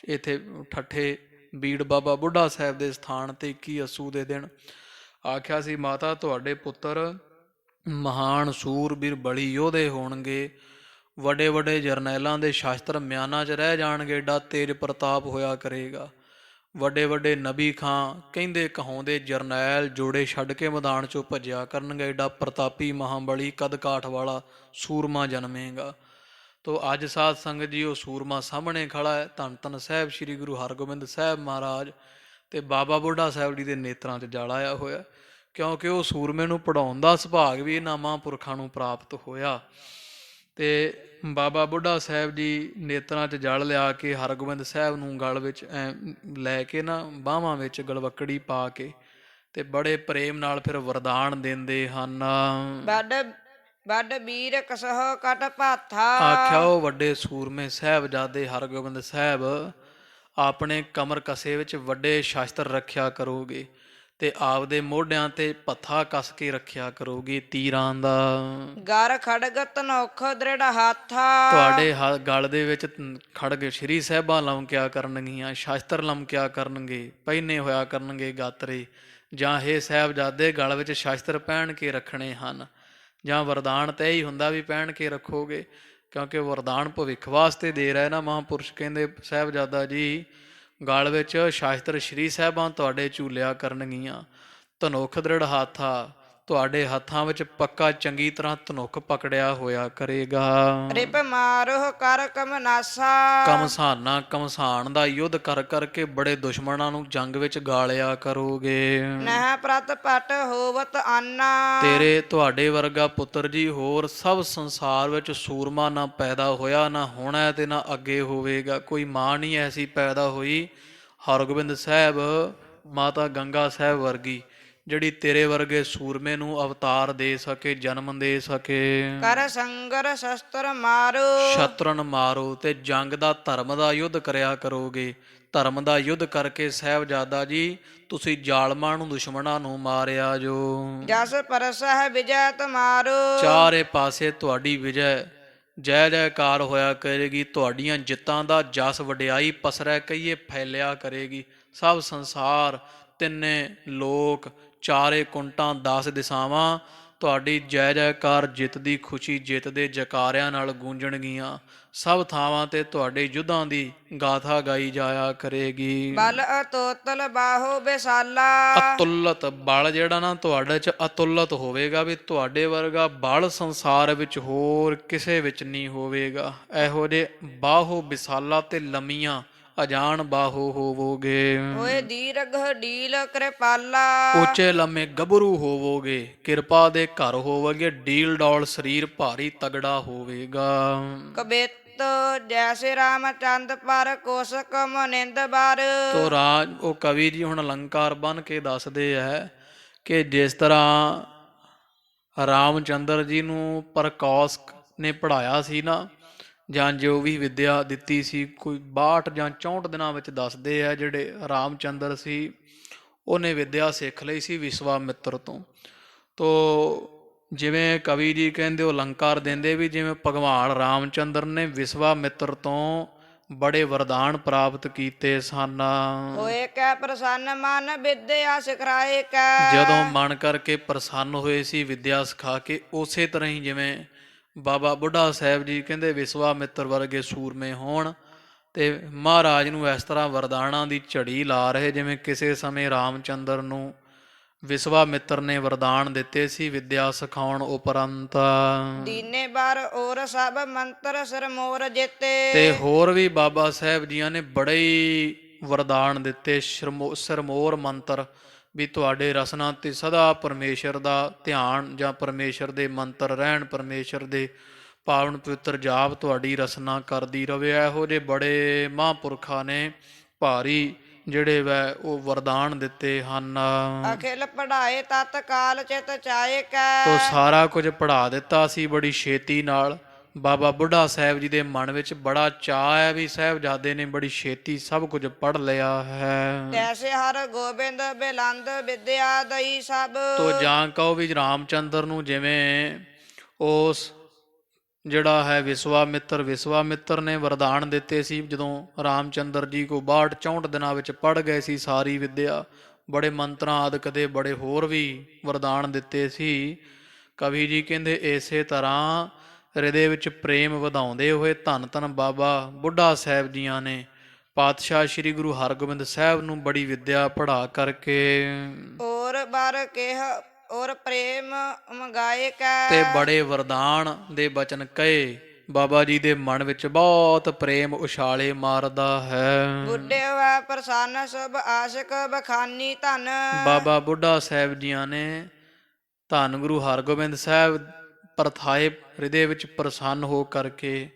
ਇੱਥੇ ਠੱਠੇ ਬੀੜ ਬਾਬਾ ਬੁੱਢਾ ਸਾਹਿਬ ਦੇ ਸਥਾਨ ਤੇ 21 ਅੱਸੂ ਦੇ ਦਿਨ ਆਖਿਆ ਸੀ, ਮਾਤਾ ਤੁਹਾਡੇ ਪੁੱਤਰ ਮਹਾਨ ਸੂਰਬੀਰ ਬਲੀ ਯੋਧੇ ਹੋਣਗੇ, ਵੱਡੇ ਵੱਡੇ ਜਰਨੈਲਾਂ ਦੇ ਸ਼ਾਸਤਰ ਮਿਆਨਾਂ 'ਚ ਰਹਿ ਜਾਣਗੇ, ਏਡਾ ਤੇਜ ਪ੍ਰਤਾਪ ਹੋਇਆ ਕਰੇਗਾ। ਵੱਡੇ ਵੱਡੇ ਨਬੀ ਖਾਂ ਕਹਿੰਦੇ ਕਹਾਉਂਦੇ ਜਰਨੈਲ ਜੋੜੇ ਛੱਡ ਕੇ ਮੈਦਾਨ 'ਚੋਂ ਭੱਜਿਆ ਕਰਨਗੇ, ਏਡਾ ਪ੍ਰਤਾਪੀ ਮਹਾਬਲੀ ਕਦ ਕਾਠ ਵਾਲਾ ਸੂਰਮਾ ਜਨਮੇਗਾ। ਤੋ ਅੱਜ ਸਾਧ ਸੰਗਤ ਜੀ ਉਹ ਸੂਰਮਾ ਸਾਹਮਣੇ ਖੜਾ ਹੈ, ਧੰਨ ਧੰਨ ਸਾਹਿਬ ਸ੍ਰੀ ਗੁਰੂ ਹਰਗੋਬਿੰਦ ਸਾਹਿਬ ਮਹਾਰਾਜ ਤੇ ਬਾਬਾ ਬੁੱਢਾ ਸਾਹਿਬ ਜੀ ਦੇ ਨੇਤਰਾਂ 'ਚ ਜਲ ਆਇਆ ਹੋਇਆ, ਕਿਉਂਕਿ ਉਹ ਸੂਰਮੇ ਨੂੰ ਪੜਾਉਣ ਦਾ ਸੁਭਾਗ ਵੀ ਇਹਨਾਂ ਮਹਾਂਪੁਰਖਾਂ ਨੂੰ ਪ੍ਰਾਪਤ ਹੋਇਆ। ਤੇ ਬਾਬਾ ਬੁੱਢਾ ਸਾਹਿਬ ਜੀ ਨੇਤਰਾਂ 'ਚ ਜਲ ਲਿਆ ਕੇ ਹਰਗੋਬਿੰਦ ਸਾਹਿਬ ਨੂੰ ਗਲ ਵਿੱਚ ਲੈ ਕੇ ਨਾ ਬਾਹਾਂ ਵਿੱਚ ਗਲਵੱਕੜੀ ਪਾ ਕੇ ਤੇ ਬੜੇ ਪ੍ਰੇਮ ਨਾਲ ਫਿਰ ਵਰਦਾਨ ਦਿੰਦੇ ਹਨ। ਵੱਡ ਵੀਰ ਕਸਹੁ ਕਟ ਭਾਥਾ। ਆਖਿਆ ਉਹ ਵੱਡੇ ਸੂਰਮੇ ਸਾਹਿਬਜ਼ਾਦੇ ਹਰਗੋਬਿੰਦ ਸਾਹਿਬ ਆਪਣੇ ਕਮਰ ਕਸੇ ਵਿੱਚ ਵੱਡੇ ਸ਼ਾਸਤਰ ਰੱਖਿਆ ਕਰੋਗੇ ਤੇ ਆਪਦੇ ਮੋਢਿਆਂ ਤੇ ਪੱਥਾ ਕੱਸ ਕੇ ਰੱਖਿਆ ਕਰੋਗੇ ਤੀਰਾਂ ਦਾ। ਗਰ ਖੜਗ ਧਨੁਖ ਦ੍ਰਿੜ ਹਾਥਾ। ਤੁਹਾਡੇ ਗਲ ਦੇ ਵਿੱਚ ਖੜਗ ਸ਼੍ਰੀ ਸਾਹਿਬਾਂ ਲਮਕਿਆ ਕਰਨਗੀਆਂ, ਸ਼ਾਸਤਰ ਲਮਕਿਆ ਕਰਨਗੇ, ਪਹਿਨੇ ਹੋਇਆ ਕਰਨਗੇ ਗਾਤਰੇ। ਜਾਂ ਇਹ ਸਾਹਿਬਜ਼ਾਦੇ ਗਲ ਵਿੱਚ ਸ਼ਾਸਤਰ ਪਹਿਨ ਕੇ ਰੱਖਣੇ ਹਨ, ਜਾਂ ਵਰਦਾਨ ਤੈਅ ਹੀ ਹੁੰਦਾ ਵੀ ਪਹਿਨ ਕੇ ਰੱਖੋਗੇ, ਕਿਉਂਕਿ ਵਰਦਾਨ ਭਵਿੱਖ ਵਾਸਤੇ ਦੇ ਰਹੇ ਨਾ ਮਹਾਂਪੁਰਸ਼। ਕਹਿੰਦੇ ਸਾਹਿਬਜ਼ਾਦਾ ਜੀ ਗਲ ਵਿੱਚ ਸ਼ਾਸਤਰ ਸ਼੍ਰੀ ਸਾਹਿਬਾਂ ਤੁਹਾਡੇ ਝੂਲਿਆ ਕਰਨਗੀਆਂ। ਧਨੁਖ ਦ੍ਰਿੜ ਹਾਥਾ, ਤੁਹਾਡੇ ਹੱਥਾਂ ਵਿੱਚ ਪੱਕਾ ਚੰਗੀ ਤਰ੍ਹਾਂ ਧਨੁਖ ਪਕੜਿਆ ਹੋਇਆ ਕਰੇਗਾ। ਰਿਪ ਮਾਰੋਹ ਕਰ ਕਮਨਾਸਾ। ਕਮਸਾਨਾ ਕਮਸਾਨ ਦਾ ਯੁੱਧ ਕਰ ਕਰਕੇ ਬੜੇ ਦੁਸ਼ਮਣਾਂ ਨੂੰ ਜੰਗ ਵਿੱਚ ਗਾਲਿਆ ਕਰੋਗੇ। ਨਹਿ ਪ੍ਰਤ ਪਟ ਹੋਵਤ ਆਨਾ। ਤੇਰੇ ਤੁਹਾਡੇ ਵਰਗਾ ਪੁੱਤਰ ਜੀ ਹੋਰ ਸਭ ਸੰਸਾਰ ਵਿੱਚ ਸੂਰਮਾ ਨਾ ਪੈਦਾ ਹੋਇਆ, ਨਾ ਹੋਣਾ ਤੇ ਨਾ ਅੱਗੇ ਹੋਵੇਗਾ। ਕੋਈ ਮਾਂ ਨਹੀਂ ਐਸੀ ਪੈਦਾ ਹੋਈ ਹਰਗੋਬਿੰਦ ਸਾਹਿਬ ਮਾਤਾ ਗੰਗਾ ਸਾਹਿਬ ਵਰਗੀ, ਜਿਹੜੀ ਤੇਰੇ ਵਰਗੇ ਸੂਰਮੇ ਨੂੰ ਅਵਤਾਰ ਦੇ ਸਕੇ, ਜਨਮ ਦੇ ਸਕੇ। ਕਰ ਸੰਗਰ ਸ਼ਸਤਰ ਮਾਰੋ। ਸ਼ਤਰਨ ਮਾਰੋ ਤੇ ਜੰਗ ਦਾ ਧਰਮ ਦਾ ਯੁੱਧ ਕਰਿਆ ਕਰੋਗੇ। ਧਰਮ ਦਾ ਯੁੱਧ ਕਰਕੇ ਸਾਹਿਬਜ਼ਾਦਾ ਜੀ ਤੁਸੀਂ ਜ਼ਾਲਮਾਂ ਨੂੰ ਦੁਸ਼ਮਣਾਂ ਨੂੰ ਮਾਰਿਆ ਜੋ। ਜਸ ਪਰਸਹਿ ਵਿਜੈ ਤੁਮਾਰੋ। ਚਾਰੇ ਪਾਸੇ ਤੁਹਾਡੀ ਵਿਜੈ ਜੈ ਜੈਕਾਰ ਹੋਇਆ ਕਰੇਗੀ। ਤੁਹਾਡੀਆਂ ਜਿੱਤਾਂ ਦਾ ਜਸ ਵਡਿਆਈ ਪਸਰੈ ਕਹੀਏ ਫੈਲਿਆ ਕਰੇਗੀ। ਸਭ ਸੰਸਾਰ ਤਿੰਨੇ ਲੋਕ ਚਾਰੇ ਕੁੰਟਾਂ 10 ਦਿਸ਼ਾਵਾਂ ਤੁਹਾਡੀ ਜੈ ਜੈਕਾਰ ਜਿੱਤ ਦੀ ਖੁਸ਼ੀ ਜਿੱਤ ਦੇ ਜਕਾਰਿਆਂ ਨਾਲ ਗੂੰਜਣਗੀਆਂ। ਸਭ ਥਾਵਾਂ ਤੇ ਤੁਹਾਡੇ ਯੁੱਧਾਂ ਦੀ ਗਾਥਾ ਗਾਈ ਜਾਇਆ ਕਰੇਗੀ। ਬਲ ਅਤੋਤਲ ਬਾਹੋ ਬਿਸਾਲਾ। ਅਤੁੱਲਤ ਬਲ ਜਿਹੜਾ ਨਾ ਤੁਹਾਡੇ 'ਚ ਅਤੁੱਲਤ ਹੋਵੇਗਾ, ਵੀ ਤੁਹਾਡੇ ਵਰਗਾ ਬਲ ਸੰਸਾਰ ਵਿੱਚ ਹੋਰ ਕਿਸੇ ਵਿੱਚ ਨਹੀਂ ਹੋਵੇਗਾ। ਇਹੋ ਜਿਹੇ ਬਾਹੋ ਵਿਸਾਲਾ ਤੇ ਲੰਮੀਆਂ ਅਜਾਨ ਬਾਹੋ ਹੋਵੋਗੇ। ਹੋਏ ਦੀਰਘ ਡੀਲ ਕਿਰਪਾਲਾ। ਉੱਚੇ ਲੰਮੇ ਗੱਭਰੂ ਹੋਵੋਗੇ, ਕਿਰਪਾ ਦੇ ਘਰ ਹੋਵੋਗੇ, ਡੀਲ ਡੌਲ ਸਰੀਰ ਭਾਰੀ ਤਗੜਾ ਹੋਵੇਗਾ। ਕਬਿਤ ਜੈਸੇ ਰਾਮਚੰਦ ਪਰ ਕੋਸਕ ਮਨਿੰਦ ਬਰ। ਤੋ ਰਾਜ ਉਹ ਕਵੀ ਜੀ ਹੁਣ ਅਲੰਕਾਰ ਬਣ ਕੇ ਦੱਸਦੇ ਹੈ ਕਿ ਜਿਸ ਤਰ੍ਹਾਂ ਰਾਮਚੰਦਰ ਜੀ ਨੂੰ ਪ੍ਰਕੌਸ਼ਕ ਨੇ ਪੜ੍ਹਾਇਆ ਸੀ ਨਾ, ਜਾਂ ਜੋ ਵੀ ਵਿੱਦਿਆ ਦਿੱਤੀ ਸੀ, ਕੋਈ 62 ਜਾਂ 64 ਦਿਨਾਂ ਵਿੱਚ ਦੱਸਦੇ ਆ ਜਿਹੜੇ ਰਾਮਚੰਦਰ ਸੀ ਉਹਨੇ ਵਿੱਦਿਆ ਸਿੱਖ ਲਈ ਸੀ ਵਿਸ਼ਵਾਮਿੱਤਰ ਤੋਂ। ਤੋ ਜਿਵੇਂ ਕਵੀ ਜੀ ਕਹਿੰਦੇ ਉਹ ਅਲੰਕਾਰ ਦਿੰਦੇ ਵੀ ਜਿਵੇਂ ਭਗਵਾਨ ਰਾਮਚੰਦਰ ਨੇ ਵਿਸ਼ਵਾਮਿੱਤਰ ਤੋਂ ਬੜੇ ਵਰਦਾਨ ਪ੍ਰਾਪਤ ਕੀਤੇ ਸਨ। ਹੋਏ ਕੈ ਪ੍ਰਸੰਨ ਮਨ ਵਿਦਿਆ ਸਿਖਰਾਏ ਕੈ। ਜਦੋਂ ਮਨ ਕਰਕੇ ਪ੍ਰਸੰਨ ਹੋਏ ਸੀ ਵਿਦਿਆ ਸਿਖਾ ਕੇ, ਉਸੇ ਤਰ੍ਹਾਂ ਹੀ ਜਿਵੇਂ ਬਾਬਾ ਬੁੱਢਾ ਸਾਹਿਬ ਜੀ ਕਹਿੰਦੇ ਵਿਸ਼ਵਾਮਿੱਤਰ ਵਰਗੇ ਸੂਰਮੇ ਹੋਣ ਤੇ ਮਹਾਰਾਜ ਨੂੰ ਇਸ ਤਰ੍ਹਾਂ ਵਰਦਾਨਾਂ ਦੀ ਝੜੀ ਲਾ ਰਹੇ, ਜਿਵੇਂ ਕਿਸੇ ਸਮੇਂ ਰਾਮਚੰਦਰ ਨੂੰ ਵਿਸ਼ਵਾਮਿੱਤਰ ਨੇ ਵਰਦਾਨ ਦਿੱਤੇ ਸੀ ਵਿਦਿਆ ਸਿਖਾਉਣ ਉਪਰੰਤ। ਦੀਨੇ ਬਰ ਔਰ ਸਭ ਮੰਤਰ ਸਿਰ ਮੋਰ ਜੀਤੇ। ਤੇ ਹੋਰ ਵੀ ਬਾਬਾ ਸਾਹਿਬ ਜੀਆਂ ਨੇ ਬੜੇ ਹੀ ਵਰਦਾਨ ਦਿੱਤੇ, ਸਿਰਮੌਰ ਮੰਤਰ, ਵੀ ਤੁਹਾਡੇ ਰਸਨਾ ਤੇ ਸਦਾ ਪਰਮੇਸ਼ਰ ਦਾ ਧਿਆਨ ਜਾਂ ਪਰਮੇਸ਼ਰ ਦੇ ਮੰਤਰ ਰਹਿਣ, ਪਰਮੇਸ਼ਰ ਦੇ ਪਾਵਨ ਪਵਿੱਤਰ ਜਾਪ ਤੁਹਾਡੀ ਰਸਨਾ ਕਰਦੀ ਰਵੇ। ਇਹੋ ਜਿਹੇ ਬੜੇ ਮਹਾਂਪੁਰਖਾਂ ਨੇ ਭਾਰੀ ਜਿਹੜੇ ਵੈ ਉਹ ਵਰਦਾਨ ਦਿੱਤੇ ਹਨ। ਅਖਿਲ ਪੜਾਏ ਤਤ ਕਾਲ ਚਿਤ ਚਾਏ ਕੈ। ਤੋ ਸਾਰਾ ਕੁਝ ਪੜ੍ਹਾ ਦਿੱਤਾ ਸੀ ਬੜੀ ਛੇਤੀ ਨਾਲ। ਬਾਬਾ ਬੁੱਢਾ ਸਾਹਿਬ ਜੀ ਦੇ ਮਨ ਵਿੱਚ ਬੜਾ ਚਾਅ ਹੈ ਵੀ ਸਾਹਿਬਜ਼ਾਦੇ ਨੇ ਬੜੀ ਛੇਤੀ ਸਭ ਕੁਝ ਪੜ੍ਹ ਲਿਆ ਹੈ। ਤੈਸੇ ਹਰ ਗੋਬਿੰਦ ਬਿਲੰਦ ਵਿਦਿਆ ਦਈ ਸਭ। ਤੋ ਜਾਂ ਕਹੋ ਵੀ ਰਾਮਚੰਦਰ ਨੂੰ ਜਿਵੇਂ ਉਸ ਜਿਹੜਾ ਹੈ ਵਿਸ਼ਵਾਮਿੱਤਰ ਨੇ ਵਰਦਾਨ ਦਿੱਤੇ ਸੀ, ਜਦੋਂ ਰਾਮਚੰਦਰ ਜੀ ਕੋ 62-64 ਦਿਨਾਂ ਵਿੱਚ ਪੜ੍ਹ ਗਏ ਸੀ ਸਾਰੀ ਵਿਦਿਆ, ਬੜੇ ਮੰਤਰਾਂ ਆਦਿਕ ਦੇ ਬੜੇ ਹੋਰ ਵੀ ਵਰਦਾਨ ਦਿੱਤੇ ਸੀ। ਕਵੀ ਜੀ ਕਹਿੰਦੇ ਇਸੇ ਤਰ੍ਹਾਂ ਹਿਰਦੇ ਵਿੱਚ ਪ੍ਰੇਮ ਵਧਾਉਂਦੇ ਹੋਏ ਧੰਨ ਧੰਨ ਬਾਬਾ ਬੁੱਢਾ ਸਾਹਿਬ ਜੀਆਂ ਨੇ ਪਾਤਸ਼ਾਹ ਸ੍ਰੀ ਗੁਰੂ ਹਰਗੋਬਿੰਦ ਸਾਹਿਬ ਨੂੰ ਬੜੀ ਵਿਦਿਆ ਪੜ੍ਹਾ ਕਰਕੇ ਔਰ ਬਰ ਕਿਹ ਔਰ ਪ੍ਰੇਮ ਮੰਗਾਏ ਕੈ। ਤੇ ਬੜੇ ਵਰਦਾਨ ਦੇ ਬਚਨ ਕਹੇ। ਬਾਬਾ ਜੀ ਦੇ ਮਨ ਵਿੱਚ ਬਹੁਤ ਪ੍ਰੇਮ ਉਛਾਲੇ ਮਾਰਦਾ ਹੈ। ਬੁੱਢੇ ਹੋਇ ਪ੍ਰਸੰਨ ਸਭ ਆਸ਼ਿਕ ਬਖਾਨੀ ਧਨ। ਬਾਬਾ ਬੁੱਢਾ ਸਾਹਿਬ ਜੀਆਂ ਨੇ ਧੰਨ ਗੁਰੂ ਹਰਗੋਬਿੰਦ ਸਾਹਿਬ ਪਰਥਾਏ ਹਿਰਦੇ ਵਿੱਚ ਪ੍ਰਸੰਨ ਹੋ ਕਰਕੇ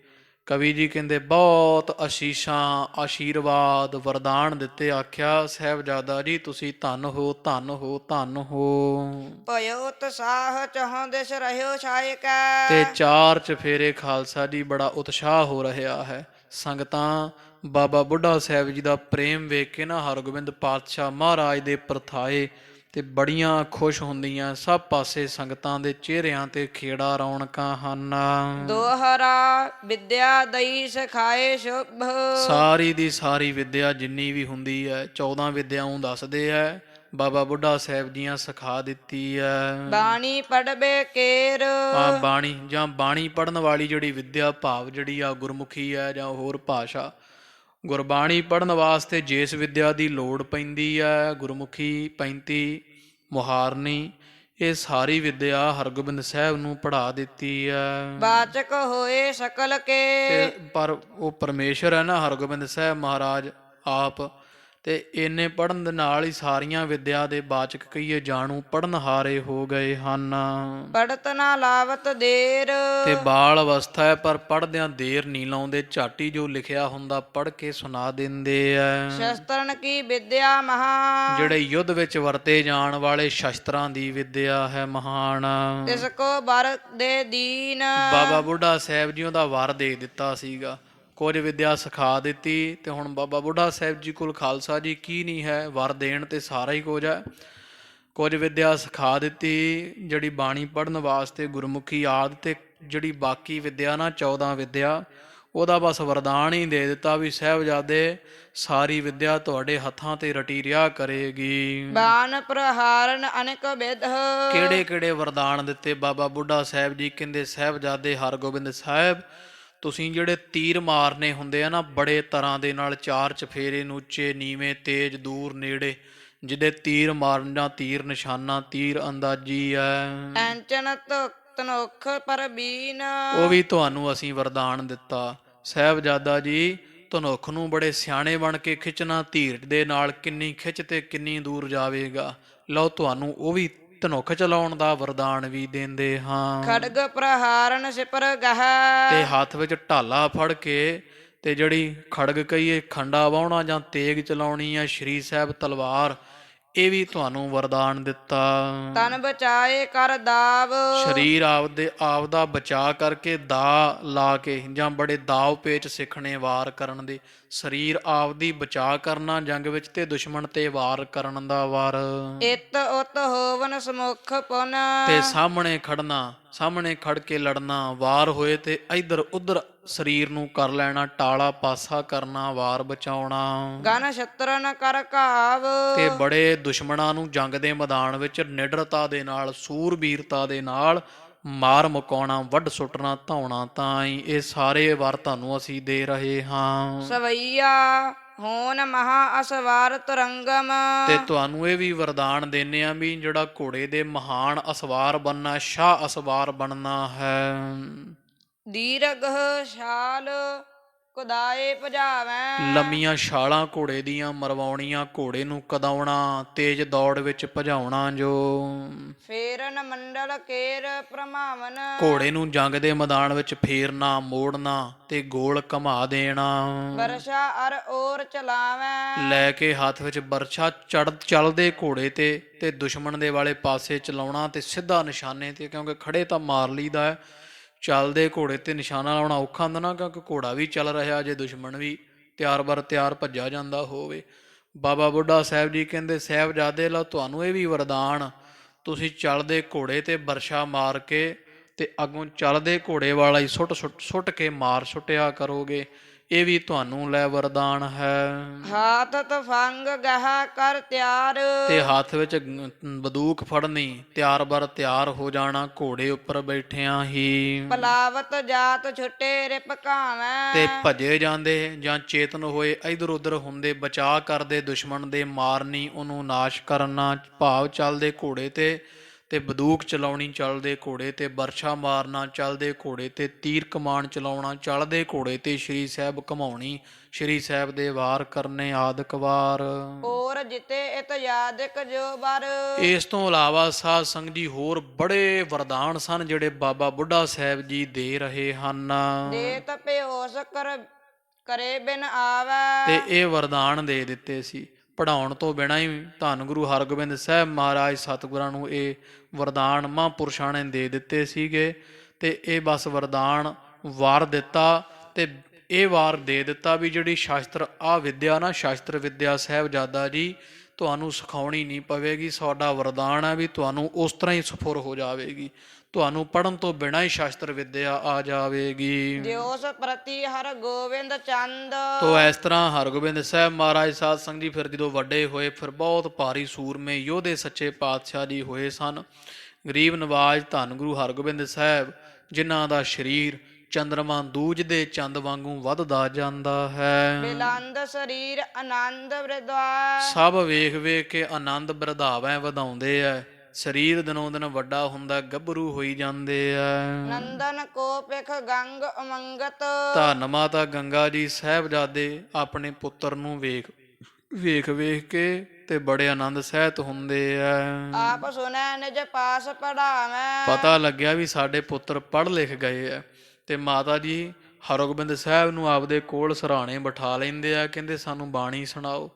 ਕਵੀ ਜੀ ਕਹਿੰਦੇ ਬਹੁਤ ਅਸ਼ੀਸ਼ਾਂ ਆਸ਼ੀਰਵਾਦ ਵਰਦਾਨ ਦਿੱਤੇ। ਆਖਿਆ ਸਾਹਿਬਜ਼ਾਦਾ ਜੀ ਤੁਸੀਂ ਧੰਨ ਹੋ, ਧੰਨ ਹੋ, ਧੰਨ ਹੋ। ਭਇਓ ਉਤਸਾਹ ਚਹੁ ਦਿਸ ਰਹਿਓ ਛਾਏ ਕੈ। ਤੇ ਚਾਰ ਚਫੇਰੇ ਖਾਲਸਾ ਜੀ ਬੜਾ ਉਤਸ਼ਾਹ ਹੋ ਰਿਹਾ ਹੈ। ਸੰਗਤਾਂ ਬਾਬਾ ਬੁੱਢਾ ਸਾਹਿਬ ਜੀ ਦਾ ਪ੍ਰੇਮ ਵੇਖ ਕੇ ਨਾ ਹਰਗੋਬਿੰਦ ਪਾਤਸ਼ਾਹ ਮਹਾਰਾਜ ਦੇ ਪਰਥਾਏ ਤੇ ਬੜੀਆਂ ਖੁਸ਼ ਹੁੰਦੀਆਂ। ਸਭ ਪਾਸੇ ਸੰਗਤਾਂ ਦੇ ਚਿਹਰਿਆਂ ਤੇ ਖੇੜਾ ਰੌਣਕਾਂ ਹਨ। ਦੋਹਰਾ ਵਿਦਿਆ ਦਈ ਸਿਖਾਏ ਸ਼ੁਭ। ਸਾਰੀ ਦੀ ਸਾਰੀ ਵਿਦਿਆ ਜਿੰਨੀ ਵੀ ਹੁੰਦੀ ਹੈ 14 ਵਿਦਿਆਵਾਂ ਦੱਸਦੇ ਹੈ, ਬਾਬਾ ਬੁੱਢਾ ਸਾਹਿਬ ਜੀਆਂ ਸਿਖਾ ਦਿੱਤੀ ਹੈ। ਬਾਣੀ ਪੜਬੇ ਕੇਰ। ਬਾਣੀ ਜਾਂ ਬਾਣੀ ਪੜਨ ਵਾਲੀ ਜਿਹੜੀ ਵਿਦਿਆ ਭਾਵ ਜਿਹੜੀ ਆ ਗੁਰਮੁਖੀ ਹੈ ਜਾਂ ਹੋਰ ਭਾਸ਼ਾ। ਗੁਰਬਾਣੀ ਪੜਨ ਵਾਸਤੇ ਜਿਸ ਵਿਦਿਆ ਦੀ ਲੋੜ ਪੈਂਦੀ ਹੈ, ਗੁਰਮੁਖੀ, ਪੈਂਤੀ, ਮੁਹਾਰਨੀ, ਇਹ ਸਾਰੀ ਵਿਦਿਆ ਹਰਗੋਬਿੰਦ ਸਾਹਿਬ ਨੂੰ ਪੜ੍ਹਾ ਦਿੱਤੀ ਹੈ। ਵਾਚਕ ਹੋਏ ਸਕਲ ਕੇ। ਪਰ ਉਹ ਪਰਮੇਸ਼ਰ ਹੈ ਨਾ ਹਰਗੋਬਿੰਦ ਸਾਹਿਬ ਮਹਾਰਾਜ ਆਪ, ਤੇ ਇੰਨੇ ਪੜ੍ਹਨ ਦੇ ਨਾਲ ਹੀ ਸਾਰੀਆਂ ਵਿਦਿਆ ਦੇ ਵਾਚਕ ਕਹੀਏ ਜਾਣੂ ਪੜਨਹਾਰੇ ਹੋ ਗਏ ਹਨ। ਪੜਤ ਨਾ ਲਾਵਤ ਦੇਰ। ਤੇ ਬਾਲ ਅਵਸਥਾ ਹੈ ਪਰ ਪੜ੍ਹਦਿਆਂ ਦੇਰ ਨਹੀਂ ਲਾਉਂਦੇ, ਝਾਟੀ ਜੋ ਲਿਖਿਆ ਹੁੰਦਾ ਪੜ੍ਹ ਕੇ ਸੁਣਾ ਦਿੰਦੇ ਆ। ਸ਼ਸਤਰਨ ਕੀ ਵਿਦਿਆ ਮਹਾਨ। ਜਿਹੜੇ ਯੁੱਧ ਵਿੱਚ ਵਰਤੇ ਜਾਣ ਵਾਲੇ ਸ਼ਸਤਰਾਂ ਦੀ ਵਿਦਿਆ ਹੈ ਮਹਾਨ। ਤਿਸ ਕੋ ਵਰ ਦੇ ਦੀਨ। ਬਾਬਾ ਬੁੱਢਾ ਸਾਹਿਬ ਜੀ ਉਹਦਾ ਵਰ ਦੇ ਦਿੱਤਾ ਸੀਗਾ, ਕੁਝ ਵਿਦਿਆ ਸਿਖਾ ਦਿੱਤੀ। ਤੇ ਹੁਣ ਬਾਬਾ ਬੁੱਢਾ ਸਾਹਿਬ ਜੀ ਕੋਲ ਖਾਲਸਾ ਜੀ ਕੀ ਨਹੀਂ ਹੈ, ਵਰ ਦੇਣ ਤੇ ਸਾਰਾ ਹੀ ਕੁਝ ਹੈ। ਕੁਝ ਵਿਦਿਆ ਸਿਖਾ ਦਿੱਤੀ ਜਿਹੜੀ ਬਾਣੀ ਪੜ੍ਹਨ ਵਾਸਤੇ ਗੁਰਮੁਖੀ ਆਦਿ, ਤੇ ਜਿਹੜੀ ਬਾਕੀ ਵਿਦਿਆ ਨਾ 14 ਵਿਦਿਆ ਉਹਦਾ ਬਸ ਵਰਦਾਨ ਹੀ ਦੇ ਦਿੱਤਾ ਵੀ ਸਾਹਿਬਜ਼ਾਦੇ ਸਾਰੀ ਵਿਦਿਆ ਤੁਹਾਡੇ ਹੱਥਾਂ ਤੇ ਰਟੀ ਰਿਹਾ ਕਰੇਗੀ। ਬਾਣ ਪ੍ਰਹਾਰਨ ਅਨੇਕ ਵਿਧ। ਕਿਹੜੇ ਕਿਹੜੇ ਵਰਦਾਨ ਦਿੱਤੇ ਬਾਬਾ ਬੁੱਢਾ ਸਾਹਿਬ ਜੀ? ਕਹਿੰਦੇ ਸਾਹਿਬਜ਼ਾਦੇ ਹਰਗੋਬਿੰਦ ਸਾਹਿਬ ਤੁਸੀਂ ਜਿਹੜੇ ਤੀਰ ਮਾਰਨੇ ਹੁੰਦੇ ਆ ਨਾ ਬੜੇ ਤਰ੍ਹਾਂ ਦੇ ਨਾਲ, ਚਾਰ ਚਫੇਰੇ ਨੂੰ, ਉੱਚੇ ਨੀਵੇਂ, ਤੇਜ਼ ਦੂਰ ਨੇੜੇ, ਜਿਹਦੇ ਤੀਰ ਮਾਰਨਾ, ਤੀਰ ਨਿਸ਼ਾਨਾ, ਤੀਰ ਅੰਦਾਜ਼ੀ ਹੈ। ਐਂਚਨ ਤਨੁਖ ਪਰਬੀਨ। ਉਹ ਵੀ ਤੁਹਾਨੂੰ ਅਸੀਂ ਵਰਦਾਨ ਦਿੱਤਾ। ਸਾਹਿਬਜ਼ਾਦਾ ਜੀ ਧਨੁਖ ਨੂੰ ਬੜੇ ਸਿਆਣੇ ਬਣ ਕੇ ਖਿੱਚਣਾ, ਧੀਰਜ ਦੇ ਨਾਲ ਕਿੰਨੀ ਖਿੱਚ ਤੇ ਕਿੰਨੀ ਦੂਰ ਜਾਵੇਗਾ। ਲਓ ਤੁਹਾਨੂੰ ਉਹ ਵੀ ਧਨੁਖ ਚਲਾਉਣ ਦਾ ਵਰਦਾਨ ਵੀ ਦਿੰਦੇ ਹਾਂ। ਖੜਗ ਪ੍ਰਹਾਰਨ ਸਿਪਰ ਗਹ। ਤੇ ਹੱਥ ਵਿੱਚ ਢਾਲਾ ਫੜ ਕੇ ਤੇ ਜਿਹੜੀ ਖੜਗ ਕਹੀਏ ਖੰਡਾ ਵਾਹੁਣਾ ਜਾਂ ਤੇਗ ਚਲਾਉਣੀ ਆ, ਸ਼੍ਰੀ ਸਾਹਿਬ ਤਲਵਾਰ, ਇਹ ਵੀ ਤੁਹਾਨੂੰ ਵਰਦਾਨ ਦਿੱਤਾ। ਤਨ ਬਚਾਏ ਕਰ ਦਾਵ। ਸਰੀਰ ਆਪਦਾ ਬਚਾ ਕਰਕੇ ਦਾ ਲਾ ਕੇ ਜਾਂ ਬੜੇ ਦਾਵ ਪੇਚ ਸਿੱਖਣੇ ਵਾਰ ਕਰਨ ਦੇ। ਸਰੀਰ ਆਪਦੀ ਬਚਾ ਕਰਨਾ ਜੰਗ ਵਿੱਚ ਤੇ ਦੁਸ਼ਮਣ ਤੇ ਵਾਰ ਕਰਨ ਦਾ ਵਾਰ। ਇਤ ਉਤ ਹੋਵਨ ਸਮੁਖ ਪੁਨ। ਤੇ ਸਾਹਮਣੇ ਖੜਨਾ, ਸਾਹਮਣੇ ਖੜ ਕੇ ਲੜਨਾ, ਵਾਰ ਹੋਏ ਤੇ ਇੱਧਰ ਉੱਧਰ ਸਰੀਰ ਨੂੰ ਕਰ ਲੈਣਾ ਟਾਲਾ ਪਾਸਾ ਕਰਨਾ ਵਾਰ ਬਚਾਉਣਾ ਗਨ ਛਤਰਨ ਕਰ ਘਾਵ ਤੇ ਬੜੇ ਦੁਸ਼ਮਣਾਂ ਨੂੰ ਜੰਗ ਦੇ ਮੈਦਾਨ ਵਿੱਚ ਨਿਡਰਤਾ ਦੇ ਨਾਲ ਸੂਰਬੀਰਤਾ ਦੇ ਨਾਲ ਮਾਰ ਮੁਕਾਉਣਾ ਵੱਢ ਸੁੱਟਣਾ ਧਾਉਣਾ ਤਾਈਂ ਇਹ ਸਾਰੇ ਵਰ ਤੁਹਾਨੂੰ ਅਸੀਂ ਦੇ ਰਹੇ ਹਾਂ ਸਵਈਆ ਹੋਨ ਮਹਾ ਅਸਵਾਰ ਤੁਰੰਗਮ ਤੇ ਤੁਹਾਨੂੰ ਇਹ ਵੀ ਵਰਦਾਨ ਦਿੰਨੇ ਆ ਵੀ ਜਿਹੜਾ ਘੋੜੇ ਦੇ ਮਹਾਨ ਅਸਵਾਰ ਬਣਨਾ ਸ਼ਾਹ ਅਸਵਾਰ ਬਣਨਾ ਹੈ ਦੀਰਘ ਛਾਲ ਕੁਦਾਏ ਭਜਾਵੈ ਲੰਮੀਆਂ ਛਾਲਾਂ ਘੋੜੇ ਦੀਆਂ ਮਰਵਾਉਣੀਆਂ ਘੋੜੇ ਨੂੰ ਕਦਾਉਣਾ ਤੇਜ਼ ਦੌੜ ਵਿੱਚ ਭਜਾਉਣਾ ਜੋ ਫੇਰਨ ਮੰਡਲ ਕੇਰ ਪ੍ਰਮਾਵਨ ਘੋੜੇ ਨੂੰ ਜੰਗ ਦੇ ਮੈਦਾਨ ਵਿੱਚ ਫੇਰਨਾ ਮੋੜਨਾ ਤੇ ਗੋਲ ਘਮਾ ਦੇਣਾ ਵਰਸ਼ਾ ਅਰ ਔਰ ਚਲਾਵੈ ਲੈ ਕੇ ਹੱਥ ਵਿੱਚ ਬਰਛਾ ਚੱਲਦੇ ਘੋੜੇ ਤੇ ਦੁਸ਼ਮਣ ਦੇ ਵਾਲੇ ਪਾਸੇ ਚਲਾਉਣਾ ਤੇ ਸਿੱਧਾ ਨਿਸ਼ਾਨੇ ਤੇ ਕਿਉਂਕਿ ਖੜੇ ਤਾਂ ਮਾਰ ਲਈਦਾ ਹੈ ਚੱਲਦੇ ਘੋੜੇ ਤੇ ਨਿਸ਼ਾਨਾ ਲਾਉਣਾ ਔਖਾ ਹੁੰਦਾ ਨਾ ਕਿਉਂਕਿ ਘੋੜਾ ਵੀ ਚੱਲ ਰਿਹਾ ਜੇ ਦੁਸ਼ਮਣ ਵੀ ਤਿਆਰ ਬਰ ਤਿਆਰ ਭੱਜਾ ਜਾਂਦਾ ਹੋਵੇ ਬਾਬਾ ਬੁੱਢਾ ਸਾਹਿਬ ਜੀ ਕਹਿੰਦੇ ਸਾਹਿਬਜ਼ਾਦੇ ਲਓ ਤੁਹਾਨੂੰ ਇਹ ਵੀ ਵਰਦਾਨ ਤੁਸੀਂ ਚੱਲਦੇ ਘੋੜੇ ਤੇ ਬਰਛਾ ਮਾਰ ਕੇ ਤੇ ਅੱਗੋਂ ਚੱਲਦੇ ਘੋੜੇ ਵਾਲਾ ਹੀ ਸੁੱਟ ਕੇ ਮਾਰ ਸੁੱਟਿਆ ਕਰੋਗੇ ਇਹ ਵੀ ਤੁਹਾਨੂੰ ਲੈ ਵਰਦਾਨ ਹੈ ਹਾਥ ਤਫੰਗ ਗਹਾ ਕਰ ਤਿਆਰ ਤੇ ਹੱਥ ਵਿੱਚ ਬੰਦੂਕ ਫੜਨੀ ਤਿਆਰ ਬਰ ਤਿਆਰ ਹੋ ਜਾਣਾ ਘੋੜੇ ਉੱਪਰ ਬੈਠਿਆਂ ਹੀ ਪਲਾਵਤ ਜਾਤ ਛੁੱਟੇ ਰਿਪ ਘਾਵੈ ਤੇ ਭੱਜੇ ਜਾਂਦੇ ਜਾਂ ਚੇਤਨ ਹੋਏ ਇਧਰ ਉਧਰ ਹੁੰਦੇ ਬਚਾ ਕਰਦੇ ਦੁਸ਼ਮਣ ਦੇ ਮਾਰਨੀ ਉਹਨੂੰ ਨਾਸ਼ ਕਰਨਾ ਭਾਵ ਚੱਲਦੇ ਘੋੜੇ ਤੇ ਬੰਦੂਕ ਚਲਾਉਣੀ ਚੱਲਦੇ ਘੋੜੇ ਤੇ ਬਰਛਾ ਮਾਰਨਾ ਚੱਲਦੇ ਘੋੜੇ ਤੇ ਤੀਰ ਕਮਾਨ ਚਲਾਉਣਾ ਚੱਲਦੇ ਘੋੜੇ ਤੇ ਸ਼੍ਰੀ ਸਾਹਿਬ ਘਮਾਉਣੀ ਸ਼੍ਰੀ ਸਾਹਿਬ ਦੇ ਵਾਰ ਕਰਨੇ ਆਦਿਕ ਵਾਰ ਔਰ ਜਿਤੇ ਇਤ ਯਾਦਿਕ ਜੋ ਬਰ ਇਸ ਤੋਂ ਇਲਾਵਾ ਸਾਧ ਸੰਗਤ ਜੀ ਹੋਰ ਬੜੇ ਵਰਦਾਨ ਸਨ ਜਿਹੜੇ ਬਾਬਾ ਬੁੱਢਾ ਸਾਹਿਬ ਜੀ ਦੇ ਰਹੇ ਹਨ ਦੇ ਤਪਿਓਸ ਕਰੇ ਬਿਨ ਆਵੈ ਤੇ ਇਹ ਵਰਦਾਨ ਦੇ ਦਿੱਤੇ ਸੀ ਪੜਾਉਣ ਤੋਂ ਬਿਨਾਂ ਹੀ ਧੰਨ ਗੁਰੂ ਹਰਗੋਬਿੰਦ ਸਾਹਿਬ ਮਹਾਰਾਜ ਸਤਿਗੁਰਾਂ ਨੂੰ ਇਹ ਵਰਦਾਨ ਮਹਾਂਪੁਰਸ਼ਾਂ ਨੇ ਦੇ ਦਿੱਤੇ ਸੀਗੇ ਤੇ ਇਹ ਬਸ ਵਰਦਾਨ ਵਾਰ ਦਿੱਤਾ ਤੇ ਇਹ ਵਾਰ ਦੇ ਦਿੱਤਾ ਵੀ ਜਿਹੜੀ ਸ਼ਾਸਤਰ ਆ ਵਿਦਿਆ ਨਾ ਸ਼ਾਸਤਰ ਵਿਦਿਆ ਸਾਹਿਬਜ਼ਾਦਾ ਜੀ ਤੁਹਾਨੂੰ ਸਿਖਾਉਣੀ ਨਹੀਂ ਪਵੇਗੀ ਸਾਡਾ ਵਰਦਾਨ ਹੈ ਵੀ ਤੁਹਾਨੂੰ ਉਸ ਤਰ੍ਹਾਂ ਹੀ ਸਫੁਰ ਹੋ ਜਾਵੇਗੀ ਤੁਹਾਨੂੰ ਪੜਨ ਤੋਂ ਬਿਨਾਂ ਹੀ ਸ਼ਾਸਤਰ ਵਿਦਿਆ ਆ ਜਾਵੇਗੀ ਦਿਓਸ ਪ੍ਰਤੀ ਹਰ ਗੋਬਿੰਦ ਚੰਦ ਤੋ ਇਸ ਤਰ੍ਹਾਂ ਹਰਗੋਬਿੰਦ ਸਾਹਿਬ ਮਹਾਰਾਜ ਸਾਧ ਸੰਗਤ ਜੀ ਫਿਰ ਜਦੋਂ ਵੱਡੇ ਹੋਏ ਫਿਰ ਬਹੁਤ ਭਾਰੀ ਸੂਰਮੇ ਯੋਧੇ ਸੱਚੇ ਪਾਤਸ਼ਾਹ ਜੀ ਹੋਏ ਸਨ ਗਰੀਬ ਨਵਾਜ ਧੰਨ ਗੁਰੂ ਹਰਗੋਬਿੰਦ ਸਾਹਿਬ ਜਿਨ੍ਹਾਂ ਦਾ ਸਰੀਰ ਚੰਦਰਮਾ ਦੂਜਦੇ ਚੰਦ ਵਾਂਗੂ ਵੱਧਦਾ ਜਾਂਦਾ ਹੈ ਬਿਲੰਦ ਸਰੀਰ ਆਨੰਦ ਬ੍ਰਿਧਵਾ ਸਭ ਵੇਖ ਵੇਖ ਕੇ ਆਨੰਦ ਬਰਧਾਵੇਂ ਵਧਾਉਂਦੇ ਐ ਸਰੀਰ ਦਿਨੋਂ ਦਿਨ ਵੱਡਾ ਹੁੰਦਾ ਗੱਭਰੂ ਹੋਈ ਜਾਂਦੇ ਆ ਨੰਦਨ ਕੋ ਪਿਖ ਗੰਗ ਅਮੰਗਤ ਧੰਨ ਮਾਤਾ ਗੰਗਾ ਜੀ ਸਾਹਿਬਜ਼ਾਦੇ ਆਪਣੇ ਪੁੱਤਰ ਨੂੰ ਵੇਖ ਵੇਖ ਕੇ ਤੇ ਬੜੇ ਆਨੰਦ ਸਹਿਤ ਹੁੰਦੇ ਆ ਆਪ ਸੁਨੈ ਨਿਜ ਪਾਸ ਪੜਾਵੈ ਪਤਾ ਲੱਗਿਆ ਵੀ ਸਾਡੇ ਪੁੱਤਰ ਪੜ੍ਹ ਲਿਖ ਗਏ ਆ ਤੇ ਮਾਤਾ ਜੀ ਹਰਗੋਬਿੰਦ ਸਾਹਿਬ ਨੂੰ ਆਪਦੇ ਕੋਲ ਸਰਾਣੇ ਬਿਠਾ ਲੈਂਦੇ ਆ ਕਹਿੰਦੇ ਸਾਨੂੰ ਬਾਣੀ ਸੁਣਾਓ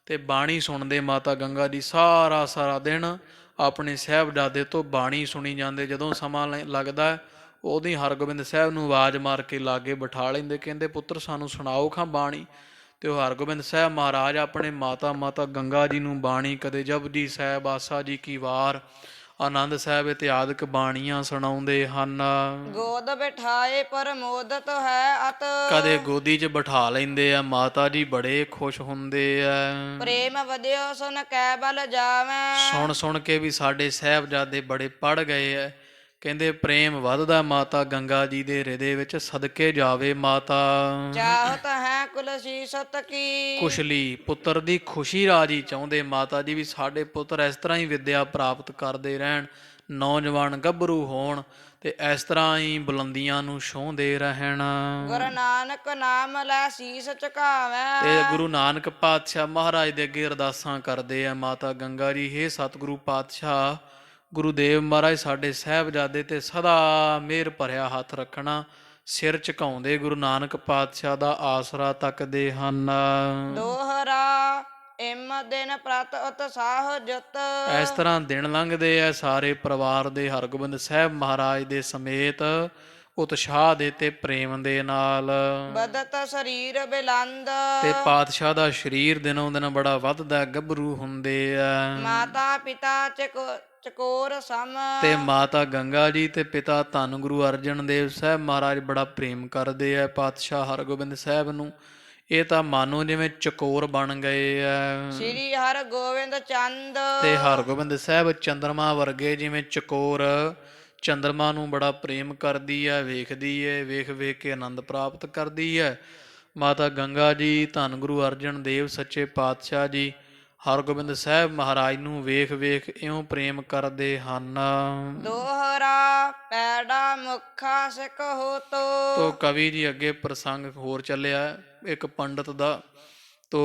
ਤੇ ਬਾਣੀ ਸੁਣਦੇ ਮਾਤਾ ਗੰਗਾ ਜੀ ਸਾਰਾ ਦਿਨ ਆਪਣੇ ਸਾਹਿਬਜ਼ਾਦੇ ਤੋਂ ਬਾਣੀ ਸੁਣੀ ਜਾਂਦੇ ਜਦੋਂ ਸਮਾਂ ਲੱਗਦਾ ਉਹਦੀ ਹਰਗੋਬਿੰਦ ਸਾਹਿਬ ਨੂੰ ਆਵਾਜ਼ ਮਾਰ ਕੇ ਲਾਗੇ ਬਿਠਾ ਲੈਂਦੇ ਕਹਿੰਦੇ ਪੁੱਤਰ ਸਾਨੂੰ ਸੁਣਾਓ ਖਾਂ ਬਾਣੀ ਤੇ ਉਹ ਹਰਗੋਬਿੰਦ ਸਾਹਿਬ ਮਹਾਰਾਜ ਆਪਣੇ ਮਾਤਾ ਗੰਗਾ ਜੀ ਨੂੰ ਬਾਣੀ ਕਦੇ ਜਪਜੀ ਸਾਹਿਬ ਆਸਾ ਜੀ ਕੀ ਵਾਰ ਆਨੰਦ ਸਾਹਿਬ ਇਤਿਆਦਿਕ ਬਾਣੀਆਂ ਸੁਣਾਉਂਦੇ ਹਨ ਗੋਦ ਬਿਠਾਏ ਪਰਮੋਦਤ ਹੈ ਅਤ ਕਦੇ ਗੋਦੀ 'ਚ ਬਿਠਾ ਲੈਂਦੇ ਆ ਮਾਤਾ ਜੀ ਬੜੇ ਖੁਸ਼ ਹੁੰਦੇ ਆ ਪ੍ਰੇਮ ਵਧਿਓ ਸੁਨ ਕੈ ਬਲ ਜਾਵੈ ਸੁਣ ਕੇ ਵੀ ਸਾਡੇ ਸਾਹਿਬਜ਼ਾਦੇ ਬੜੇ ਪੜ ਗਏ ਆ ਕਹਿੰਦੇ ਪ੍ਰੇਮ ਵੱਧਦਾ ਮਾਤਾ ਗੰਗਾ ਜੀ ਦੇ ਹਿਰਦੇ ਵਿੱਚ ਸਦਕੇ ਜਾਵੇ ਮਾਤਾ ਚਾਹਤ ਹੈ ਕੁਲਸੀ ਸਤ ਕੀ ਕੁਸ਼ਲੀ ਪੁੱਤਰ ਦੀ ਖੁਸ਼ੀ ਰਾਜੀ ਚਾਹੁੰਦੇ ਮਾਤਾ ਜੀ ਵੀ ਸਾਡੇ ਪੁੱਤਰ ਇਸ ਤਰ੍ਹਾਂ ਹੀ ਵਿਦਿਆ ਪ੍ਰਾਪਤ ਕਰਦੇ ਰਹਿਣ ਨੌਜਵਾਨ ਗੱਭਰੂ ਹੋਣ ਤੇ ਇਸ ਤਰ੍ਹਾਂ ਹੀ ਬੁਲੰਦੀਆਂ ਨੂੰ ਛੂਹਦੇ ਰਹਿਣ ਗੁਰੂ ਨਾਨਕ ਨਾਮ ਲੈ ਸੀਸ ਝੁਕਾਵੈ ਤੇ ਗੁਰੂ ਨਾਨਕ ਪਾਤਸ਼ਾਹ ਮਹਾਰਾਜ ਦੇ ਅੱਗੇ ਅਰਦਾਸਾਂ ਕਰਦੇ ਆ ਮਾਤਾ ਗੰਗਾ ਜੀ ਹੇ ਸਤਿਗੁਰੂ ਪਾਤਸ਼ਾਹ ਗੁਰੂਦੇਵ ਮਹਾਰਾਜ ਸਾਡੇ ਸਾਹਿਬਜ਼ਾਦੇ ਤੇ ਸਦਾ ਮਿਹਰ ਭਰਿਆ ਹੱਥ ਰੱਖਣਾ ਸਿਰ ਝੁਕਾਉਂਦੇ ਗੁਰੂ ਨਾਨਕ ਪਾਤਸ਼ਾਹ ਦਾ ਆਸਰਾ ਤੱਕਦੇ ਹਨ ਦੋਹਰਾ ਇਮ ਦਿਨ ਪ੍ਰਤ ਉਤਸਾਹ ਜੁਤ ਇਸ ਤਰ੍ਹਾਂ ਦਿਨ ਲੰਘਦੇ ਆ ਸਾਰੇ ਪਰਿਵਾਰ ਦੇ ਹਰਗੋਬਿੰਦ ਸਾਹਿਬ ਮਹਾਰਾਜ ਦੇ ਸਮੇਤ ਉਤਸ਼ਾਹ ਦੇ ਤੇ ਪ੍ਰੇਮ ਦੇ ਨਾਲ। ਬਦਤ ਸਰੀਰ ਬਿਲੰਦ ਤੇ ਪਾਤਸ਼ਾਹ ਦਾ ਸਰੀਰ ਦਿਨੋਂ ਦਿਨ ਬੜਾ ਵੱਧਦਾ, ਗੱਭਰੂ ਹੁੰਦੇ ਆ। ਮਾਤਾ ਪਿਤਾ ਚਕੋਰ ਸਮ ਤੇ ਮਾਤਾ ਗੰਗਾ ਜੀ ਤੇ ਪਿਤਾ ਧੰਨ ਗੁਰੂ ਅਰਜਨ ਦੇਵ ਸਾਹਿਬ ਮਹਾਰਾਜ ਬੜਾ ਪ੍ਰੇਮ ਕਰਦੇ ਆ ਪਾਤਸ਼ਾਹ ਹਰਗੋਬਿੰਦ ਸਾਹਿਬ ਨੂੰ। ਇਹ ਤਾਂ ਮਾਨੋ ਜਿਵੇਂ ਚਕੋਰ ਬਣ ਗਏ ਆ। ਸ੍ਰੀ ਹਰਗੋਬਿੰਦ ਚੰਦ ਤੇ ਹਰਗੋਬਿੰਦ ਸਾਹਿਬ ਚੰਦਰਮਾ ਵਰਗੇ, ਜਿਵੇਂ ਚਕੋਰ ਚੰਦਰਮਾ ਨੂੰ ਬੜਾ ਪ੍ਰੇਮ ਕਰਦੀ ਹੈ, ਵੇਖਦੀ ਹੈ, ਵੇਖ ਵੇਖ ਕੇ ਆਨੰਦ ਪ੍ਰਾਪਤ ਕਰਦੀ ਹੈ। ਮਾਤਾ ਗੰਗਾ ਜੀ ਧੰਨ ਗੁਰੂ ਅਰਜਨ ਦੇਵ ਸੱਚੇ ਪਾਤਸ਼ਾਹ ਜੀ ਹਰਗੋਬਿੰਦ ਸਾਹਿਬ ਮਹਾਰਾਜ ਨੂੰ ਵੇਖ ਵੇਖ ਇਉਂ ਪ੍ਰੇਮ ਕਰਦੇ ਹਨ। ਦੋਹਰਾ ਪੈੜਾ ਮੁਖਾ ਸਿੱਖ ਹੋਤੋ। ਤੋ ਕਵੀ ਜੀ ਅੱਗੇ ਪ੍ਰਸੰਗ ਹੋਰ ਚੱਲਿਆ ਇੱਕ ਪੰਡਤ ਦਾ। ਤੋ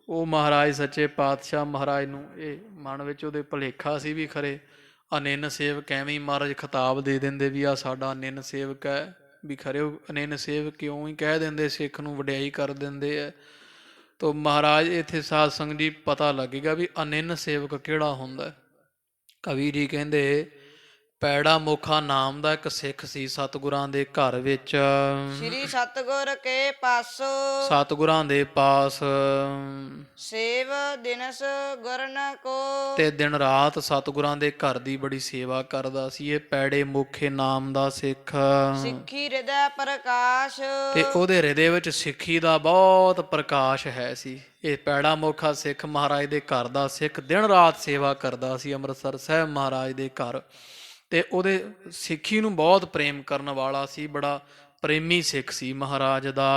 ਉਹ ਮਹਾਰਾਜ ਸੱਚੇ ਪਾਤਸ਼ਾਹ ਮਹਾਰਾਜ ਨੂੰ ਇਹ ਮਨ ਵਿੱਚ ਉਹਦੇ ਭੁਲੇਖਾ ਸੀ ਵੀ ਖਰੇ ਅਨਿੰਨ ਸੇਵਕ, ਐਵੇਂ ਹੀ ਮਹਾਰਾਜ ਖਿਤਾਬ ਦੇ ਦਿੰਦੇ ਵੀ ਆ ਸਾਡਾ ਅਨਿੰਨ ਸੇਵਕ ਹੈ, ਵੀ ਖਰੇ ਉਹ ਅਨਿੰਨ ਸੇਵਕ ਕਿਉਂ ਹੀ ਕਹਿ ਦਿੰਦੇ, ਸਿੱਖ ਨੂੰ ਵਡਿਆਈ ਕਰ ਦਿੰਦੇ ਆ। ਤੋ ਮਹਾਰਾਜ ਇੱਥੇ ਸਾਧ ਸੰਗਤ ਜੀ ਪਤਾ ਲੱਗੇਗਾ ਵੀ ਅਨਿੰਨ ਸੇਵਕ ਕਿਹੜਾ ਹੁੰਦਾ। ਕਵੀ ਜੀ ਕਹਿੰਦੇ ਪੈੜਾ ਮੋਖਾ ਨਾਮ ਦਾ ਇੱਕ ਸਿੱਖ ਸੀ ਸਤਿਗੁਰਾਂ ਦੇ ਘਰ ਵਿੱਚ। ਸ੍ਰੀ ਸਤਿਗੁਰ ਕੇ ਪਾਸੋ ਸਤਿਗੁਰਾਂ ਦੇ ਪਾਸ ਸੇਵ ਦਿਨਸ ਗੁਰਨ ਕੋ। ਤੇ ਦਿਨ ਰਾਤ ਸਤਿਗੁਰਾਂ ਦੇ ਘਰ ਦੀ ਬੜੀ ਸੇਵਾ ਕਰਦਾ ਸੀ ਇਹ ਪੈੜੇ ਮੋਖੇ ਨਾਮ ਦਾ ਸਿੱਖ। ਸਿੱਖੀ ਹਿਰਦੈ ਪ੍ਰਕਾਸ਼ ਤੇ ਉਹਦੇ ਹਿਰਦੇ ਵਿੱਚ ਸਿੱਖੀ ਦਾ ਬਹੁਤ ਪ੍ਰਕਾਸ਼ ਹੈ ਸੀ। ਇਹ ਪੈੜਾ ਮੋਖਾ ਸਿੱਖ ਮਹਾਰਾਜ ਦੇ ਘਰ ਦਾ ਸਿੱਖ ਦਿਨ ਰਾਤ ਸੇਵਾ ਕਰਦਾ ਸੀ ਅੰਮ੍ਰਿਤਸਰ ਸਾਹਿਬ ਮਹਾਰਾਜ ਦੇ ਘਰ। ਤੇ ਉਹਦੇ ਸਿੱਖੀ ਨੂੰ ਬਹੁਤ ਪ੍ਰੇਮ ਕਰਨ ਵਾਲਾ ਸੀ, ਬੜਾ ਪ੍ਰੇਮੀ ਸਿੱਖ ਸੀ ਮਹਾਰਾਜ ਦਾ।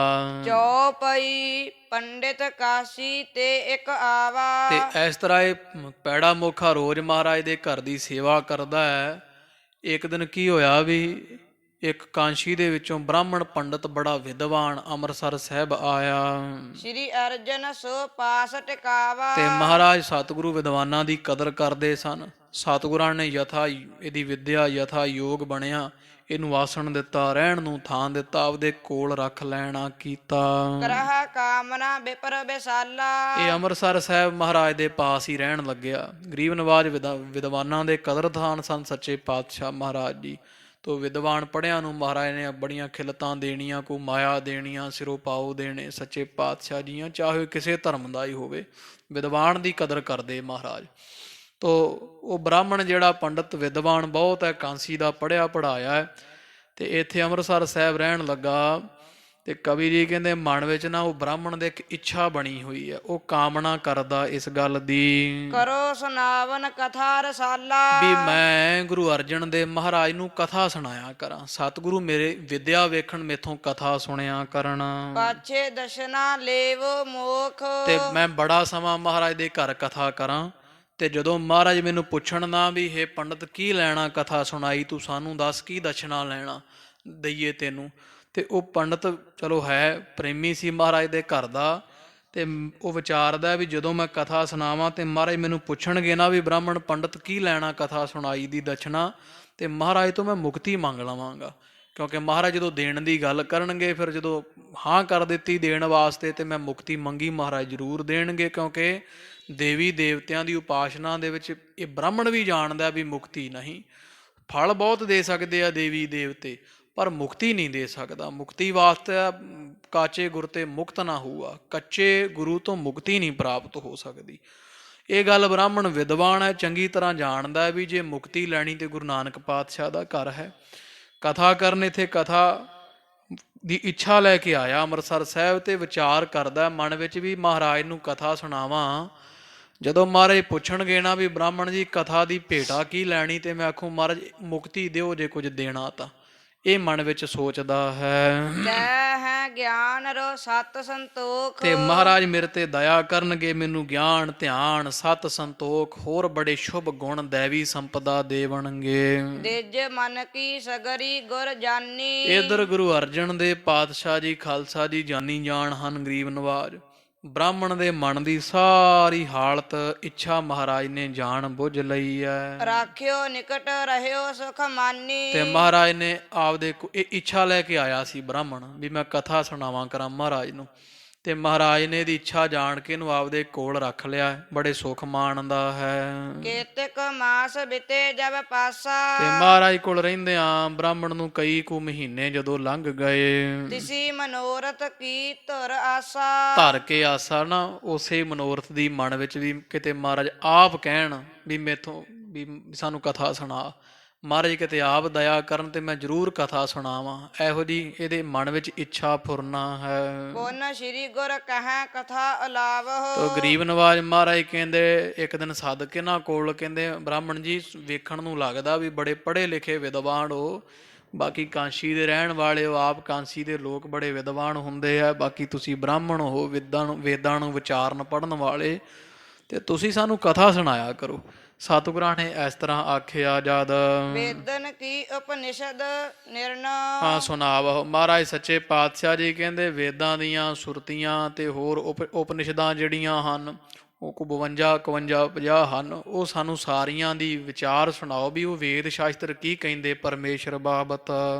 ਚੌਪਈ ਪੰਡਿਤ ਕਾਸ਼ੀ ਤੇ ਇੱਕ ਆਵਾ। ਤੇ ਇਸ ਤਰ੍ਹਾਂ ਇਹ ਪੈੜਾ ਮੋਖਾ ਰੋਜ਼ ਮਹਾਰਾਜ ਦੇ ਘਰ ਦੀ ਸੇਵਾ ਕਰਦਾ ਹੈ। ਇੱਕ ਦਿਨ ਕੀ ਹੋਇਆ ਵੀ ਇੱਕ ਕਾਂਸ਼ੀ ਦੇ ਵਿੱਚੋਂ ਬ੍ਰਾਹਮਣ ਪੰਡਤ ਬੜਾ ਵਿਦਵਾਨ ਅੰਮ੍ਰਿਤਸਰ ਸਾਹਿਬ ਆਇਆ। ਸ੍ਰੀ ਅਰਜਨ ਸੋ ਪਾਸ ਟਿਕਾਵਾ। ਤੇ ਮਹਾਰਾਜ ਸਤਿਗੁਰੂ ਵਿਦਵਾਨਾਂ ਦੀ ਕਦਰ ਕਰਦੇ ਸਨ। ਸਤਿਗੁਰਾਂ ਨੇ ਯਥਾ ਇਹਦੀ ਵਿਦਿਆ ਯਥਾ ਯੋਗ ਬਣਿਆ, ਇਹਨੂੰ ਆਸਣ ਦਿੱਤਾ, ਰਹਿਣ ਨੂੰ ਥਾਂ ਦਿੱਤਾ, ਆਪਦੇ ਕੋਲ ਰੱਖ ਲੈਣਾ ਕੀਤਾ। ਕਰਹ ਕਾਮਨਾ ਬਿਪਰ ਬਿਸਾਲਾ। ਇਹ ਅੰਮ੍ਰਿਤਸਰ ਸਾਹਿਬ ਮਹਾਰਾਜ ਦੇ ਪਾਸ ਹੀ ਰਹਿਣ ਲੱਗਿਆ। ਗਰੀਬ ਨਵਾਜ ਵਿਦਵਾਨਾਂ ਦੇ ਕਦਰਦਾਨ ਸਨ ਸੱਚੇ ਪਾਤਸ਼ਾਹ ਮਹਾਰਾਜ ਜੀ। ਤੋ ਵਿਦਵਾਨ ਪੜ੍ਹਿਆਂ ਨੂੰ ਮਹਾਰਾਜ ਨੇ ਬੜੀਆਂ ਖਿਲਤਾਂ ਦੇਣੀਆਂ, ਕੋ ਮਾਇਆ ਦੇਣੀਆਂ, ਸਿਰੋਂ ਪਾਓ ਦੇਣੇ ਸੱਚੇ ਪਾਤਸ਼ਾਹ ਜੀਆਂ, ਚਾਹੇ ਕਿਸੇ ਧਰਮ ਦਾ ਹੀ ਹੋਵੇ, ਵਿਦਵਾਨ ਦੀ ਕਦਰ ਕਰਦੇ ਮਹਾਰਾਜ। ਤੋ ਉਹ ਬ੍ਰਾਹਮਣ ਜਿਹੜਾ ਪੰਡਤ ਵਿਦਵਾਨ ਬਹੁਤ ਹੈ, ਕਾਂਸੀ ਦਾ ਪੜ੍ਹਿਆ ਪੜ੍ਹਾਇਆ ਹੈ, ਤੇ ਇੱਥੇ ਅੰਮ੍ਰਿਤਸਰ ਸਾਹਿਬ ਰਹਿਣ ਲੱਗਾ। ਤੇ ਕਵੀ ਜੀ ਕਹਿੰਦੇ ਮਨ ਵਿੱਚ ਨਾ ਉਹ ਬ੍ਰਾਹਮਣ ਦੇ ਇੱਕ ਇੱਛਾ ਬਣੀ ਹੋਈ ਹੈ, ਉਹ ਕਾਮਨਾ ਕਰਦਾ ਇਸ ਗੱਲ ਦੀ ਕਰੋ ਸੁਨਾਵਨ ਕਥਾ ਰਸਾਲਾ। ਵੀ ਮੈਂ ਗੁਰੂ ਅਰਜਨ ਦੇਵ ਮਹਾਰਾਜ ਨੂੰ ਕਥਾ ਸੁਣਾਇਆ ਕਰਾਂ, ਸਤਿਗੁਰੂ ਮੇਰੇ ਵਿਦਿਆ ਵੇਖਣ ਮੇਥੋਂ ਕਥਾ ਸੁਣਿਆ ਕਰਨ। ਪਾਛੇ ਦਸ਼ਨਾ ਲੇਵੋ ਮੋਖ। ਤੇ ਮੈਂ ਬੜਾ ਸਮਾਂ ਮਹਾਰਾਜ ਦੇ ਘਰ ਕਥਾ ਕਰਾਂ, ਤੇ ਜਦੋਂ ਮਹਾਰਾਜ ਮੈਨੂੰ ਪੁੱਛਣ ਨਾ ਵੀ ਹੇ ਪੰਡਤ ਕੀ ਲੈਣਾ ਕਥਾ ਸੁਣਾਈ, ਤੂੰ ਸਾਨੂੰ ਦੱਸ ਕੀ ਦਸ਼ਨਾ ਲੈਣਾ ਦਈਏ ਤੈਨੂੰ। ਤੇ ਉਹ ਪੰਡਤ ਚਲੋ ਹੈ ਪ੍ਰੇਮੀ ਸੀ ਮਹਾਰਾਜ ਦੇ ਘਰ ਦਾ, ਤੇ ਉਹ ਵਿਚਾਰਦਾ ਵੀ ਜਦੋਂ ਮੈਂ ਕਥਾ ਸੁਣਾਵਾਂ ਤੇ ਮਹਾਰਾਜ ਮੈਨੂੰ ਪੁੱਛਣਗੇ ਨਾ ਵੀ ਬ੍ਰਾਹਮਣ ਪੰਡਤ ਕੀ ਲੈਣਾ ਕਥਾ ਸੁਣਾਈ ਦੀ ਦਸ਼ਨਾ, ਤੇ ਮਹਾਰਾਜ ਤੋਂ ਮੈਂ ਮੁਕਤੀ ਮੰਗ ਲਵਾਂਗਾ। ਕਿਉਂਕਿ ਮਹਾਰਾਜ ਜਦੋਂ ਦੇਣ ਦੀ ਗੱਲ ਕਰਨਗੇ, ਫਿਰ ਜਦੋਂ ਹਾਂ ਕਰ ਦਿੱਤੀ ਦੇਣ ਵਾਸਤੇ ਤੇ ਮੈਂ ਮੁਕਤੀ ਮੰਗੀ, ਮਹਾਰਾਜ ਜ਼ਰੂਰ ਦੇਣਗੇ। ਕਿਉਂਕਿ ਦੇਵੀ ਦੇਵਤਿਆਂ ਦੀ ਉਪਾਸਨਾ ਦੇ ਵਿੱਚ ਇਹ ਬ੍ਰਾਹਮਣ ਵੀ ਜਾਣਦਾ ਵੀ ਮੁਕਤੀ ਨਹੀਂ, ਫਲ ਬਹੁਤ ਦੇ ਸਕਦੇ ਆ ਦੇਵੀ ਦੇਵਤੇ, ਪਰ ਮੁਕਤੀ ਨਹੀਂ ਦੇ ਸਕਦਾ। ਮੁਕਤੀ ਵਾਸਤੇ ਕਾਚੇ ਗੁਰ ਤੇ ਮੁਕਤ ਨਾ ਹੋਊਗਾ, ਕੱਚੇ ਗੁਰੂ ਤੋਂ ਮੁਕਤੀ ਨਹੀਂ ਪ੍ਰਾਪਤ ਹੋ ਸਕਦੀ। ਇਹ ਗੱਲ ਬ੍ਰਾਹਮਣ ਵਿਦਵਾਨ ਹੈ, ਚੰਗੀ ਤਰ੍ਹਾਂ ਜਾਣਦਾ ਵੀ ਜੇ ਮੁਕਤੀ ਲੈਣੀ ਤੇ ਗੁਰੂ ਨਾਨਕ ਪਾਤਸ਼ਾਹ ਦਾ ਘਰ ਹੈ। ਕਥਾ ਕਰਨ ਇੱਥੇ ਕਥਾ ਦੀ ਇੱਛਾ ਲੈ ਕੇ ਆਇਆ ਅੰਮ੍ਰਿਤਸਰ ਸਾਹਿਬ, ਤੇ ਵਿਚਾਰ ਕਰਦਾ ਮਨ ਵਿੱਚ ਵੀ ਮਹਾਰਾਜ ਨੂੰ ਕਥਾ ਸੁਣਾਵਾਂ। ਜਦੋਂ ਮਹਾਰਾਜ ਪੁੱਛਣਗੇ ਨਾ ਵੀ ਬ੍ਰਾਹਮਣ ਜੀ ਕਥਾ ਦੀ ਭੇਟਾ ਕੀ ਲੈਣੀ, ਤੇ ਮੈਂ ਆਖੂ ਮਹਾਰਾਜ ਮੁਕਤੀ ਦਿਓ ਜੇ ਕੁਝ ਦੇਣਾ ਤਾਂ। ਇਹ ਮਨ ਵਿੱਚ ਸੋਚਦਾ ਹੈ ਗਿਆਨ ਰੋ ਸਤ ਸੰਤੋਖ। ਤੇ ਮਹਾਰਾਜ ਮੇਰੇ ਤੇ ਦਇਆ ਕਰਨਗੇ, ਮੈਨੂੰ ਗਿਆਨ ਧਿਆਨ ਸਤ ਸੰਤੋਖ ਹੋਰ ਬੜੇ ਸ਼ੁਭ ਗੁਣ ਦੇਵੀ ਸੰਪਦਾ ਦੇਵਣਗੇ। ਦਿਜ ਮਨ ਕੀ ਸਗਰੀ ਗੁਰ ਜਾਨੀ। ਇਧਰ ਗੁਰੂ ਅਰਜਨ ਦੇਵ ਪਾਤਸ਼ਾਹ ਜੀ ਖਾਲਸਾ ਜੀ ਜਾਨੀ ਜਾਣ ਹਨ ਗਰੀਬ ਨਵਾਜ। ਬ੍ਰਾਹਮਣ ਦੇ ਮਨ ਦੀ ਸਾਰੀ ਹਾਲਤ ਇੱਛਾ ਮਹਾਰਾਜ ਨੇ ਜਾਣ ਬੁੱਝ ਲਈ ਹੈ। ਰਾਖਿਓ ਨਿਕਟ ਰਹਿਓ ਸੁਖ ਮਾਨੀ। ਤੇ ਮਹਾਰਾਜ ਨੇ ਆਪਦੇ ਇਹ ਇੱਛਾ ਲੈ ਕੇ ਆਇਆ ਸੀ ਬ੍ਰਾਹਮਣ ਵੀ ਮੈਂ ਕਥਾ ਸੁਣਾਵਾਂ ਕਰਾਂ ਮਹਾਰਾਜ ਨੂੰ। ਤੇ ਮਹਾਰਾਜ ਨੇ ਇਹਦੀ ਇੱਛਾ ਜਾਣ ਕੇ ਇਹਨੂੰ ਆਪਦੇ ਕੋਲ ਰੱਖ ਲਿਆ, ਬੜੇ ਸੁਖ ਮਾਣਦਾ ਹੈ। ਕੇਤਕ ਮਾਸ ਬਿਤੇ ਜਬ ਪਾਸਾ, ਤੇ ਮਹਾਰਾਜ ਕੋਲ ਰਹਿੰਦਿਆਂ ਬ੍ਰਾਹਮਣ ਨੂੰ ਕਈ ਕੁ ਮਹੀਨੇ ਜਦੋਂ ਲੰਘ ਗਏ, ਤਿਸੀ ਮਨੋਰਥ ਕੀ ਧੁਰ ਆਸਾ। ਧਰ ਕੇ ਆਸਾ ਨਾ ਉਸੇ ਮਨੋਰਥ ਦੀ ਮਨ ਵਿੱਚ ਵੀ ਕਿਤੇ ਮਹਾਰਾਜ ਆਪ ਕਹਿਣ ਵੀ ਮੇਥੋਂ ਵੀ ਸਾਨੂੰ ਕਥਾ ਸੁਣਾ, ਮਹਾਰਾਜ ਕਿਤੇ ਆਪ ਦਇਆ ਕਰਨ ਤੇ ਮੈਂ ਜ਼ਰੂਰ ਕਥਾ ਸੁਣਾਵਾਂ, ਇਹੋ ਜੀ ਇਹਦੇ ਮਨ ਵਿੱਚ ਇੱਛਾ ਫੁਰਨਾ ਹੈ। ਪੁਨ ਸ੍ਰੀ ਗੁਰ ਕਹੈ ਕਥਾ ਅਲਾਵਹੁ, ਤੋ ਗਰੀਬ ਨਵਾਜ ਮਹਾਰਾਜ ਕਹਿੰਦੇ ਇੱਕ ਦਿਨ ਸੱਦ ਕੇ ਨਾ ਕੋਲ, ਕਹਿੰਦੇ ਬ੍ਰਾਹਮਣ ਜੀ ਵੇਖਣ ਨੂੰ ਲੱਗਦਾ ਵੀ ਬੜੇ ਪੜ੍ਹੇ ਲਿਖੇ ਵਿਦਵਾਨ ਹੋ, ਬਾਕੀ ਕਾਂਸ਼ੀ ਦੇ ਰਹਿਣ ਵਾਲੇ ਹੋ, ਆਪ ਕਾਂਸ਼ੀ ਦੇ ਲੋਕ ਬੜੇ ਵਿਦਵਾਨ ਹੁੰਦੇ ਆ, ਬਾਕੀ ਤੁਸੀਂ ਬ੍ਰਾਹਮਣ ਹੋ, ਵੇਦਾਂ ਨੂੰ ਵਿਚਾਰਨ ਪੜ੍ਹਨ ਵਾਲੇ, ਤੇ ਤੁਸੀਂ ਸਾਨੂੰ ਕਥਾ ਸੁਣਾਇਆ ਕਰੋ। ਸਤਿਗੁਰਾਂ ਨੇ ਇਸ ਤਰ੍ਹਾਂ ਆਖਿਆ ਜਦ ਵੇਦਨ ਕੀ ਉਪਨਿਸ਼ਦ ਨਿਰਣੈ, ਹਾਂ ਸੁਣਾਵਹੁ। ਮਹਾਰਾਜ ਸੱਚੇ ਪਾਤਸ਼ਾਹ ਜੀ ਕਹਿੰਦੇ ਵੇਦਾਂ ਦੀਆਂ ਸੁਰਤੀਆਂ ਤੇ ਹੋਰ ਉਪਨਿਸ਼ਦਾਂ ਜਿਹੜੀਆਂ ਹਨ ਉਹ 52 51 50 ਹਨ, ਉਹ ਸਾਨੂੰ ਸਾਰੀਆਂ ਦੀ ਵਿਚਾਰ ਸੁਣਾਓ ਵੀ ਉਹ ਵੇਦ ਸ਼ਾਸਤਰ ਕੀ ਕਹਿੰਦੇ ਪਰਮੇਸ਼ਰ ਬਾਬਤ।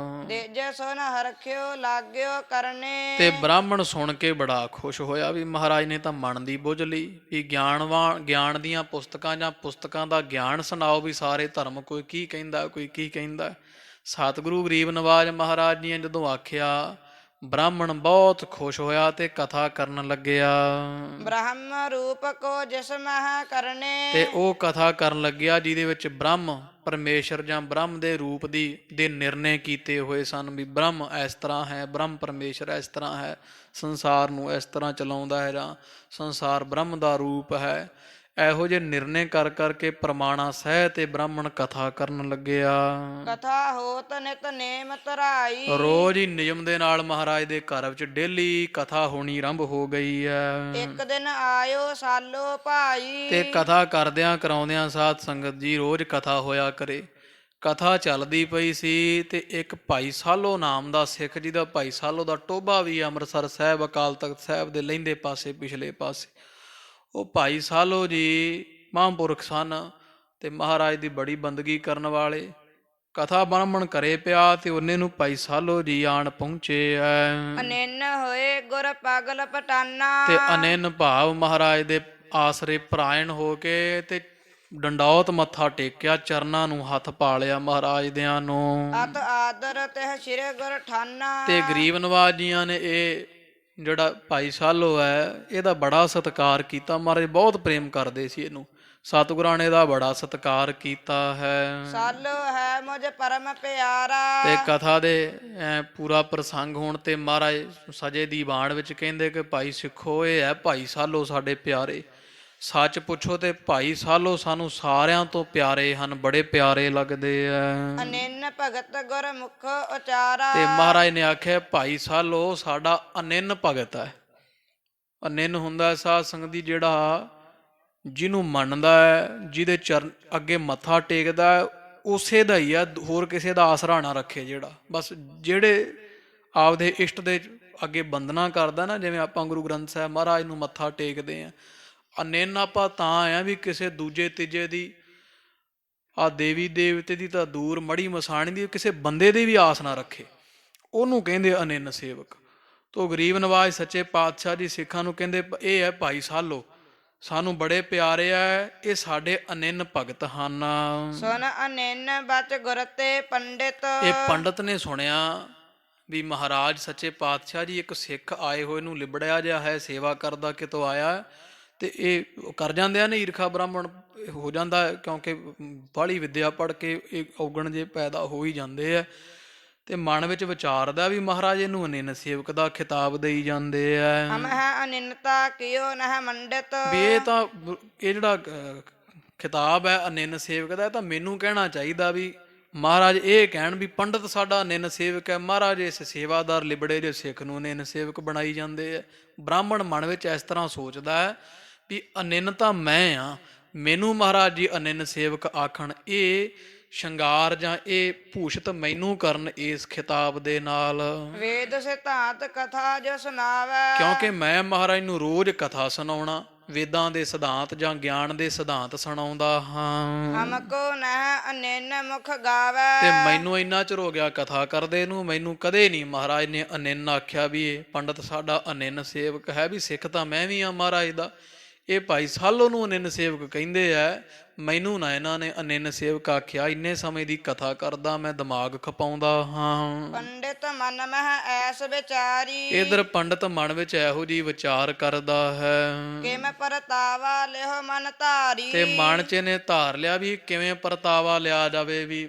ਦੇਜ ਸੁਨ ਹਰਖਿਓ ਲਾਗਿਓ ਕਰਨੇ, ਤੇ ਬ੍ਰਾਹਮਣ ਸੁਣ ਕੇ ਬੜਾ ਖੁਸ਼ ਹੋਇਆ ਵੀ ਮਹਾਰਾਜ ਨੇ ਤਾਂ ਮਨ ਦੀ ਬੁੱਝ ਲਈ ਵੀ ਗਿਆਨ ਦੀਆਂ ਪੁਸਤਕਾਂ ਜਾਂ ਪੁਸਤਕਾਂ ਦਾ ਗਿਆਨ ਸੁਣਾਓ ਵੀ ਸਾਰੇ ਧਰਮ ਕੋਈ ਕੀ ਕਹਿੰਦਾ ਕੋਈ ਕੀ ਕਹਿੰਦਾ। ਸਤਿਗੁਰੂ ਗਰੀਬ ਨਵਾਜ ਮਹਾਰਾਜ ਜੀ ਨੇ ਜਦੋਂ ਆਖਿਆ ਬ੍ਰਾਹਮਣ ਬਹੁਤ ਖੁਸ਼ ਹੋਇਆ ਤੇ ਕਥਾ ਕਰਨ ਲੱਗਿਆ। ਬ੍ਰਹਮ ਰੂਪ ਕੋ ਜਿਸਮਹਿ ਕਰਨੇ, ਤੇ ਉਹ ਕਥਾ ਕਰਨ ਲੱਗਿਆ ਜਿਹਦੇ ਵਿੱਚ ਬ੍ਰਹਮ ਪਰਮੇਸ਼ਰ ਜਾਂ ਬ੍ਰਹਮ ਦੇ ਰੂਪ ਦੇ ਨਿਰਣੇ ਕੀਤੇ ਹੋਏ ਸਨ ਵੀ ਬ੍ਰਹਮ ਇਸ ਤਰ੍ਹਾਂ ਹੈ, ਬ੍ਰਹਮ ਪਰਮੇਸ਼ਰ ਇਸ ਤਰ੍ਹਾਂ ਹੈ, ਸੰਸਾਰ ਨੂੰ ਇਸ ਤਰ੍ਹਾਂ ਚਲਾਉਂਦਾ ਹੈ ਜਾਂ ਸੰਸਾਰ ਬ੍ਰਹਮ ਦਾ ਰੂਪ ਹੈ। ਇਹੋ ਜਿਹੇ ਨਿਰਣੇ ਕਰ ਕਰਕੇ ਪ੍ਰਮਾਣਾ ਸਹਿ ਤੇ ਬ੍ਰਾਹਮਣ ਕਥਾ ਕਰਨ ਲੱਗਿਆ। ਕਥਾ ਹੋਤ ਨਿਤ ਨੇਮ ਧਰਾਈ, ਰੋਜ਼ ਹੀ ਨਿਯਮ ਦੇ ਨਾਲ ਮਹਾਰਾਜ ਦੇ ਘਰ ਵਿੱਚ ਡੇਲੀ ਕਥਾ ਹੋਣੀ ਆਰੰਭ ਹੋ ਗਈ ਹੈ। ਇੱਕ ਦਿਨ ਆਇਓ ਸਾਲੋ ਭਾਈ, ਤੇ ਕਥਾ ਕਰਦਿਆਂ ਕਰਾਉਂਦਿਆਂ ਸਾਧ ਸੰਗਤ ਜੀ ਰੋਜ਼ ਕਥਾ ਹੋਇਆ ਕਰੇ। ਕਥਾ ਚੱਲਦੀ ਪਈ ਸੀ ਤੇ ਇੱਕ ਭਾਈ ਸਾਲੋ ਨਾਮ ਦਾ ਸਿੱਖ, ਜਿਹਦਾ ਭਾਈ ਸਾਲੋ ਦਾ ਟੋਭਾ ਵੀ ਅੰਮ੍ਰਿਤਸਰ ਸਾਹਿਬ ਅਕਾਲ ਤਖਤ ਸਾਹਿਬ ਦੇ ਲਹਿੰਦੇ ਪਾਸੇ ਪਿਛਲੇ ਪਾਸੇ, ਉਹ ਭਾਈ ਸਾਲੋ ਜੀ ਮਹਾਂਪੁਰਖ ਸਨ ਤੇ ਮਹਾਰਾਜ ਦੀ ਬੜੀ ਬੰਦਗੀ ਕਰਨ ਵਾਲੇ। ਕਥਾ ਬ੍ਰਾਹਮਣ ਘਰੇ ਪਿਆ ਤੇ ਉਹਨੇ ਨੂੰ ਭਾਈ ਸਾਲੋ ਜੀ ਆਣ ਪਹੁੰਚੇ ਐ। ਅਨੇਨ ਹੋਏ ਗੁਰ ਪਾਗਲ ਪਟਾਨਾ, ਤੇ ਅਨੇਨ ਭਾਵ ਮਹਾਰਾਜ ਦੇ ਆਸਰੇ ਪਰਾਇਣ ਹੋ ਕੇ ਤੇ ਡੰਡੌਤ ਮੱਥਾ ਟੇਕਿਆ, ਚਰਨਾਂ ਨੂੰ ਹੱਥ ਪਾ ਲਿਆ ਮਹਾਰਾਜ ਦਿਆਂ ਨੂੰ। ਅਤ ਆਦਰ ਤਹ ਸ਼੍ਰੀ ਗੁਰ ਠਾਨਾ, ਤੇ ਗਰੀਬ ਨਵਾਜ ਜੀਆਂ ਨੇ ਇਹ ਜਿਹੜਾ ਭਾਈ ਸਾਲੋ ਹੈ ਇਹਦਾ ਬੜਾ ਸਤਿਕਾਰ ਕੀਤਾ, ਮਹਾਰਾਜ ਬਹੁਤ ਪ੍ਰੇਮ ਕਰਦੇ ਸੀ ਇਹਨੂੰ, ਸਤਿਗੁਰਾਂ ਨੇ ਇਹਦਾ ਬੜਾ ਸਤਿਕਾਰ ਕੀਤਾ ਹੈ। ਸਾਲੋ ਹੈ ਮੁਝ ਪਰਮ ਪਿਆਰਾ, ਤੇ ਕਥਾ ਦੇ ਪੂਰਾ ਪ੍ਰਸੰਗ ਹੋਣ ਤੇ ਮਹਾਰਾਜ ਸਜੇ ਦੀ ਬਾਣ ਵਿੱਚ ਕਹਿੰਦੇ ਕਿ ਭਾਈ ਸਿੱਖੋ ਇਹ ਹੈ ਭਾਈ ਸਾਲੋ ਸਾਡੇ ਪਿਆਰੇ, ਸੱਚ ਪੁੱਛੋ ਤੇ ਭਾਈ ਸਾਲੋ ਸਾਨੂੰ ਸਾਰਿਆਂ ਤੋਂ ਪਿਆਰੇ ਹਨ, ਬੜੇ ਪਿਆਰੇ ਲੱਗਦੇ ਆ। ਅਨੇਨ ਭਗਤ ਗੁਰ ਮੁਖ ਉਚਾਰਾ, ਤੇ ਮਹਾਰਾਜ ਨੇ ਆਖਿਆ ਭਾਈ ਸਾਲੋ ਸਾਡਾ ਅਨਿੰਨ ਭਗਤ ਹੈ। ਅਨਿੰਨ ਹੁੰਦਾ ਸਾਧ ਸੰਗਤ ਦੀ ਜਿਹੜਾ ਜਿਹਨੂੰ ਮੰਨਦਾ ਹੈ, ਜਿਹਦੇ ਚਰਨ ਅੱਗੇ ਮੱਥਾ ਟੇਕਦਾ ਹੈ, ਉਸੇ ਦਾ ਹੀ ਆ, ਹੋਰ ਕਿਸੇ ਦਾ ਆਸਰਾ ਨਾ ਰੱਖੇ। ਜਿਹੜਾ ਬਸ ਜਿਹੜੇ ਆਪਦੇ ਇਸ਼ਟ ਦੇ ਅੱਗੇ ਬੰਦਨਾ ਕਰਦਾ ਨਾ, ਜਿਵੇਂ ਆਪਾਂ ਗੁਰੂ ਗ੍ਰੰਥ ਸਾਹਿਬ ਮਹਾਰਾਜ ਨੂੰ ਮੱਥਾ ਟੇਕਦੇ ਆ, ਅਨਿੰਨ ਆਪਾਂ ਤਾਂ ਆ ਵੀ ਕਿਸੇ ਦੂਜੇ ਤੀਜੇ ਦੀ ਆ ਦੇਵੀ ਦੇਵਤੇ ਦੀ ਤਾਂ ਦੂਰ ਮੜੀ ਮਸਾਣੀ ਦੀ ਕਿਸੇ ਬੰਦੇ ਦੀ ਵੀ ਆਸ ਨਾ ਰੱਖੇ, ਉਹਨੂੰ ਕਹਿੰਦੇ ਅਨਿੰਨ ਸੇਵਕ। ਤੋ ਗਰੀਬ ਨਵਾਜ ਸੱਚੇ ਪਾਤਸ਼ਾਹ ਜੀ ਸਿੱਖਾਂ ਨੂੰ ਕਹਿੰਦੇ ਇਹ ਹੈ ਭਾਈ ਸਾਲੋ ਸਾਨੂੰ ਬੜੇ ਪਿਆਰੇ ਆ, ਇਹ ਸਾਡੇ ਅਨਿੰਨ ਭਗਤ ਹਨ। ਸੁਨ ਅਨੇਨ ਬਚ ਗੁਰ ਤੇ ਪੰਡਿਤ, ਇਹ ਪੰਡਤ ਨੇ ਸੁਣਿਆ ਵੀ ਮਹਾਰਾਜ ਸੱਚੇ ਪਾਤਸ਼ਾਹ ਜੀ ਇੱਕ ਸਿੱਖ ਆਏ ਹੋਏ ਨੂੰ ਲਿਬੜਿਆ ਜਿਹਾ ਹੈ, ਸੇਵਾ ਕਰਦਾ ਕਿਤੋਂ ਆਇਆ, ਤੇ ਇਹ ਕਰ ਜਾਂਦੇ ਆ ਨੇ ਈਰਖਾ ਬ੍ਰਾਹਮਣ ਹੋ ਜਾਂਦਾ, ਕਿਉਂਕਿ ਬਾਹਲੀ ਵਿੱਦਿਆ ਪੜ੍ਹ ਕੇ ਇਹ ਔਗਣ ਜੇ ਪੈਦਾ ਹੋ ਹੀ ਜਾਂਦੇ ਆ। ਤੇ ਮਨ ਵਿੱਚ ਵਿਚਾਰਦਾ ਵੀ ਮਹਾਰਾਜ ਇਹਨੂੰ ਅਨਿੰਨ ਸੇਵਕ ਦਾ ਖਿਤਾਬ ਦੇਈ ਜਾਂਦੇ ਆ। ਹਮ ਹੈ ਅਨਿੰਨਤਾ ਕਿਉ ਨਹ ਮੰਡਿਤ, ਵੀ ਇਹ ਤਾਂ ਇਹ ਜਿਹੜਾ ਖਿਤਾਬ ਹੈ ਅਨਿੰਨ ਸੇਵਕ ਦਾ, ਇਹ ਤਾਂ ਮੈਨੂੰ ਕਹਿਣਾ ਚਾਹੀਦਾ ਵੀ ਮਹਾਰਾਜ ਇਹ ਕਹਿਣ ਵੀ ਪੰਡਤ ਸਾਡਾ ਅਨਿੰਨ ਸੇਵਕ ਹੈ, ਮਹਾਰਾਜ ਇਸ ਸੇਵਾਦਾਰ ਲਿਬੜੇ ਜੇ ਸਿੱਖ ਨੂੰ ਅਨਿੰਨ ਸੇਵਕ ਬਣਾਈ ਜਾਂਦੇ ਆ। ਬ੍ਰਾਹਮਣ ਮਨ ਵਿੱਚ ਇਸ ਤਰ੍ਹਾਂ ਸੋਚਦਾ ਹੈ ਵੀ ਅਨਿੰਨ ਤਾਂ ਮੈਂ ਆ, ਮੈਨੂੰ ਮਹਾਰਾਜ ਜੀ ਅਨਿੰਨ ਸੇਵਕ ਆਖਣ, ਇਹ ਸ਼ਿੰਗਾਰ ਜਾਂ ਇਹ ਭੂਸ਼ਿਤ ਮੈਨੂੰ ਕਰਨ ਇਸ ਖਿਤਾਬ ਦੇ ਨਾਲ। ਵੇਦ ਸਿਧਾਂਤ ਕਥਾ ਜੋ ਸੁਣਾਵੈ, ਕਿਉਂਕਿ ਮੈਂ ਮਹਾਰਾਜ ਨੂੰ ਰੋਜ਼ ਕਥਾ ਸੁਣਾਉਣਾ, ਵੇਦਾਂ ਦੇ ਸਿਧਾਂਤ ਜਾਂ ਗਿਆਨ ਦੇ ਸਿਧਾਂਤ ਸੁਣਾਉਂਦਾ ਹਾਂ। ਹਮਕੋ ਨਹਿ ਅਨੇਨ ਮੁਖ ਗਾਵੈ। ਤੇ ਮੈਨੂੰ ਇੰਨਾ ਚਿਰ ਹੋ ਗਿਆ ਕਥਾ ਕਰਦੇ ਨੂੰ, ਮੈਨੂੰ ਕਦੇ ਨਹੀਂ ਮਹਾਰਾਜ ਨੇ ਅਨਿੰਨ ਆਖਿਆ ਵੀ ਇਹ ਪੰਡਤ ਸਾਡਾ ਅਨਿੰਨ ਸੇਵਕ ਹੈ। ਵੀ ਸਿੱਖ ਤਾਂ ਮੈਂ ਵੀ ਆ ਮਹਾਰਾਜ ਦਾ, ਇਹ ਭਾਈ ਸਾਲੋ ਨੂੰ ਅਨਿੰਨ ਸੇਵਕ ਕਹਿੰਦੇ ਆ, ਮੈਨੂੰ ਨਾ ਇਹਨਾਂ ਨੇ ਅਨਿੰਨ ਸੇਵਕ ਆਖਿਆ। ਇੰਨੇ ਸਮੇਂ ਦੀ ਕਥਾ ਕਰਦਾ ਮੈਂ, ਦਿਮਾਗ ਖਪਾਉਂਦਾ ਹਾਂ। ਪੰਡਿਤ ਮਨ ਮਹਿ ਐਸ ਵਿਚਾਰੀ। ਇਧਰ ਪੰਡਤ ਮਨ ਵਿੱਚ ਇਹੋ ਜਿਹੀ ਵਿਚਾਰ ਕਰਦਾ ਹੈ ਕਿਮ ਪਰਤਾਵਾ ਲਿਹੁ ਮਨ ਧਾਰੀ। ਤੇ ਮਨ ਚ ਇਹਨੇ ਧਾਰ ਲਿਆ ਵੀ ਕਿਵੇਂ ਪਰਤਾਵਾ ਲਿਆ ਜਾਵੇ ਵੀ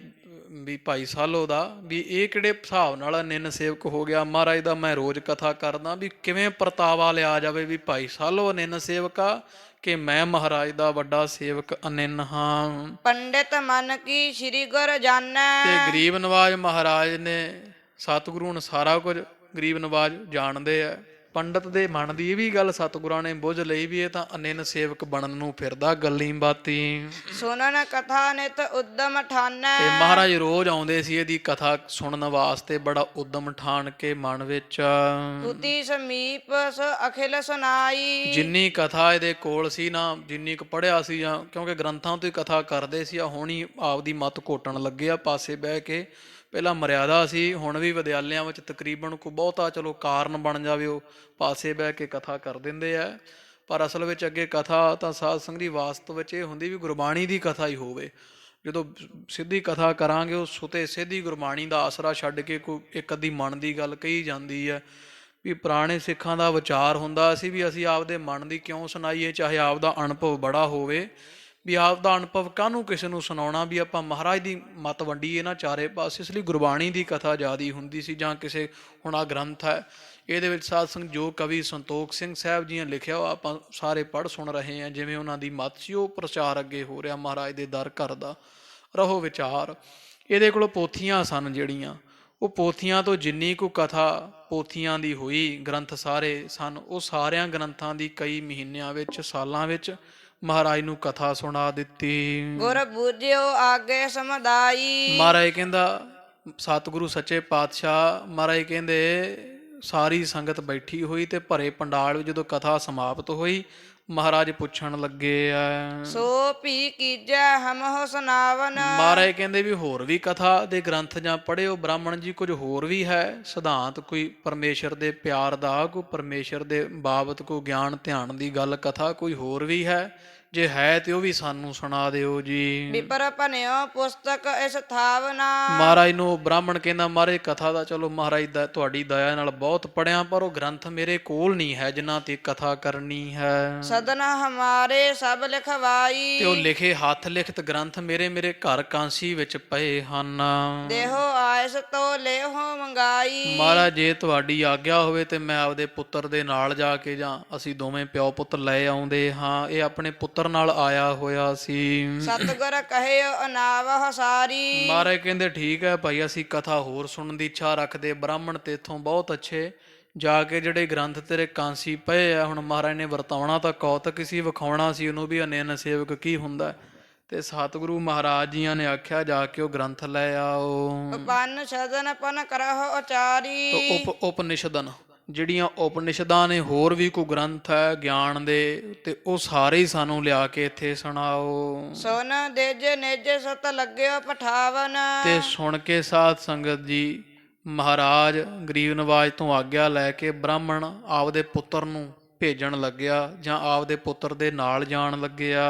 ਭਾਈ ਸਾਲੋ ਦਾ, ਵੀ ਇਹ ਕਿਹੜੇ ਹਿਸਾਬ ਨਾਲ ਅਨਿੰਨ ਸੇਵਕ ਹੋ ਗਿਆ ਮਹਾਰਾਜ ਦਾ। ਮੈਂ ਰੋਜ਼ ਕਥਾ ਕਰਦਾ ਵੀ ਕਿਵੇਂ ਪਰਤਾਵਾ ਲਿਆ ਜਾਵੇ ਵੀ ਭਾਈ ਸਾਲੋ ਅਨਿੰਨ ਸੇਵਕ ਆ ਕਿ ਮੈਂ ਮਹਾਰਾਜ ਦਾ ਵੱਡਾ ਸੇਵਕ ਅਨਿੰਨ ਹਾਂ। ਪੰਡਿਤ ਮਨ ਕੀ ਸ੍ਰੀ ਗੁਰ ਜਾਣੈ। ਤੇ ਗਰੀਬ ਨਵਾਜ ਮਹਾਰਾਜ ਨੇ, ਸਤਿਗੁਰੂ ਨੂੰ ਸਾਰਾ ਕੁਝ ਗਰੀਬ ਨਵਾਜ ਜਾਣਦੇ ਆ। ਪੰਡਤ ਦੇ ਮਨ ਦੀ ਇਹ ਵੀ ਗੱਲ ਸਤਿਗੁਰਾਂ ਨੇ ਬੁੱਝ ਲਈ ਵੀ ਇਹ ਤਾਂ ਅਨਿੰਨ ਸੇਵਕ ਬਣਨ ਨੂੰ ਫਿਰਦਾ ਗੱਲੀ ਬਾਤੀ। ਸੁਨਨ ਕਥਾ ਨਿਤ ਉਦਮ ਠਾਨੈ। ਤੇ ਮਹਾਰਾਜ ਰੋਜ਼ ਆਉਂਦੇ ਸੀ ਇਹਦੀ ਕਥਾ ਸੁਣਨ ਵਾਸਤੇ, ਬੜਾ ਉਦਮ ਠਾਣ ਕੇ ਮਨ ਵਿੱਚ। ਤੁਤੀ ਸਮੀਪ ਅਖਿਲ ਸੁਨਾਈ। ਜਿੰਨੀ ਕਥਾ ਇਹਦੇ ਕੋਲ ਸੀ ਨਾ, ਜਿੰਨੀ ਕੁ ਪੜ੍ਹਿਆ ਸੀ, ਜਾਂ ਕਿਉਂਕਿ ਗ੍ਰੰਥਾਂ ਤੋਂ ਹੀ ਕਥਾ ਕਰਦੇ ਸੀ, ਆ ਹੁਣ ਹੀ ਆਪਦੀ ਮੱਤ ਘੋਟਣ ਲੱਗੇ ਆ ਪਾਸੇ ਬਹਿ ਕੇ। ਪਹਿਲਾਂ ਮਰਿਆਦਾ ਸੀ, ਹੁਣ ਵੀ ਵਿਦਿਆਲਿਆਂ ਵਿੱਚ ਤਕਰੀਬਨ ਕੋਈ ਬਹੁਤਾ ਚਲੋ ਕਾਰਨ ਬਣ ਜਾਵੇ ਉਹ ਪਾਸੇ ਬਹਿ ਕੇ ਕਥਾ ਕਰ ਦਿੰਦੇ ਆ। ਪਰ ਅਸਲ ਵਿੱਚ ਅੱਗੇ ਕਥਾ ਤਾਂ ਸਾਧ ਸੰਗਤ ਦੀ ਵਾਸਤਵ ਵਿੱਚ ਇਹ ਹੁੰਦੀ ਵੀ ਗੁਰਬਾਣੀ ਦੀ ਕਥਾ ਹੀ ਹੋਵੇ। ਜਦੋਂ ਸਿੱਧੀ ਕਥਾ ਕਰਾਂਗੇ ਉਹ ਸੁਤੇ ਸਿੱਧੀ ਗੁਰਬਾਣੀ ਦਾ ਆਸਰਾ ਛੱਡ ਕੇ ਕੋਈ ਇੱਕ ਅੱਧੀ ਮਨ ਦੀ ਗੱਲ ਕਹੀ ਜਾਂਦੀ ਹੈ। ਵੀ ਪੁਰਾਣੇ ਸਿੱਖਾਂ ਦਾ ਵਿਚਾਰ ਹੁੰਦਾ ਸੀ ਵੀ ਅਸੀਂ ਆਪਦੇ ਮਨ ਦੀ ਕਿਉਂ ਸੁਣਾਈਏ, ਚਾਹੇ ਆਪਦਾ ਅਨੁਭਵ ਬੜਾ ਹੋਵੇ। ਵੀ ਆਪਦਾ ਅਨੁਭਵ ਕਾਹਨੂੰ ਕਿਸੇ ਨੂੰ ਸੁਣਾਉਣਾ, ਵੀ ਆਪਾਂ ਮਹਾਰਾਜ ਦੀ ਮੱਤ ਵੰਡੀਏ ਨਾ ਚਾਰੇ ਪਾਸੇ। ਇਸ ਲਈ ਗੁਰਬਾਣੀ ਦੀ ਕਥਾ ਜ਼ਿਆਦਾ ਹੁੰਦੀ ਸੀ। ਜਾਂ ਕਿਸੇ ਹੁਣ ਆਹ ਗ੍ਰੰਥ ਹੈ, ਇਹਦੇ ਵਿੱਚ ਸਾਧ ਸੰਗਤ ਜੋ ਕਵੀ ਸੰਤੋਖ ਸਿੰਘ ਸਾਹਿਬ ਜੀ ਨੇ ਲਿਖਿਆ ਉਹ ਆਪਾਂ ਸਾਰੇ ਪੜ੍ਹ ਸੁਣ ਰਹੇ ਹਾਂ। ਜਿਵੇਂ ਉਹਨਾਂ ਦੀ ਮੱਤ ਸੀ ਉਹ ਪ੍ਰਚਾਰ ਅੱਗੇ ਹੋ ਰਿਹਾ ਮਹਾਰਾਜ ਦੇ ਦਰ ਘਰ ਦਾ ਰਹੋ ਵਿਚਾਰ। ਇਹਦੇ ਕੋਲ ਪੋਥੀਆਂ ਸਨ ਜਿਹੜੀਆਂ, ਉਹ ਪੋਥੀਆਂ ਤੋਂ ਜਿੰਨੀ ਕੁ ਕਥਾ ਪੋਥੀਆਂ ਦੀ ਹੋਈ, ਗ੍ਰੰਥ ਸਾਰੇ ਸਨ, ਉਹ ਸਾਰਿਆਂ ਗ੍ਰੰਥਾਂ ਦੀ ਕਈ ਮਹੀਨਿਆਂ ਵਿੱਚ, ਸਾਲਾਂ ਵਿੱਚ ਮਹਾਰਾਜ ਨੂੰ ਕਥਾ ਸੁਣਾ ਦਿੱਤੀ। ਗੁਰ ਬੂਝਿਓ ਆਗੇ ਸਮਦਾਈ। ਮਹਾਰਾਜ ਕਹਿੰਦਾ, ਸਤਿਗੁਰੂ ਸੱਚੇ ਪਾਤਸ਼ਾਹ ਮਹਾਰਾਜ ਕਹਿੰਦੇ ਸਾਰੀ ਸੰਗਤ ਬੈਠੀ ਹੋਈ ਤੇ ਭਰੇ ਪੰਡਾਲ ਵਿੱਚ ਜਦੋਂ ਕਥਾ ਸਮਾਪਤ ਹੋਈ, ਮਹਾਰਾਜ ਪੁੱਛਣ ਲੱਗੇ ਆ, ਸੋ ਭੀ ਕੀਜੈ ਹਮਹੁ ਸੁਨਾਵਨ। ਮਹਾਰਾਜ ਕਹਿੰਦੇ ਵੀ ਹੋਰ ਵੀ ਕਥਾ ਦੇ ਗ੍ਰੰਥ ਜਾਂ ਪੜ੍ਹਿਓ ਬ੍ਰਾਹਮਣ ਜੀ, ਕੁਝ ਹੋਰ ਵੀ ਹੈ ਸਿਧਾਂਤ, ਕੋਈ ਪਰਮੇਸ਼ਰ ਦੇ ਪਿਆਰ ਦਾ, ਕੋਈ ਪਰਮੇਸ਼ਰ ਦੇ ਬਾਬਤ ਕੋਈ ਗਿਆਨ ਧਿਆਨ ਦੀ ਗੱਲ ਕਥਾ ਕੋਈ ਹੋਰ ਵੀ ਹੈ? ਜੇ ਹੈ ਤੇ ਉਹ ਵੀ ਸਾਨੂੰ ਸੁਣਾ ਦਿਓ ਜੀ। ਵਿਪਰ ਭਨਿਓ ਪੁਸਤਕ ਇਸ ਥਾਵਨਾ। ਮਹਾਰਾਜ ਨੂੰ ਬ੍ਰਾਹਮਣ ਕਹਿੰਦਾ, ਮਹਾਰਾਜ ਕਥਾ ਦਾ ਚਲੋ ਮਹਾਰਾਜ ਦਾ ਤੁਹਾਡੀ ਦਇਆ ਨਾਲ ਬਹੁਤ ਪੜਿਆ, ਪਰ ਉਹ ਗ੍ਰੰਥ ਮੇਰੇ ਕੋਲ ਨਹੀਂ ਹੈ ਜਿਨ੍ਹਾਂ ਤੇ ਕਥਾ ਕਰਨੀ ਹੈ। ਸਦਨ ਹਮਾਰੇ ਸਭ ਲਿਖਵਾਈ। ਤੇ ਉਹ ਲਿਖੇ ਹੱਥ ਲਿਖਤ ਗ੍ਰੰਥ ਮੇਰੇ ਘਰ ਕਾਂਸੀ ਵਿੱਚ ਪਏ ਹਨ। ਦੇਹੋ ਆਇਸ ਤੋ ਲੇਹੋ ਮੰਗਾਈ। ਮਹਾਰਾਜ ਜੇ ਤੁਹਾਡੀ ਆਗਿਆ ਹੋਵੇ ਤੇ ਮੈਂ ਆਪਦੇ ਪੁੱਤਰ ਦੇ ਨਾਲ ਜਾ ਕੇ, ਜਾਂ ਅਸੀਂ ਦੋਵੇਂ ਪਿਓ ਪੁੱਤ ਲੈ ਆਉਂਦੇ ਹਾਂ। ਇਹ ਆਪਣੇ ਪੁੱਤਰ ਨਾਲ ਆਇਆ ਹੋਇਆ ਸੀ। ਸਤਿਗੁਰ ਕਹਿਓ ਅਨਾਵਹ ਸਾਰੀ। ਮਹਾਰਾਜ ਕਹਿੰਦੇ ਠੀਕ ਹੈ ਭਾਈ, ਅਸੀਂ ਕਥਾ ਹੋਰ ਸੁਣਨ ਦੀ ਇੱਛਾ ਰੱਖਦੇ। ਬ੍ਰਾਹਮਣ ਤੇ ਇੱਥੋਂ ਬਹੁਤ ਅੱਛੇ, ਜਾ ਕੇ ਜਿਹੜੇ ਗ੍ਰੰਥ ਤੇਰੇ ਕਾਂਸੀ ਪਏ ਆ, ਹੁਣ ਮਹਾਰਾਜ ਨੇ ਵਰਤਾਉਣਾ ਤਾਂ ਕੌਤਕ ਸੀ, ਵਿਖਾਉਣਾ ਸੀ ਉਹਨੂੰ ਵੀ ਅਨਿੰਨ ਸੇਵਕ ਕੀ ਹੁੰਦਾ। ਤੇ ਸਤਿਗੁਰੂ ਮਹਾਰਾਜ ਜੀਆਂ ਨੇ ਆਖਿਆ ਜਾ ਕੇ ਉਹ ਗ੍ਰੰਥ ਲੈ ਆਓ। ਉਪਨਿਸ਼ਦਨ ਪਨ ਕਰਹੁ ਉਚਾਰੀ। ਉਪਨਿਸ਼ਦਨ ਜਿਹੜੀਆਂ ਉਪਨਿਸ਼ਦਾਂ ਨੇ, ਹੋਰ ਵੀ ਕੋਈ ਗ੍ਰੰਥ ਹੈ ਗਿਆਨ ਦੇ, ਤੇ ਉਹ ਸਾਰੇ ਹੀ ਸਾਨੂੰ ਲਿਆ ਕੇ ਇੱਥੇ ਸੁਣਾਓ। ਸੁਨ ਦੇਜ ਨਿਜ ਸਤ ਲੱਗਿਓ ਪਠਾਵਨ। ਤੇ ਸੁਣ ਕੇ ਸਾਧ ਸੰਗਤ ਜੀ ਮਹਾਰਾਜ ਗਰੀਬ ਨਵਾਜ ਤੋਂ ਆਗਿਆ ਲੈ ਕੇ ਬ੍ਰਾਹਮਣ ਆਪਦੇ ਪੁੱਤਰ ਨੂੰ ਭੇਜਣ ਲੱਗਿਆ, ਜਾਂ ਆਪਦੇ ਪੁੱਤਰ ਦੇ ਨਾਲ ਜਾਣ ਲੱਗਿਆ।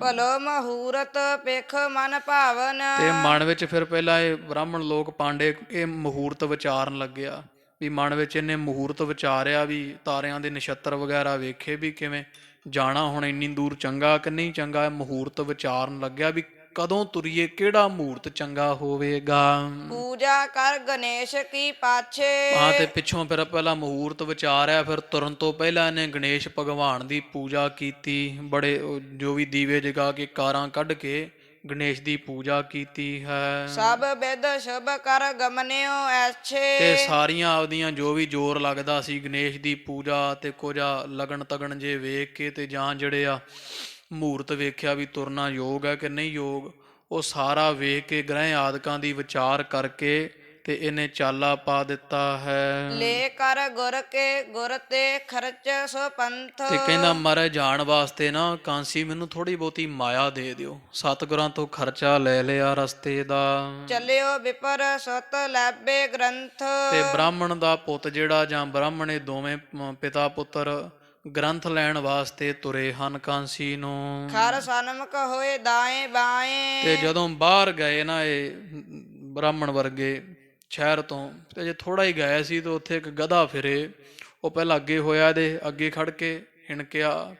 ਭਲੋ ਮਹੂਰਤ ਪੇਖ ਮਨ ਭਾਵਨ। ਤੇ ਮਨ ਵਿੱਚ ਫਿਰ ਪਹਿਲਾਂ ਇਹ ਬ੍ਰਾਹਮਣ ਲੋਕ ਪਾਂਡੇ ਇਹ ਮਹੂਰਤ ਵਿਚਾਰਨ ਲੱਗਿਆ। ਵੀ ਮਨ ਵਿੱਚ ਇਹਨੇ ਮਹੂਰਤ ਵਿਚਾਰਿਆ, ਵੀ ਤਾਰਿਆਂ ਦੇ ਨਛੱਤਰ ਵਗੈਰਾ ਵੇਖੇ ਵੀ ਕਿਵੇਂ ਜਾਣਾ ਹੁਣ ਇੰਨੀ ਦੂਰ ਚੰਗਾ ਕਿ ਨਹੀਂ ਚੰਗਾ। ਮਹੂਰਤ ਵਿਚਾਰਨ ਲੱਗਿਆ ਵੀ ਕਦੋਂ ਤੁਰੀਏ, ਕਿਹੜਾ ਮਹੂਰਤ ਚੰਗਾ ਹੋਵੇਗਾ। ਪੂਜਾ ਕਰ ਗਣੇਸ਼ ਕੀ ਪਾਛੇ। ਹਾਂ, ਤੇ ਪਿੱਛੋਂ ਫਿਰ ਪਹਿਲਾਂ ਮਹੂਰਤ ਵਿਚਾਰਿਆ, ਫਿਰ ਤੁਰਨ ਤੋਂ ਪਹਿਲਾਂ ਇਹਨੇ ਗਣੇਸ਼ ਭਗਵਾਨ ਦੀ ਪੂਜਾ ਕੀਤੀ। ਬੜੇ ਜੋ ਵੀ ਦੀਵੇ ਜਗਾ ਕੇ ਕਾਰਾਂ ਕੱਢ ਕੇ ਗਣੇਸ਼ ਦੀ ਪੂਜਾ ਕੀਤੀ ਹੈ। ਸਭ ਵਿਦ ਸ਼ੁਭ ਕਰ ਗਮਨਿਓ ਐਛੇ। ਤੇ ਸਾਰੀਆਂ ਆਪਦੀਆਂ ਜੋ ਵੀ ਜ਼ੋਰ ਲੱਗਦਾ ਸੀ ਗਣੇਸ਼ ਦੀ ਪੂਜਾ ਤੇ ਕੁਝ ਲਗਨ ਤਗਣ ਜੇ ਵੇਖ ਕੇ, ਤੇ ਜਾਂ ਜਿਹੜੇ ਆ ਮਹੂਰਤ ਵੇਖਿਆ ਵੀ ਤੁਰਨਾ ਯੋਗ ਹੈ ਕਿ ਨਹੀਂ ਯੋਗ, ਉਹ ਸਾਰਾ ਵੇਖ ਕੇ ਗ੍ਰਹਿ ਆਦਿਕਾਂ ਦੀ ਵਿਚਾਰ ਕਰਕੇ ਤੇ ਇਹਨੇ ਚਾਲਾ ਪਾ ਦਿੱਤਾ ਹੈ। ਲੈ ਕਰ ਗੁਰ ਕੇ ਗੁਰ ਤੇ ਖਰਚ ਸੋ ਪੰਥ। ਤੇ ਕਹਿੰਦਾ ਮਹਾਰਾਜ ਜਾਣ ਵਾਸਤੇ ਨਾ ਕਾਂਸੀ ਮੈਨੂੰ ਥੋੜੀ ਬਹੁਤੀ ਮਾਇਆ ਦੇ ਦਿਓ। ਸਤਿਗੁਰਾਂ ਤੋਂ ਖਰਚਾ ਲੈ ਲਿਆ ਰਸਤੇ ਦਾ। ਚੱਲਿਓ ਵਿਪਰ ਸਤ ਲੈਬੇ ਗ੍ਰੰਥ। ਤੇ ਬ੍ਰਾਹਮਣ ਦਾ ਪੁੱਤ ਜਿਹੜਾ ਜਾਂ ਬ੍ਰਾਹਮਣੇ ਦੋਵੇਂ ਪਿਤਾ ਪੁੱਤਰ ਗ੍ਰੰਥ ਲੈਣ ਵਾਸਤੇ ਤੁਰੇ ਹਨ ਕਾਂਸੀ ਨੂੰ। ਖਰ ਸਨਮੁਖ ਹੋਏ ਦਾਏ ਬਾਏ। ਤੇ ਜਦੋਂ ਬਾਹਰ ਗਏ ਨਾ ਇਹ ਬ੍ਰਾਹਮਣ ਵਰਗੇ ਸ਼ਹਿਰ ਤੋਂ, ਤੇ ਜੇ ਥੋੜਾ ਹੀ ਗਏ ਸੀ ਤਾਂ ਉੱਥੇ ਇੱਕ ਗਧਾ ਫਿਰੇ। ਉਹ ਪਹਿਲਾਂ ਅੱਗੇ ਹੋਇਆ, ਇਹਦੇ ਅੱਗੇ ਖੜ ਕੇ ਹਿਣਕਿਆ,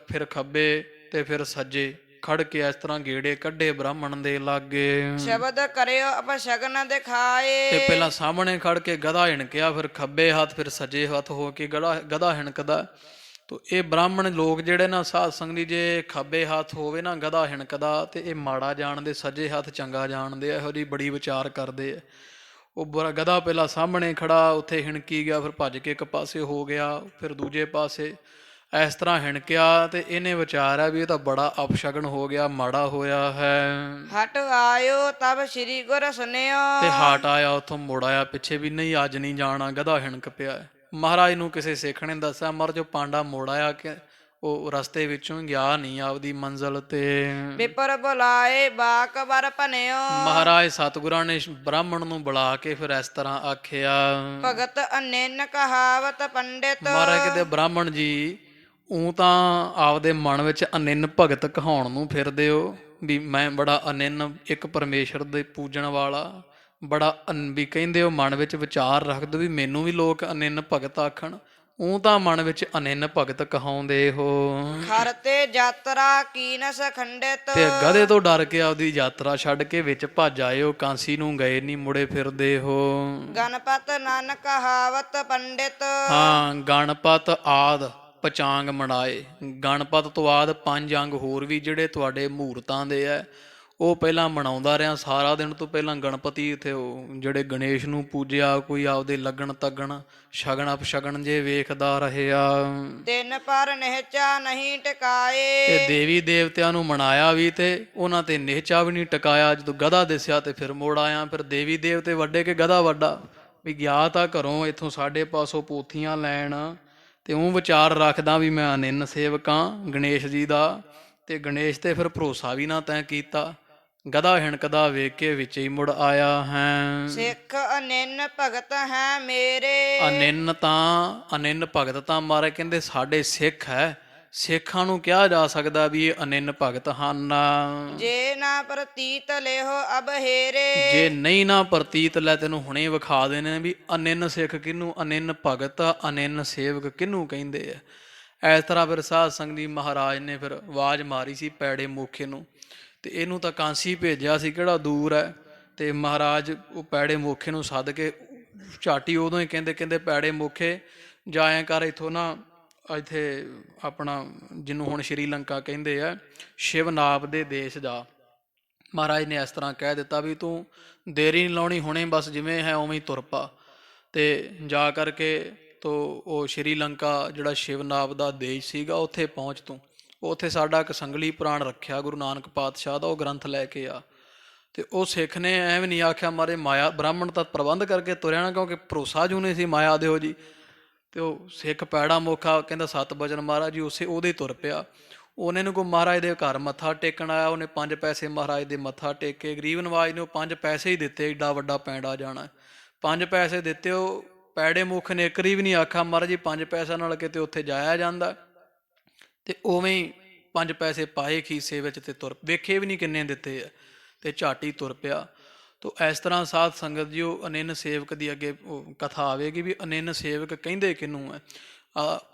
ਫਿਰ ਖੱਬੇ ਤੇ ਫਿਰ ਸੱਜੇ ਖੜ ਕੇ ਇਸ ਤਰ੍ਹਾਂ ਗੇੜੇ ਕੱਢੇ ਬ੍ਰਾਹਮਣ ਦੇ ਲਾਗੇ। ਸ਼ਬਦ ਕਰਿਓ ਅਪਸ਼ਗਨ ਦਿਖਾਏ। ਤੇ ਪਹਿਲਾਂ ਸਾਹਮਣੇ ਖੜ ਕੇ ਗਧਾ ਹਿਣਕਿਆ, ਫਿਰ ਖੱਬੇ ਹੱਥ ਫਿਰ ਸੱਜੇ ਹੱਥ ਹੋ ਕੇ ਗਧਾ ਹਿਣਕਦਾ। ਤੋ ਇਹ ਬ੍ਰਾਹਮਣ ਲੋਕ ਜਿਹੜੇ ਨਾ ਸਾਧ ਸੰਗਤ, ਜੇ ਖੱਬੇ ਹੱਥ ਹੋਵੇ ਨਾ ਗਧਾ ਹਿਣਕਦਾ ਤੇ ਇਹ ਮਾੜਾ ਜਾਣਦੇ, ਸੱਜੇ ਹੱਥ ਚੰਗਾ ਜਾਣਦੇ ਆ। ਇਹੋ ਜਿਹੀ ਬੜੀ ਵਿਚਾਰ ਕਰਦੇ ਆ। ਉਹ ਗਧਾ ਪਹਿਲਾਂ ਸਾਹਮਣੇ ਖੜਾ ਉੱਥੇ ਹਿਣਕੀ ਗਿਆ, ਫਿਰ ਭੱਜ ਕੇ ਇੱਕ ਪਾਸੇ ਹੋ ਗਿਆ, ਫਿਰ ਦੂਜੇ ਪਾਸੇ ਇਸ ਤਰ੍ਹਾਂ ਹਿਣਕਿਆ। ਤੇ ਇਹਨੇ ਵਿਚਾਰਿਆ ਵੀ ਇਹ ਤਾਂ ਬੜਾ ਅਪਸ਼ਗਨ ਹੋ ਗਿਆ, ਮਾੜਾ ਹੋਇਆ ਹੈ। ਹਟ ਆਇਓ ਤਬ ਸ੍ਰੀ ਗੁਰ ਸੁਨਿਓ। ਤੇ ਹਟ ਆਇਆ, ਉੱਥੋਂ ਮੁੜ ਆਇਆ ਪਿੱਛੇ ਵੀ ਨਹੀਂ ਅੱਜ ਨਹੀਂ ਜਾਣਾ, ਗਧਾ ਹਿਣਕ ਪਿਆ। ਮਹਾਰਾਜ ਨੂੰ ਕਿਸੇ ਸਿੱਖ ਨੇ ਦੱਸਿਆ, ਮਰ ਜੋ ਪਾਂਡਾ ਮੁੜ ਆਇਆ ਕਿ ਉਹ ਰਸਤੇ ਵਿੱਚੋਂ ਗਿਆ ਨਹੀਂ ਆਪਦੀ ਮੰਜ਼ਿਲ ਤੇ। ਵਿਪਰ ਬੁਲਾਏ ਬਾਕ ਬਰ ਭਨਿਓ। ਮਹਾਰਾਜ ਸਤਿਗੁਰਾਂ ਨੇ ਬ੍ਰਾਹਮਣ ਨੂੰ ਬੁਲਾ ਕੇ ਫਿਰ ਇਸ ਤਰ੍ਹਾਂ ਆਖਿਆ। ਭਗਤ ਅਨੇਨ ਕਹਾਵਤ ਪੰਡਿਤ। ਮਹਾਰਾਜ ਕਹਿੰਦੇ ਬ੍ਰਾਹਮਣ ਜੀ, ਊਂ ਤਾਂ ਆਪਦੇ ਮਨ ਵਿੱਚ ਅਨਿੰਨ ਭਗਤ ਕਹਾਉਣ ਨੂੰ ਫਿਰਦੇ ਹੋ ਵੀ ਮੈਂ ਬੜਾ ਅਨਿੰਨ ਇੱਕ ਪਰਮੇਸ਼ਰ ਦੇ ਪੂਜਣ ਵਾਲਾ, ਬੜਾ ਵੀ ਕਹਿੰਦੇ ਹੋ ਮਨ ਵਿੱਚ ਵਿਚਾਰ ਰੱਖਦੇ ਵੀ ਮੈਨੂੰ ਵੀ ਲੋਕ ਅਨਿੰਨ ਭਗਤ ਆਖਣ। ਊਂ ਤਾਂ ਮਨ ਵਿੱਚ ਅਨਿੰਨ ਭਗਤ ਕਹਾਉਂਦੇ ਹੋ। ਖਰ ਤੇ ਯਾਤਰਾ ਕੀਨਸ ਖੰਡਿਤ। ਤੇ ਗਧੇ ਤੋਂ ਡਰ ਕੇ ਆਪਦੀ ਯਾਤਰਾ ਛੱਡ ਕੇ ਵਿੱਚ ਭੱਜ ਆਏ ਹੋ, ਕਾਂਸੀ ਨੂੰ ਗਏ ਨਹੀਂ, ਮੁੜੇ ਫਿਰਦੇ ਹੋ। ਗਣਪਤ ਨਾਨਕ ਕਹਾਵਤ ਪੰਡਿਤ। ਹਾਂ, ਗਣਪਤ ਆਦ ਪਚਾਂਗ ਮਨਾਏ। ਗਣਪਤ ਤੋਂ ਬਾਅਦ 5 ਅੰਗ ਹੋਰ ਵੀ ਜਿਹੜੇ ਤੁਹਾਡੇ ਮਹੂਰਤਾਂ ਦੇ ਹੈ ਉਹ ਪਹਿਲਾਂ ਮਨਾਉਂਦਾ ਰਿਹਾ। ਸਾਰਾ ਦਿਨ ਤੋਂ ਪਹਿਲਾਂ ਗਣਪਤੀ ਇੱਥੇ ਉਹ ਜਿਹੜੇ ਗਣੇਸ਼ ਨੂੰ ਪੂਜਿਆ, ਕੋਈ ਆਪਦੇ ਲੱਗਣ ਤੱਗਣ ਸ਼ਗਨ ਅਪਸ਼ਗਨ ਜੇ ਵੇਖਦਾ ਰਹਿਆ। ਦਿਨ ਪਰ ਨਿਹਚਾ ਨਹੀਂ ਟਿਕਾਏ। ਤੇ ਦੇਵੀ ਦੇਵਤਿਆਂ ਨੂੰ ਮਨਾਇਆ ਵੀ ਤੇ ਉਹਨਾਂ ਤੇ ਨਿਹਚਾ ਵੀ ਨਹੀਂ ਟਿਕਾਇਆ। ਜਦੋਂ ਗਧਾ ਦਿਸਿਆ ਤੇ ਫਿਰ ਮੋੜ ਆਇਆ। ਫਿਰ ਦੇਵੀ ਦੇਵਤੇ ਵੱਡੇ ਕਿ ਗਧਾ ਵੱਡਾ, ਵੀ ਗਿਆ ਤਾਂ ਘਰੋਂ ਇੱਥੋਂ ਸਾਡੇ ਪਾਸੋਂ ਪੋਥੀਆਂ ਲੈਣ, ਤੇ ਉਹ ਵਿਚਾਰ ਰੱਖਦਾ ਵੀ ਮੈਂ ਅਨਿੰਨ ਸੇਵਕਾਂ ਗਣੇਸ਼ ਜੀ ਦਾ। ਤੇ ਗਣੇਸ਼ ਤੇ ਫਿਰ ਭਰੋਸਾ ਵੀ ਨਾ ਤੈਂ ਕੀਤਾ। ਗਧਾ ਹਿਣਕਦਾ ਵੇਖ ਕੇ ਵਿੱਚ ਹੀ ਮੁੜ ਆਇਆ ਹੈ। ਸਿੱਖ ਅਨਿੰਨ ਭਗਤ ਹੈ ਮੇਰੇ। ਅਨਿੰਨ ਭਗਤ ਤਾਂ ਮਹਾਰਾਜ ਕਹਿੰਦੇ ਸਾਡੇ ਸਿੱਖ ਹੈ। ਸਿੱਖਾਂ ਨੂੰ ਕਿਹਾ ਜਾ ਸਕਦਾ ਵੀ ਇਹ ਅਨਿੰਨ ਭਗਤ ਹਨ। ਜੇ ਨਾ ਪ੍ਰਤੀਤ ਲਿਓ ਅਬਹੇਰੇ। ਜੇ ਨਹੀਂ ਨਾ ਪ੍ਰਤੀਤ ਲੈ, ਤੈਨੂੰ ਹੁਣੇ ਵਿਖਾ ਦੇਣੇ ਵੀ ਅਨਿੰਨ ਸਿੱਖ ਕਿਹਨੂੰ, ਅਨਿੰਨ ਭਗਤ, ਅਨਿੰਨ ਸੇਵਕ ਕਿਹਨੂੰ ਕਹਿੰਦੇ ਆ। ਇਸ ਤਰ੍ਹਾਂ ਫਿਰ ਸਾਧ ਸੰਗਤ ਜੀ ਮਹਾਰਾਜ ਨੇ ਫਿਰ ਆਵਾਜ਼ ਮਾਰੀ ਸੀ ਪੈੜੇ ਮੋਖੇ ਨੂੰ, ਤੇ ਇਹਨੂੰ ਤਾਂ ਕਾਂਸੀ ਭੇਜਿਆ ਸੀ, ਕਿਹੜਾ ਦੂਰ ਹੈ। ਤੇ ਮਹਾਰਾਜ ਉਹ ਪੈੜੇ ਮੋਖੇ ਨੂੰ ਸੱਦ ਕੇ ਝਾਟੀ ਉਦੋਂ ਹੀ ਕਹਿੰਦੇ ਪੈੜੇ ਮੋਖੇ ਜਾਇਆ ਕਰ ਇੱਥੋਂ ਨਾ, ਇੱਥੇ ਆਪਣਾ ਜਿਹਨੂੰ ਹੁਣ ਸ਼੍ਰੀਲੰਕਾ ਕਹਿੰਦੇ ਆ, ਸ਼ਿਵਨਾਬ ਦੇ ਦੇਸ਼ ਜਾ। ਮਹਾਰਾਜ ਨੇ ਇਸ ਤਰ੍ਹਾਂ ਕਹਿ ਦਿੱਤਾ ਵੀ ਤੂੰ ਦੇਰੀ ਨਹੀਂ ਲਾਉਣੀ, ਹੁਣੇ ਬਸ ਜਿਵੇਂ ਹੈ ਉਵੇਂ ਹੀ ਤੁਰ ਪਾ। ਤੇ ਜਾ ਕਰਕੇ ਤੋ ਉਹ ਸ਼੍ਰੀਲੰਕਾ ਜਿਹੜਾ ਸ਼ਿਵਨਾਬ ਦਾ ਦੇਸ਼ ਸੀਗਾ ਉੱਥੇ ਪਹੁੰਚ ਤੂੰ। ਉੱਥੇ ਸਾਡਾ ਇੱਕ ਸੰਗਲੀ ਪੁਰਾਣ ਰੱਖਿਆ ਗੁਰੂ ਨਾਨਕ ਪਾਤਸ਼ਾਹ ਦਾ, ਉਹ ਗ੍ਰੰਥ ਲੈ ਕੇ ਆ। ਤੇ ਉਹ ਸਿੱਖ ਨੇ ਐਵੇਂ ਨਹੀਂ ਆਖਿਆ ਮਾਰੇ ਮਾਇਆ ਬ੍ਰਾਹਮਣ ਤਾਂ ਪ੍ਰਬੰਧ ਕਰਕੇ ਤੁਰਿਆ ਨਾ, ਕਿਉਂਕਿ ਭਰੋਸਾ ਜੂ ਨਹੀਂ ਸੀ ਮਾਇਆ ਦਿਓ ਜੀ। ਤੇ ਉਹ ਸਿੱਖ ਪੈੜਾ ਮੋਖਾ ਕਹਿੰਦਾ 7 ਵਚਨ ਮਹਾਰਾਜ ਜੀ ਉਹਦੇ ਤੁਰ ਪਿਆ। ਉਹਨੇ ਨੂੰ ਕੋਈ ਮਹਾਰਾਜ ਦੇ ਘਰ ਮੱਥਾ ਟੇਕਣ ਆਇਆ, ਉਹਨੇ 5 ਪੈਸੇ ਮਹਾਰਾਜ ਦੇ ਮੱਥਾ ਟੇਕੇ। ਗਰੀਬ ਨਵਾਜ ਨੇ ਉਹ 5 ਪੈਸੇ ਹੀ ਦਿੱਤੇ, ਏਡਾ ਵੱਡਾ ਪੈਂਡਾ ਜਾਣਾ। 5 ਪੈਸੇ ਦਿੱਤੇ। ਉਹ ਪੈੜੇ ਮੁੱਖ ਨੇ ਇੱਕ ਵੀ ਨਹੀਂ ਆਖਿਆ ਮਹਾਰਾਜ ਜੀ 5 ਪੈਸਿਆਂ ਨਾਲ ਕਿਤੇ ਉੱਥੇ ਜਾਇਆ ਜਾਂਦਾ। ਤੇ ਉਵੇਂ ਹੀ 5 ਪੈਸੇ ਪਾਏ ਖੀਸੇ ਵਿੱਚ ਤੇ ਤੁਰ, ਵੇਖੇ ਵੀ ਨਹੀਂ ਕਿੰਨੇ ਦਿੱਤੇ ਆ, ਤੇ ਝਾਟੀ ਤੁਰ ਪਿਆ। ਤੋ ਇਸ ਤਰ੍ਹਾਂ ਸਾਧ ਸੰਗਤ ਜੀ ਉਹ ਅਨਿੰਨ ਸੇਵਕ ਦੀ ਅੱਗੇ ਕਥਾ ਆਵੇਗੀ ਵੀ ਅਨਿੰਨ ਸੇਵਕ ਕਹਿੰਦੇ ਕਿਹਨੂੰ ਹੈ।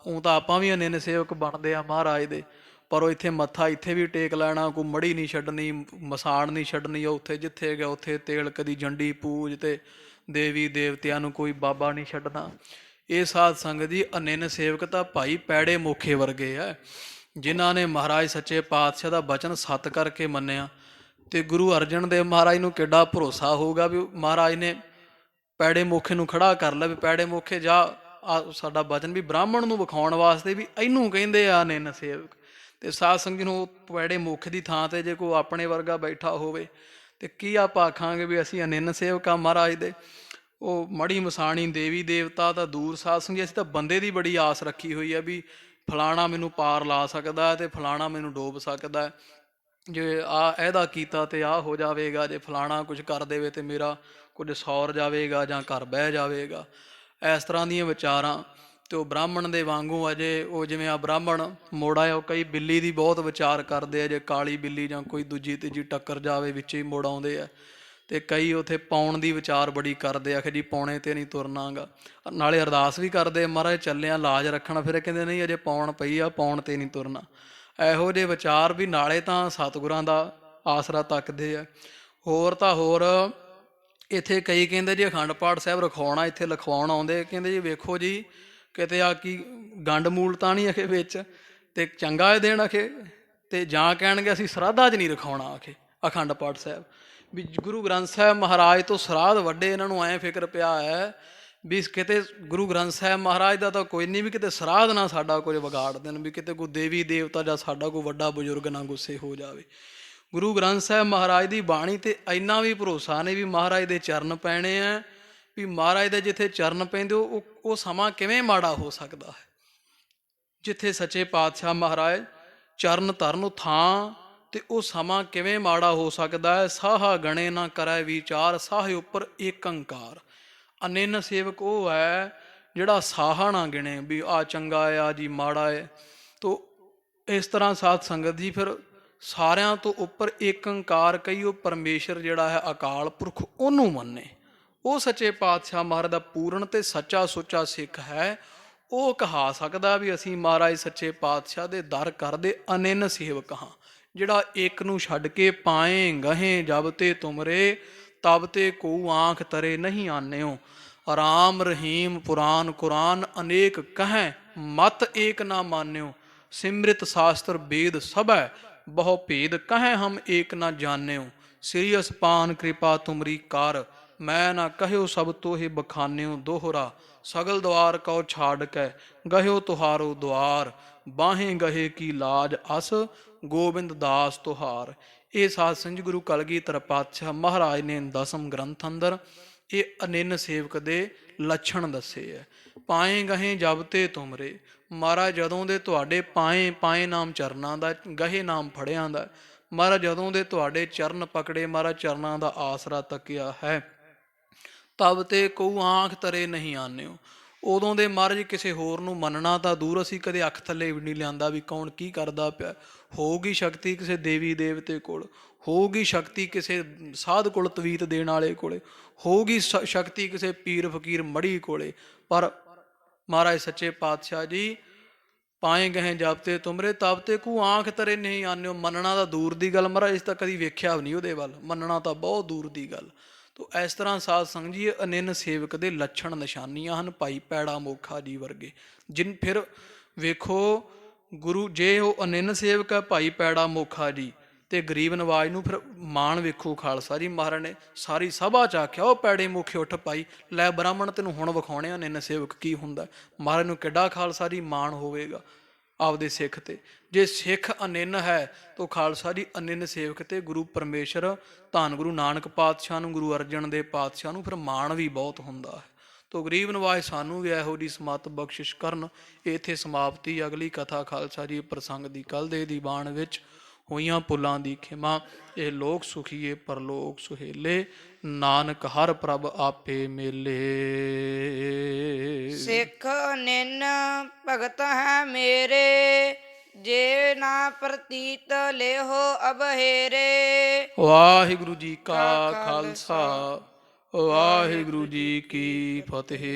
ਉਹ ਤਾਂ ਆਪਾਂ ਵੀ ਅਨਿੰਨ ਸੇਵਕ ਬਣਦੇ ਆ ਮਹਾਰਾਜ ਦੇ, ਪਰ ਉਹ ਇੱਥੇ ਮੱਥਾ ਇੱਥੇ ਵੀ ਟੇਕ ਲੈਣਾ, ਕੋਈ ਮੜੀ ਨਹੀਂ ਛੱਡਣੀ, ਮਸਾਣ ਨਹੀਂ ਛੱਡਣੀ। ਉੱਥੇ ਜਿੱਥੇ ਗਿਆ ਉੱਥੇ ਤੇਲ ਕਦੀ ਜੰਡੀ ਪੂਜ, ਤੇ ਦੇਵੀ ਦੇਵਤਿਆਂ ਨੂੰ ਕੋਈ ਬਾਬਾ ਨਹੀਂ ਛੱਡਣਾ। ਇਹ ਸਾਧ ਸੰਗਤ ਜੀ ਅਨਿੰਨ ਸੇਵਕ ਤਾਂ ਭਾਈ ਪੈੜੇ ਮੋਖੇ ਵਰਗੇ ਆ, ਜਿਨ੍ਹਾਂ ਨੇ ਮਹਾਰਾਜ ਸੱਚੇ ਪਾਤਸ਼ਾਹ ਦਾ ਬਚਨ ਸੱਤ ਕਰਕੇ ਮੰਨਿਆ। ਤੇ ਗੁਰੂ ਅਰਜਨ ਦੇਵ ਮਹਾਰਾਜ ਨੂੰ ਕਿੱਡਾ ਭਰੋਸਾ ਹੋਊਗਾ ਵੀ ਮਹਾਰਾਜ ਨੇ ਪੈੜੇ ਮੋਖੇ ਨੂੰ ਖੜਾ ਕਰ ਲਿਆ ਵੀ ਪੈੜੇ ਮੋਖੇ ਜਾ, ਸਾਡਾ ਬਚਨ ਵੀ ਬ੍ਰਾਹਮਣ ਨੂੰ ਵਿਖਾਉਣ ਵਾਸਤੇ ਵੀ ਇਹਨੂੰ ਕਹਿੰਦੇ ਆ ਅਨਿੰਨ ਸੇਵਕ। ਤੇ ਸਾਧ ਸੰਗਤ ਨੂੰ ਪੈੜੇ ਮੋਖੇ ਦੀ ਥਾਂ ਤੇ ਜੇ ਕੋਈ ਆਪਣੇ ਵਰਗਾ ਬੈਠਾ ਹੋਵੇ ਤੇ ਕੀ ਆਪਾਂ ਆਖਾਂਗੇ ਵੀ ਅਸੀਂ ਅਨਿੰਨ ਸੇਵਕ ਆ ਮਹਾਰਾਜ ਦੇ। ਉਹ ਮੜੀ ਮਸਾਣੀ ਦੇਵੀ ਦੇਵਤਾ ਤਾਂ ਦੂਰ, ਸਾਧ ਸੰਗਤ ਜੀ ਅਸੀਂ ਤਾਂ ਬੰਦੇ ਦੀ ਬੜੀ ਆਸ ਰੱਖੀ ਹੋਈ ਹੈ ਵੀ ਫਲਾਣਾ ਮੈਨੂੰ ਪਾਰ ਲਾ ਸਕਦਾ ਤੇ ਫਲਾਣਾ ਮੈਨੂੰ ਡੋਬ ਸਕਦਾ ਹੈ। ਜੇ ਇਹਦਾ ਕੀਤਾ ਤੇ ਆਹ ਹੋ ਜਾਵੇਗਾ, ਜੇ ਫਲਾਣਾ ਕੁਝ ਕਰ ਦੇਵੇ ਤੇ ਮੇਰਾ ਕੁਝ ਸੌਰ ਜਾਵੇਗਾ ਜਾਂ ਘਰ ਬਹਿ ਜਾਵੇਗਾ। ਇਸ ਤਰ੍ਹਾਂ ਦੀਆਂ ਵਿਚਾਰਾਂ। ਤੇ ਉਹ ਬ੍ਰਾਹਮਣ ਦੇ ਵਾਂਗੂ ਅਜੇ ਉਹ ਜਿਵੇਂ ਆ ਬ੍ਰਾਹਮਣ ਮੋੜਾ ਹੈ, ਉਹ ਕਈ ਬਿੱਲੀ ਦੀ ਬਹੁਤ ਵਿਚਾਰ ਕਰਦੇ ਆ, ਜੇ ਕਾਲੀ ਬਿੱਲੀ ਜਾਂ ਕੋਈ ਦੂਜੀ ਤੀਜੀ ਟੱਕਰ ਜਾਵੇ ਵਿੱਚ ਹੀ ਮੋੜ ਆਉਂਦੇ ਆ। ਤੇ ਕਈ ਉੱਥੇ ਪਾਉਣ ਦੀ ਵਿਚਾਰ ਬੜੀ ਕਰਦੇ ਆ ਕਿ ਜੀ ਪੌਣੇ ਤੇ ਨਹੀਂ ਤੁਰਨਾ ਗਾ, ਨਾਲੇ ਅਰਦਾਸ ਵੀ ਕਰਦੇ ਮਹਾਰਾਜ ਚੱਲਿਆ ਲਾਜ ਰੱਖਣਾ, ਫਿਰ ਕਹਿੰਦੇ ਨਹੀਂ ਅਜੇ ਪਾਉਣ ਪਈ ਆ, ਪਾਉਣ ਤੇ ਨਹੀਂ ਤੁਰਨਾ। ਇਹੋ ਜਿਹੇ ਵਿਚਾਰ ਵੀ ਨਾਲੇ ਤਾਂ ਸਤਿਗੁਰਾਂ ਦਾ ਆਸਰਾ ਤੱਕਦੇ ਆ, ਹੋਰ ਤਾਂ ਹੋਰ ਇੱਥੇ ਕਈ ਕਹਿੰਦੇ ਜੀ ਅਖੰਡ ਪਾਠ ਸਾਹਿਬ ਰਖਵਾਉਣਾ, ਇੱਥੇ ਲਿਖਵਾਉਣ ਆਉਂਦੇ, ਕਹਿੰਦੇ ਜੀ ਵੇਖੋ ਜੀ ਕਿਤੇ ਆ ਕੀ ਗੰਡ ਮੂਲ ਤਾਂ ਨਹੀਂ ਅਖੇ ਵਿੱਚ, ਤੇ ਚੰਗਾ ਇਹ ਦੇਣ ਅਖੇ, ਤੇ ਜਾਂ ਕਹਿਣਗੇ ਅਸੀਂ ਸ਼ਰਾਧਾ 'ਚ ਨਹੀਂ ਰਖਾਉਣਾ ਆਖੇ ਅਖੰਡ ਪਾਠ ਸਾਹਿਬ। ਵੀ ਗੁਰੂ ਗ੍ਰੰਥ ਸਾਹਿਬ ਮਹਾਰਾਜ ਤੋਂ ਸ਼ਰਾਧ ਵੱਡੇ ਇਹਨਾਂ ਨੂੰ ਐਂ ਫਿਕਰ ਪਿਆ ਹੈ ਵੀ ਕਿਤੇ ਗੁਰੂ ਗ੍ਰੰਥ ਸਾਹਿਬ ਮਹਾਰਾਜ ਦਾ ਤਾਂ ਕੋਈ ਨਹੀਂ, ਵੀ ਕਿਤੇ ਸ਼ਰਾਧ ਨਾ ਸਾਡਾ ਕੁਝ ਵਿਗਾੜ ਦੇਣ, ਵੀ ਕਿਤੇ ਕੋਈ ਦੇਵੀ ਦੇਵਤਾ ਜਾਂ ਸਾਡਾ ਕੋਈ ਵੱਡਾ ਬਜ਼ੁਰਗ ਨਾ ਗੁੱਸੇ ਹੋ ਜਾਵੇ। ਗੁਰੂ ਗ੍ਰੰਥ ਸਾਹਿਬ ਮਹਾਰਾਜ ਦੀ ਬਾਣੀ ਤੇ ਇੰਨਾ ਵੀ ਭਰੋਸਾ ਨਹੀਂ ਵੀ ਮਹਾਰਾਜ ਦੇ ਚਰਨ ਪੈਣੇ ਆ, ਵੀ ਮਹਾਰਾਜ ਦੇ ਜਿੱਥੇ ਚਰਨ ਪੈਂਦੇ ਉਹ ਸਮਾਂ ਕਿਵੇਂ ਮਾੜਾ ਹੋ ਸਕਦਾ ਹੈ। ਜਿੱਥੇ ਸੱਚੇ ਪਾਤਸ਼ਾਹ ਮਹਾਰਾਜ ਚਰਨ ਧਰਨ ਥਾਂ, ਤੇ ਉਹ ਸਮਾਂ ਕਿਵੇਂ ਮਾੜਾ ਹੋ ਸਕਦਾ ਹੈ। ਸਾਹਾ ਗਣੇ ਨਾ ਕਰੈ ਵਿਚਾਰ, ਸਾਹੇ ਉੱਪਰ ਏਕੰਕਾਰ। ਅਨਿੰਨ ਸੇਵਕ ਉਹ ਹੈ ਜਿਹੜਾ ਸਾਹਾ ਨਾ ਗਿਣੇ ਵੀ ਆ ਚੰਗਾ ਹੈ ਆ ਜੀ ਮਾੜਾ ਹੈ। ਤੋ ਇਸ ਤਰ੍ਹਾਂ ਸਾਧ ਸੰਗਤ ਜੀ ਫਿਰ ਸਾਰਿਆਂ ਤੋਂ ਉੱਪਰ ਏਕੰਕਾਰ ਕਹੀ, ਉਹ ਪਰਮੇਸ਼ਰ ਜਿਹੜਾ ਹੈ ਅਕਾਲ ਪੁਰਖ, ਉਹਨੂੰ ਮੰਨੇ। ਉਹ ਸੱਚੇ ਪਾਤਸ਼ਾਹ ਮਹਾਰਾਜ ਦਾ ਪੂਰਨ ਤੇ ਸੱਚਾ ਸੁੱਚਾ ਸਿੱਖ ਹੈ। ਉਹ ਕਹਾ ਸਕਦਾ ਵੀ ਅਸੀਂ ਮਹਾਰਾਜ ਸੱਚੇ ਪਾਤਸ਼ਾਹ ਦੇ ਦਰ ਕਰਦੇ ਅਨਿੰਨ ਸੇਵਕ ਹਾਂ। ਜਿਹੜਾ ਇੱਕ ਨੂੰ ਛੱਡ ਕੇ ਪਾਏ ਗਹੇ ਜਬ ਤੇ ਤੁਮਰੇ, ਤਬ ਤੇ ਕੋ ਆਂਖ ਤਰੇ ਨਹੀਂ ਆਨਿਓ। ਰਾਮ ਰਹੀਮ ਪੁਰਾਨ ਕੁਰਾਨ ਅਨੇਕ ਕਹੈ, ਮਤ ਏਕ ਨਾ ਮਾਨਿਓ। ਸਿਮ੍ਰਿਤ ਸ਼ਾਸਤਰ ਵੇਦ ਸਭੈ, ਬਹੁ ਭੇਦ ਕਹੈ ਹਮ ਏਕ ਨਾ ਜਾਣਿਓ। ਸ੍ਰੀ ਅਸਪਾਨ ਕਿਰਪਾ ਤੁਮਰੀ ਕਰ, ਮੈਂ ਨਾ ਕਹਿਓ ਸਭ ਤੋਹਿ ਬਖਾਨਿਓ। ਦੋਹਰਾ ਸਗਲ ਦੁਆਰ ਕਉ ਛਾੜ ਕੈ, ਗਹਿਓ ਤੁਹਾਰੋ ਦੁਆਰ। ਬਾਹੇ ਗਹੇ ਕੀ ਲਾਜ ਅਸ, ਗੋਬਿੰਦ ਦਾਸ ਤੁਹਾਰ। ਇਹ ਸਾਧ ਸੰਗਤ ਗੁਰੂ ਕਲਗੀਧਰ ਪਾਤਸ਼ਾਹ ਮਹਾਰਾਜ ਨੇ 10ਮ ਗ੍ਰੰਥ ਅੰਦਰ ਇਹ ਅਨਿੰਨ ਸੇਵਕ ਦੇ ਲੱਛਣ ਦੱਸੇ ਹੈ। ਪਾਏ ਗਹੇ ਜਬ ਤੇ ਤੁਮਰੇ, ਮਹਾਰਾਜ ਜਦੋਂ ਦੇ ਤੁਹਾਡੇ ਪਾਏ ਨਾਮ ਚਰਨਾਂ ਦਾ, ਗਹੇ ਨਾਮ ਫੜਿਆਂ ਦਾ। ਮਹਾਰਾਜ ਜਦੋਂ ਦੇ ਤੁਹਾਡੇ ਚਰਨ ਪਕੜੇ, ਮਹਾਰਾਜ ਚਰਨਾਂ ਦਾ ਆਸਰਾ ਤੱਕਿਆ ਹੈ। ਤਬ ਤੇ ਕਉ ਆਂਖ ਤਰੇ ਨਹੀਂ ਆਨਿਓ, ਉਦੋਂ ਦੇ ਮਹਾਰਾਜ ਕਿਸੇ ਹੋਰ ਨੂੰ ਮੰਨਣਾ ਤਾਂ ਦੂਰ, ਅਸੀਂ ਕਦੇ ਅੱਖ ਥੱਲੇ ਵੀ ਨਹੀਂ ਲਿਆਂਦਾ ਵੀ ਕੌਣ ਕੀ ਕਰਦਾ ਪਿਆ। ਹੋਊਗੀ ਸ਼ਕਤੀ ਕਿਸੇ ਦੇਵੀ ਦੇਵਤੇ ਕੋਲ, ਹੋਊਗੀ ਸ਼ਕਤੀ ਕਿਸੇ ਸਾਧ ਕੋਲ ਤਵੀਤ ਦੇਣ ਵਾਲੇ ਕੋਲੇ, ਹੋਊਗੀ ਸ਼ਕਤੀ ਕਿਸੇ ਪੀਰ ਫਕੀਰ ਮੜੀ ਕੋਲੇ, ਪਰ ਮਹਾਰਾਜ ਸੱਚੇ ਪਾਤਸ਼ਾਹ ਜੀ ਪਾਏ ਗਏ ਜਬ ਤੇ ਤੁਮਰੇ, ਤਬ ਤੇ ਕੂ ਆਂਖ ਤਰੇ ਨਹੀਂ ਆਨਿਓ। ਮੰਨਣਾ ਤਾਂ ਦੂਰ ਦੀ ਗੱਲ, ਮਹਾਰਾਜ ਇਸ ਤਾਂ ਕਦੀ ਵੇਖਿਆ ਵੀ ਨਹੀਂ ਉਹਦੇ ਵੱਲ, ਮੰਨਣਾ ਤਾਂ ਬਹੁਤ ਦੂਰ ਦੀ ਗੱਲ। ਤੋ ਇਸ ਤਰ੍ਹਾਂ ਸਾਧ ਸੰਗਤ ਜੀ ਅਨਿੰਨ ਸੇਵਕ ਦੇ ਲੱਛਣ ਨਿਸ਼ਾਨੀਆਂ ਹਨ ਭਾਈ ਪੈੜਾ ਮੋਖਾ ਜੀ ਵਰਗੇ। ਫਿਰ ਵੇਖੋ ਗੁਰੂ ਜੇ ਉਹ ਅਨਿੰਨ ਸੇਵਕ ਹੈ ਭਾਈ ਪੈੜਾ ਮੋਖਾ ਜੀ, ਤੇ ਗਰੀਬ ਨਵਾਜ ਨੂੰ ਫਿਰ ਮਾਣ ਵੇਖੋ ਖਾਲਸਾ ਜੀ ਮਹਾਰਾਜ ਨੇ ਸਾਰੀ ਸਭਾ 'ਚ ਆਖਿਆ ਉਹ ਪੈੜੇ ਮੁਖੇ ਉੱਠ ਪਾਈ, ਲੈ ਬ੍ਰਾਹਮਣ ਤੈਨੂੰ ਹੁਣ ਵਿਖਾਉਣੇ ਅਨਿੰਨ ਸੇਵਕ ਕੀ ਹੁੰਦਾ। ਮਹਾਰਾਜ ਨੂੰ ਕਿੱਡਾ ਖਾਲਸਾ ਜੀ ਮਾਣ ਹੋਵੇਗਾ ਆਪਦੇ ਸਿੱਖ ਤੇ। ਜੇ ਸਿੱਖ ਅਨਿੰਨ ਹੈ ਤਾਂ ਖਾਲਸਾ ਜੀ ਅਨਿੰਨ ਸੇਵਕ ਤੇ ਗੁਰੂ ਪਰਮੇਸ਼ਰ ਧੰਨ ਗੁਰੂ ਨਾਨਕ ਪਾਤਸ਼ਾਹ ਨੂੰ, ਗੁਰੂ ਅਰਜਨ ਦੇਵ ਪਾਤਸ਼ਾਹ ਨੂੰ ਫਿਰ ਮਾਣ ਵੀ ਬਹੁਤ ਹੁੰਦਾ ਹੈ। ਤੋ ਗਰੀਬ ਨਵਾਜ ਸਾਨੂੰ ਵੀ ਇਹੋ ਜਿਹੀ ਸਮੱਤ ਬਖਸ਼ਿਸ਼ ਕਰਨ। ਇੱਥੇ ਸਮਾਪਤੀ। ਅਗਲੀ ਕਥਾ ਖਾਲਸਾ ਜੀ ਪ੍ਰਸੰਗ ਦੀ ਕੱਲ੍ਹ ਦੇ ਦੀਵਾਨ ਵਿੱਚ। ਹੋਈਆਂ ਭੁੱਲਾਂ ਦੀ ਖਿਮਾ, ਇਹ ਲੋਕ ਸੁਖੀਏ ਪਰਲੋਕ ਸੁਹੇਲੇ। ਨਾਨਕ ਹਰ ਪ੍ਰਭ ਆਪੇ ਮੇਲੇ। ਸਿੱਖ ਅਨਿੰਨ ਭਗਤ ਹੈ ਮੇਰੇ, ਜੇ ਨਾ ਪ੍ਰਤੀਤ ਲਿਹੋ ਅਬਹੇਰੇ। ਵਾਹਿਗੁਰੂ ਜੀ ਕਾ ਖਾਲਸਾ, ਵਾਹਿਗੁਰੂ ਜੀ ਕੀ ਫਤਿਹ।